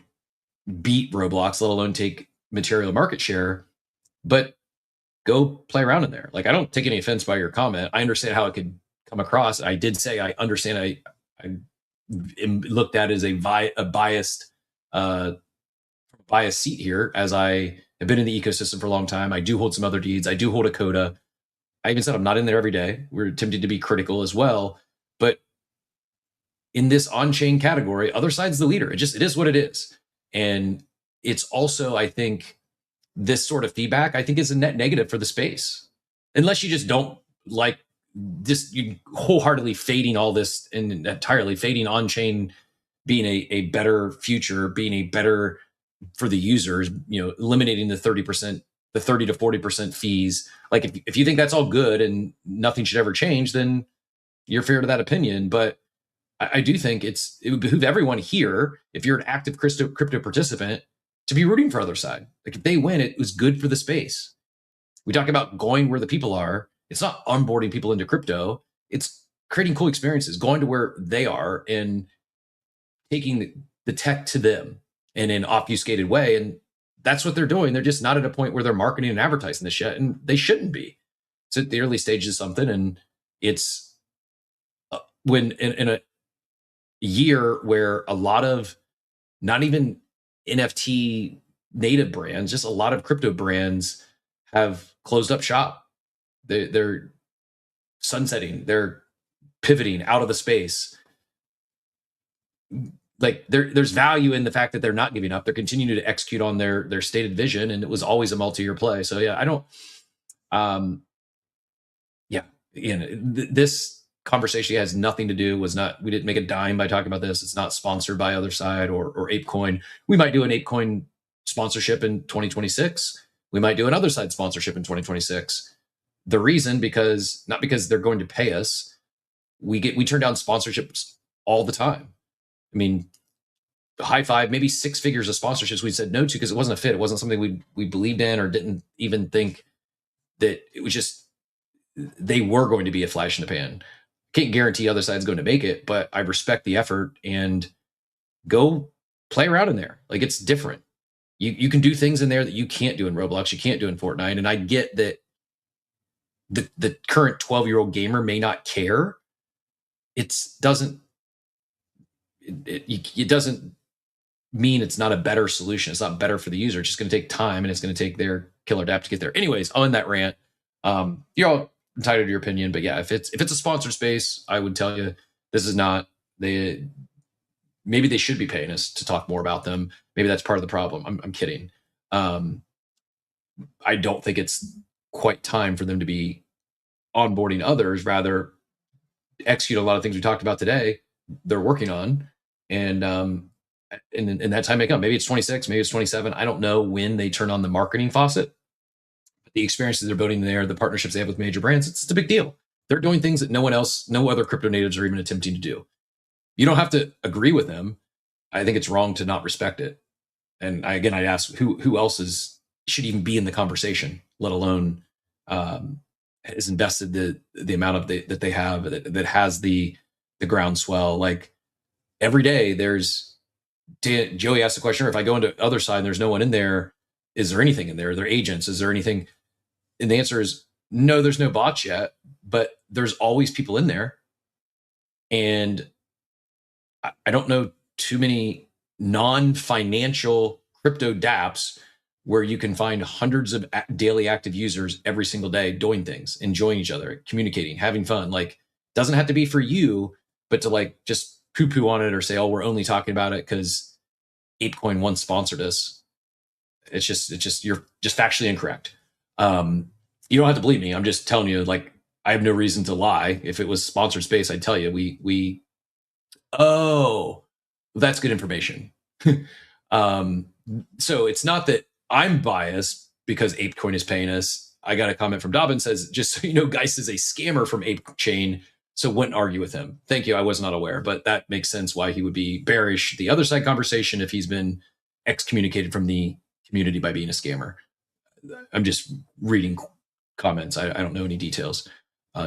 beat Roblox, let alone take material market share. But go play around in there. Like, I don't take any offense by your comment. I understand how it could come across. I did say I understand. I am looked at as a biased seat here, as I have been in the ecosystem for a long time. I do hold some other deeds. I do hold a coda. I even said I'm not in there every day. We're attempting to be critical as well. But in this on-chain category, other side's the leader. It is what it is. And it's also, I think, this sort of feedback, I think, is a net negative for the space. Unless you just don't like this, you wholeheartedly fading all this and entirely fading on-chain being a better future, being a better for the users, eliminating the 30%, the 30 to 40% fees. Like, if you think that's all good and nothing should ever change, then you're fair to that opinion. But I do think it would behoove everyone here, if you're an active crypto participant, to be rooting for other side. Like, if they win, it was good for the space. We talk about going where the people are. It's not onboarding people into crypto. It's creating cool experiences, going to where they are and taking the tech to them in an obfuscated way. And that's what they're doing. They're just not at a point where they're marketing and advertising this yet, and they shouldn't be. It's at the early stages of something, and it's when in a year where a lot of not even NFT native brands, just a lot of crypto brands have closed up shop. They're sunsetting, they're pivoting out of the space. Like, there's value in the fact that they're not giving up. They're continuing to execute on their stated vision, and it was always a multi-year play. So yeah, I don't. This conversation has nothing to do. We didn't make a dime by talking about this. It's not sponsored by other side or ApeCoin. We might do an ApeCoin sponsorship in 2026. We might do another side sponsorship in 2026. The reason, not because they're going to pay us. We turn down sponsorships all the time. I mean, high five, maybe 6 figures of sponsorships we said no to because it wasn't a fit. It wasn't something we believed in, or didn't even think that it was just, they were going to be a flash in the pan. Can't guarantee other side's going to make it, but I respect the effort, and go play around in there. Like, it's different. You can do things in there that you can't do in Roblox, you can't do in Fortnite. And I get that the current 12-year-old gamer may not care. It doesn't mean it's not a better solution. It's not better for the user. It's just going to take time, and it's going to take their killer app to get there. Anyways, on that rant, you're all entitled to your opinion, but yeah, if it's a sponsored space, I would tell you this is not. Maybe they should be paying us to talk more about them. Maybe that's part of the problem. I'm kidding. I don't think it's quite time for them to be onboarding others. Rather, execute a lot of things we talked about today. They're working on, and that time may come. Maybe it's 26, maybe it's 27. I don't know when they turn on the marketing faucet. But the experiences they're building there, the partnerships they have with major brands, it's a big deal. They're doing things that no other crypto natives are even attempting to do. You don't have to agree with them. I think it's wrong to not respect it. And I ask who else should even be in the conversation, let alone has invested the amount of that they have that has the groundswell. Like, every day Joey asked the question, if I go into other side and there's no one in there, is there anything in there? Are there agents? Is there anything? And the answer is no, there's no bots yet, but there's always people in there. And I don't know too many non-financial crypto dApps where you can find hundreds of daily active users every single day doing things, enjoying each other, communicating, having fun. Like, doesn't have to be for you, but to like just poo-poo on it or say, oh, we're only talking about it because ApeCoin once sponsored us. It's just you're just factually incorrect. You don't have to believe me. I'm just telling you, like, I have no reason to lie. If it was sponsored space, I'd tell you. Oh, that's good information. So it's not that I'm biased because ApeCoin is paying us. I got a comment from Dobbin says, just so you know, Geist is a scammer from ApeChain, so wouldn't argue with him. Thank you. I was not aware, but that makes sense why he would be bearish the other side conversation if he's been excommunicated from the community by being a scammer. I'm just reading comments. I don't know any details.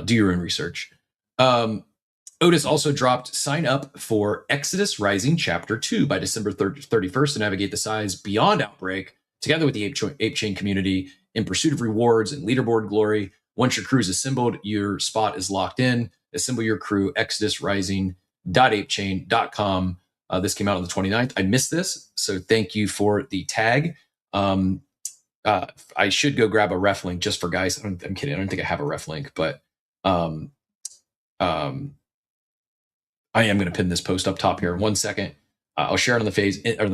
Do your own research. Otis also dropped sign up for Exodus Rising Chapter 2 by December 31st to navigate the size beyond Outbreak together with the ApeChain community in pursuit of rewards and leaderboard glory. Once your crew is assembled, your spot is locked in. Assemble your crew, exodusrising.apechain.com. This came out on the 29th. I missed this, so thank you for the tag. I should go grab a ref link just for guys. I'm kidding. I don't think I have a ref link, but I am going to pin this post up top here in 1 second. I'll share it on the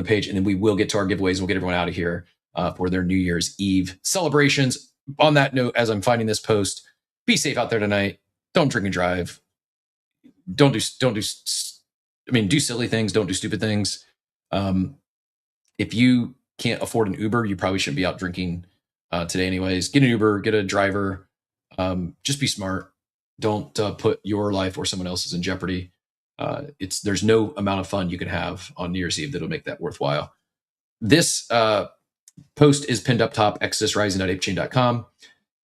page, and then we will get to our giveaways. We'll get everyone out of here for their New Year's Eve celebrations. On that note, as I'm finding this post, be safe out there tonight. Don't drink and drive. Do silly things. Don't do stupid things. If you can't afford an Uber, you probably shouldn't be out drinking today anyways. Get an Uber, get a driver. Just be smart. Don't put your life or someone else's in jeopardy. There's no amount of fun you can have on New Year's Eve that'll make that worthwhile. This post is pinned up top, exodusrising.apechain.com,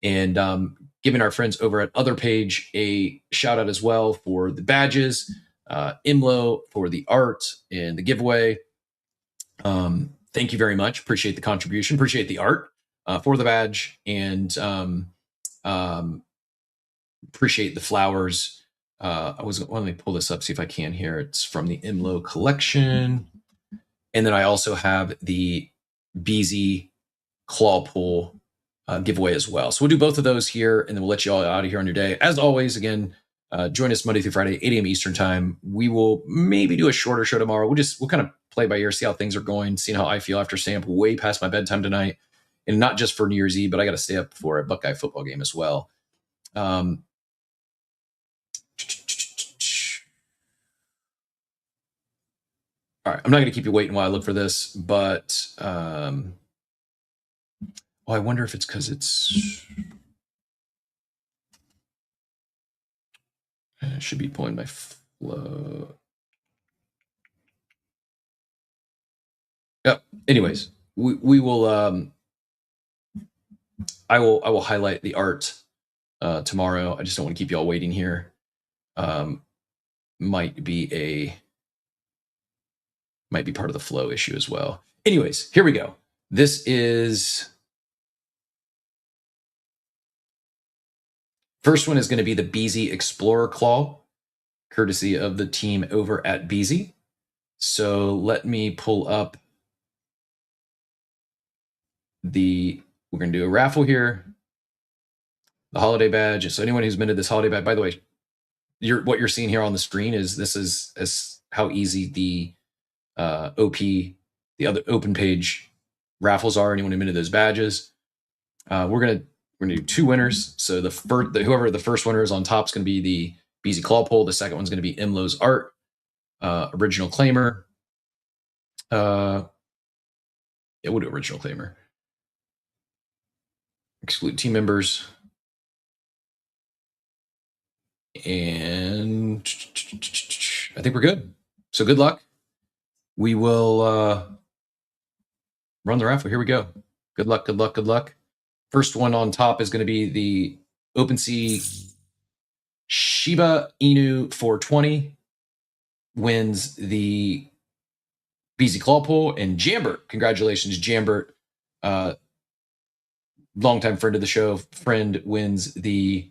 and giving our friends over at Other Page a shout out as well for the badges, Imlo for the art and the giveaway. Thank you very much. Appreciate the contribution. Appreciate the art for the badge, and appreciate the flowers. Let me pull this up, see if I can here. It's from the Imlo collection. And then I also have the BZ claw pull giveaway as well. So we'll do both of those here, and then we'll let you all out of here on your day. As always, again, join us Monday through Friday, 8 a.m. Eastern time. We will maybe do a shorter show tomorrow. We'll kind of play by ear, see how things are going, seeing how I feel after staying up way past my bedtime tonight. And not just for New Year's Eve, but I got to stay up for a Buckeye football game as well. All right, I'm not going to keep you waiting while I look for this, but I wonder if it's because it should be pulling my flow. Yep. Anyways, we will. I will highlight the art tomorrow. I just don't want to keep you all waiting here. Might be part of the flow issue as well. Anyways, here we go. This is first one is going to be the BZ Explorer Claw, courtesy of the team over at BZ. So let me pull up we're going to do a raffle here. The holiday badge. So anyone who's minted this holiday badge, by the way, what you're seeing here on the screen is how easy the the other open page raffles are. Anyone who minted those badges. We're gonna do two winners. So whoever the first winner is on top is going to be the BZ Claw Pull. The second one's going to be Imlo's art, original claimer. We'll do original claimer. Exclude team members. And I think we're good. So good luck. We will run the raffle. Here we go. Good luck, good luck, good luck. First one on top is going to be the OpenSea Shiba Inu 420. Wins the BZ Claw Pull. And Jambert, congratulations, Jambert. Longtime friend of the show, wins the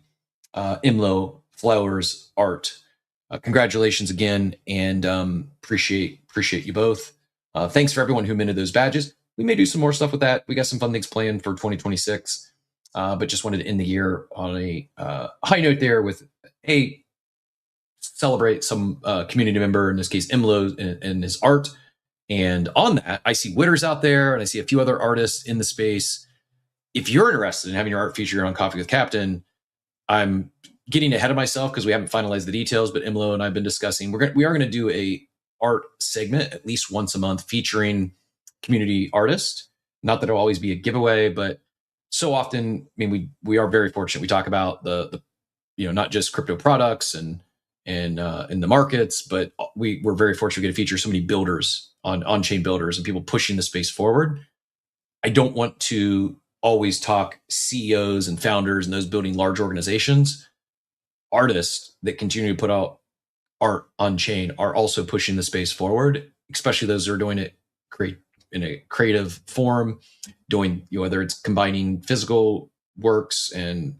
Imlo Flowers art. Congratulations again, and appreciate you both. Thanks for everyone who minted those badges. we may do some more stuff with that. We got some fun things planned for 2026, but just wanted to end the year on a high note there with celebrate some community member, in this case Imlo, and his art. And on that, I see Witters out there, and I see a few other artists in the space. If you're interested in having your art featured on Coffee with Captain, I'm getting ahead of myself because we haven't finalized the details, but Imlo and I have been discussing. We are going to do a art segment at least once a month featuring community artists. Not that it'll always be a giveaway, but so often, I mean, we are very fortunate. We talk about the not just crypto products and in the markets, but we're very fortunate to get to feature so many builders on-chain builders and people pushing the space forward. I don't want to always talk CEOs and founders and those building large organizations. Artists that continue to put out art on chain are also pushing the space forward, especially those that are doing it in a creative form, doing whether it's combining physical works and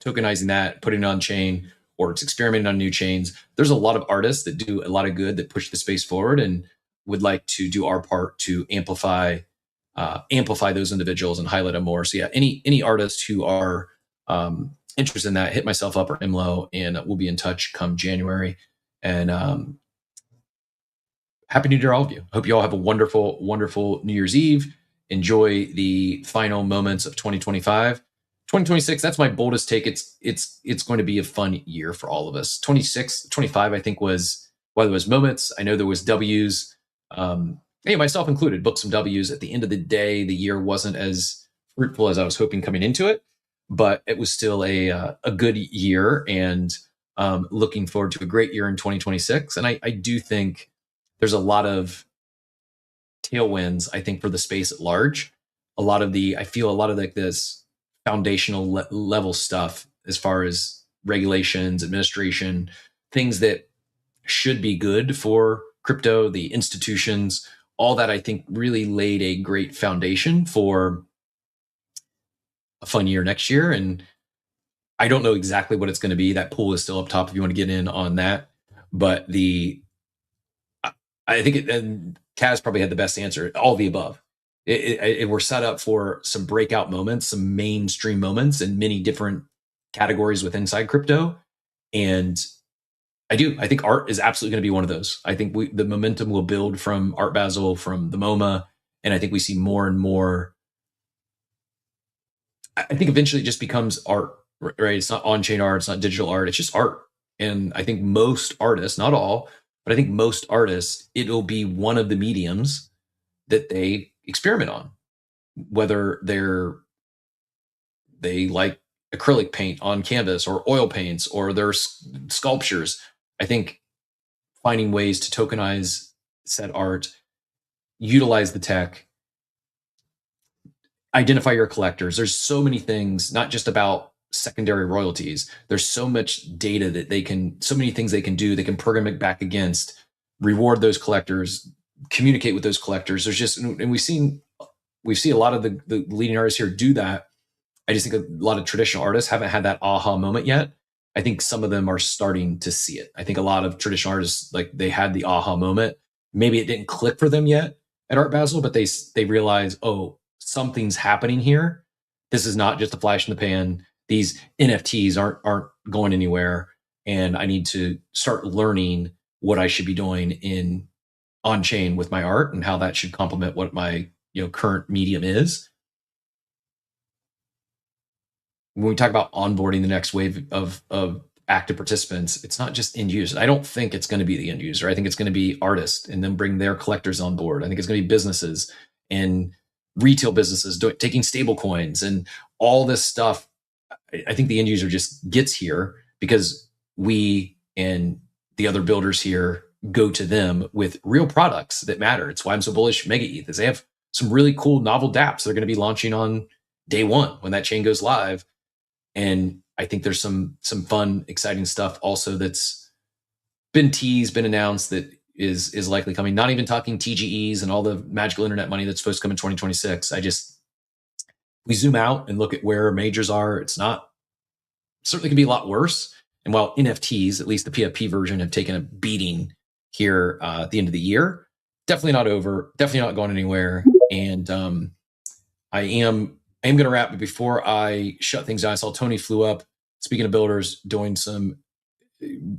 tokenizing that, putting it on chain, or it's experimenting on new chains. There's a lot of artists that do a lot of good that push the space forward, and would like to do our part to amplify those individuals and highlight them more. So yeah, any artists who are interested in that, hit myself up or Imlo, and we'll be in touch come January. And Happy New Year, all of you. Hope you all have a wonderful, wonderful New Year's Eve. Enjoy the final moments of 2025. 2026, that's my boldest take. It's going to be a fun year for all of us. 25, I think, was, while there was moments, I know there was W's, myself included, booked some W's. At the end of the day, the year wasn't as fruitful as I was hoping coming into it, but it was still a good year, and looking forward to a great year in 2026. And I do think there's a lot of tailwinds, I think, for the space at large. I feel a lot of like this foundational level stuff as far as regulations, administration, things that should be good for crypto, the institutions, all that, I think, really laid a great foundation for a fun year next year. And I don't know exactly what it's going to be. That pool is still up top if you want to get in on that. But I think and Kaz probably had the best answer. All of the above. We're set up for some breakout moments, some mainstream moments in many different categories within inside crypto. And I think art is absolutely going to be one of those. I think the momentum will build from Art Basel, from the MoMA, and I think we see more and more. I think eventually it just becomes art, right? It's not on-chain art, it's not digital art, it's just art. And I think most artists, not all, but I think most artists, it'll be one of the mediums that they experiment on, whether they like acrylic paint on canvas or oil paints or their sculptures. I think finding ways to tokenize said art, utilize the tech, identify your collectors. There's so many things, not just about secondary royalties. There's so much data that so many things they can do. They can program it back against, reward those collectors, communicate with those collectors. There's just, and we see a lot of the leading artists here do that. I just think a lot of traditional artists haven't had that aha moment yet. I think some of them are starting to see it. I think a lot of traditional artists, like, they had the aha moment. Maybe it didn't click for them yet at Art Basel, but they realize, oh, something's happening here. This is not just a flash in the pan. These NFTs aren't going anywhere, and I need to start learning what I should be doing on chain with my art and how that should complement what my current medium is. When we talk about onboarding the next wave of active participants, it's not just end users. I don't think it's going to be the end user. I think it's going to be artists and then bring their collectors on board. I think it's going to be businesses and retail businesses taking stable coins and all this stuff. I think the end user just gets here because we and the other builders here go to them with real products that matter. It's why I'm so bullish Mega ETH, is they have some really cool novel dApps they're going to be launching on day one when that chain goes live. And I think there's some fun, exciting stuff also that's been teased, been announced, that is likely coming. Not even talking TGEs and all the magical internet money that's supposed to come in 2026. We zoom out and look at where majors are. It's not, certainly can be a lot worse. And while NFTs, at least the PFP version, have taken a beating here at the end of the year, definitely not over, definitely not going anywhere. And I am going to wrap, but before I shut things down, I saw Tony flew up. Speaking of builders, doing some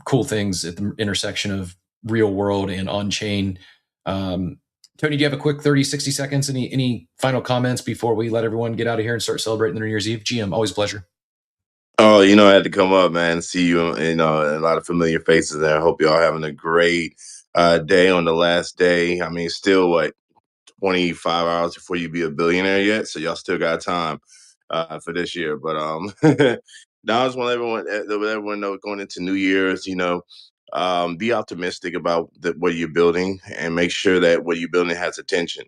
cool things at the intersection of real world and on chain. Tony, do you have a quick 30, 60 seconds? Any final comments before we let everyone get out of here and start celebrating their New Year's Eve? GM, always a pleasure. Oh, I had to come up, man, see you, a lot of familiar faces there. I hope y'all having a great day on the last day. I mean, still, what, 25 hours before you be a billionaire yet? So y'all still got time for this year. But now I just want everyone know going into New Year's, be optimistic about what you're building and make sure that what you're building has attention.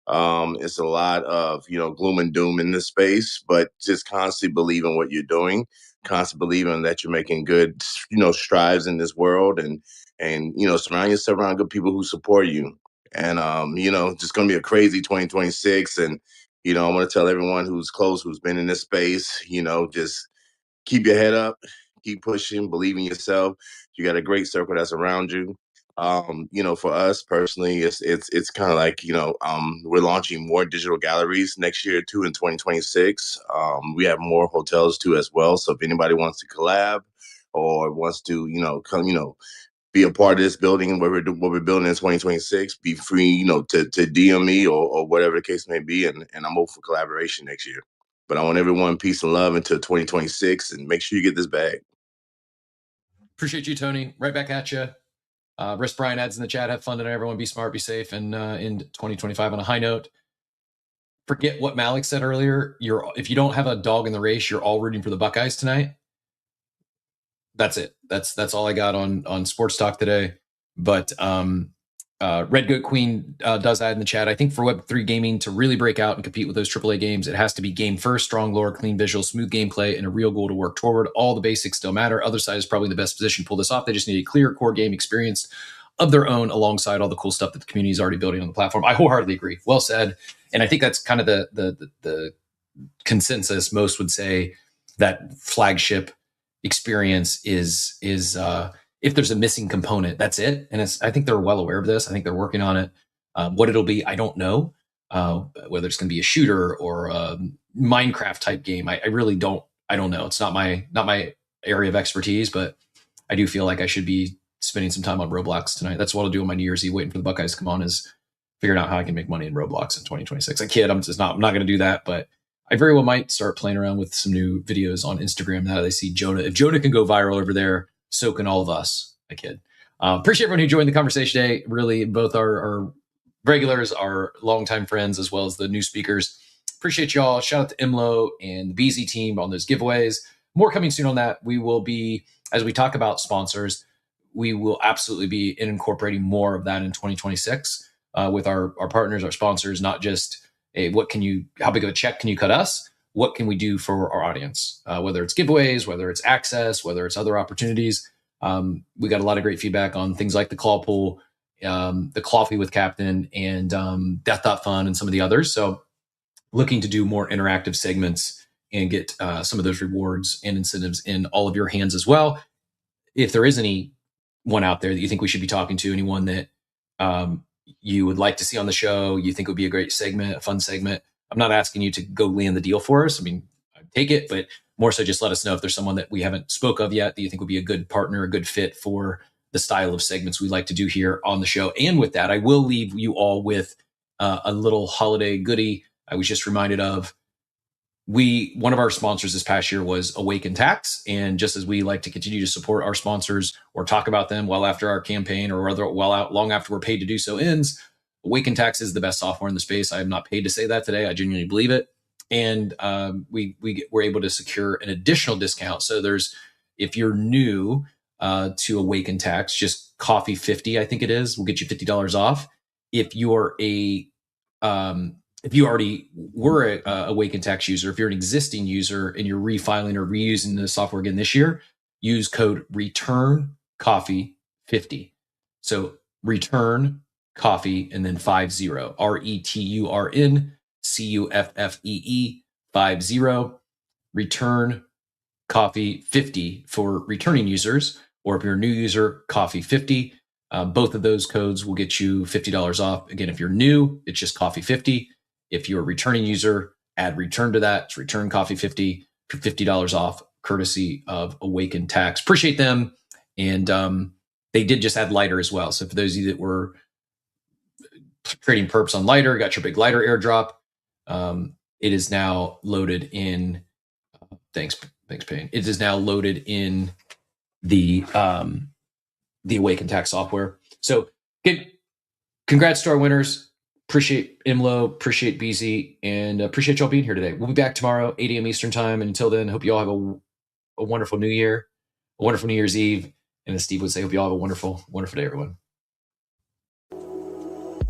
It's a lot of, gloom and doom in this space, but just constantly believing what you're doing, constantly believing that you're making good, strides in this world, and surround yourself around good people who support you. And, just going to be a crazy 2026. And, I want to tell everyone who's close, who's been in this space, just keep your head up, keep pushing, believe in yourself. You got a great circle that's around you. For us personally, it's kind of like, we're launching more digital galleries next year too in 2026. We have more hotels too as well. So if anybody wants to collab or wants to, come, be a part of this building, what we're building in 2026, be free, to DM me or whatever the case may be. And I'm open for collaboration next year. But I want everyone peace and love until 2026, and make sure you get this bag. Appreciate you, Tony. Right back at you. Risk Brian adds in the chat. Have fun tonight, everyone. Be smart, be safe, and in 2025 on a high note. Forget what Malik said earlier. If you don't have a dog in the race, you're all rooting for the Buckeyes tonight. That's it. That's all I got on sports talk today. But Red Goat Queen does add in the chat. I think for Web3 gaming to really break out and compete with those AAA games, it has to be game first, strong lore, clean visuals, smooth gameplay, and a real goal to work toward. All the basics still matter. Other side is probably in the best position to pull this off. They just need a clear core game experience of their own alongside all the cool stuff that the community is already building on the platform. I wholeheartedly agree. Well said. And I think that's kind of the consensus. Most would say that flagship experience is if there's a missing component, that's it. And I think they're well aware of this. I think they're working on it. What it'll be, I don't know. Whether it's going to be a shooter or a Minecraft type game, I really don't. I don't know. It's not my area of expertise, but I do feel like I should be spending some time on Roblox tonight. That's what I'll do on my New Year's Eve, waiting for the Buckeyes to come on, is figuring out how I can make money in Roblox in 2026. I kid. I'm not going to do that, but I very well might start playing around with some new videos on Instagram now that I see Jonah. If Jonah can go viral over there, so can all of us. I kid. Appreciate everyone who joined the conversation today. Really, both our regulars, our longtime friends, as well as the new speakers. Appreciate y'all. Shout out to Imlo and the BZ team on those giveaways. More coming soon on that. We will be, as we talk about sponsors, we will absolutely be incorporating more of that in 2026 with our partners, our sponsors, not just how big of a check can you cut us? What can we do for our audience? Whether it's giveaways, whether it's access, whether it's other opportunities. We got a lot of great feedback on things like the claw pool, the coffee with Captain, and Death.Fun and some of the others. So looking to do more interactive segments and get some of those rewards and incentives in all of your hands as well. If there is anyone out there that you think we should be talking to, anyone that you would like to see on the show, you think would be a great segment, a fun segment, I'm not asking you to go land the deal for us. I mean, I'd take it, but more so just let us know if there's someone that we haven't spoke of yet that you think would be a good partner, a good fit for the style of segments we like to do here on the show. And with that, I will leave you all with a little holiday goodie I was just reminded of. One of our sponsors this past year was Awaken Tax. And just as we like to continue to support our sponsors or talk about them well after our campaign or rather long after we're paid to do so ends, Awaken Tax is the best software in the space. I am not paid to say that today. I genuinely believe it. And we were able to secure an additional discount. So if you're new to Awaken Tax, just Coffee 50, I think it is, will get you $50 off. If you're if you already were a Awaken Tax user, if you're an existing user and you're refiling or reusing the software again this year, use code RETURNCOFFEE50. So return coffee and then 50, RETURNCUFFEE 50, return coffee 50 for returning users, or if you're a new user, coffee 50. Both of those codes will get you $50 off. Again, if you're new, it's just coffee 50. If you're a returning user, add return to that. It's return coffee 50 for $50 off, courtesy of Awakened Tax. Appreciate them. And they did just add Lighter as well. So for those of you that were trading perps on Lighter, got your big Lighter airdrop. It is now loaded in. Thanks, Payne. It is now loaded in the Awakened Tax software. So congrats to our winners. Appreciate Imlo, appreciate BZ, and appreciate y'all being here today. We'll be back tomorrow, 8 a.m. Eastern time. And until then, hope you all have a wonderful New Year, a wonderful New Year's Eve. And as Steve would say, hope you all have a wonderful, wonderful day, everyone.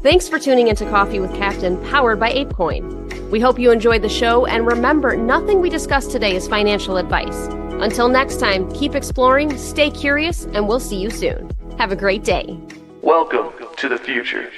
Thanks for tuning into Coffee with Captain, powered by ApeCoin. We hope you enjoyed the show, and remember, nothing we discussed today is financial advice. Until next time, keep exploring, stay curious, and we'll see you soon. Have a great day. Welcome to the future.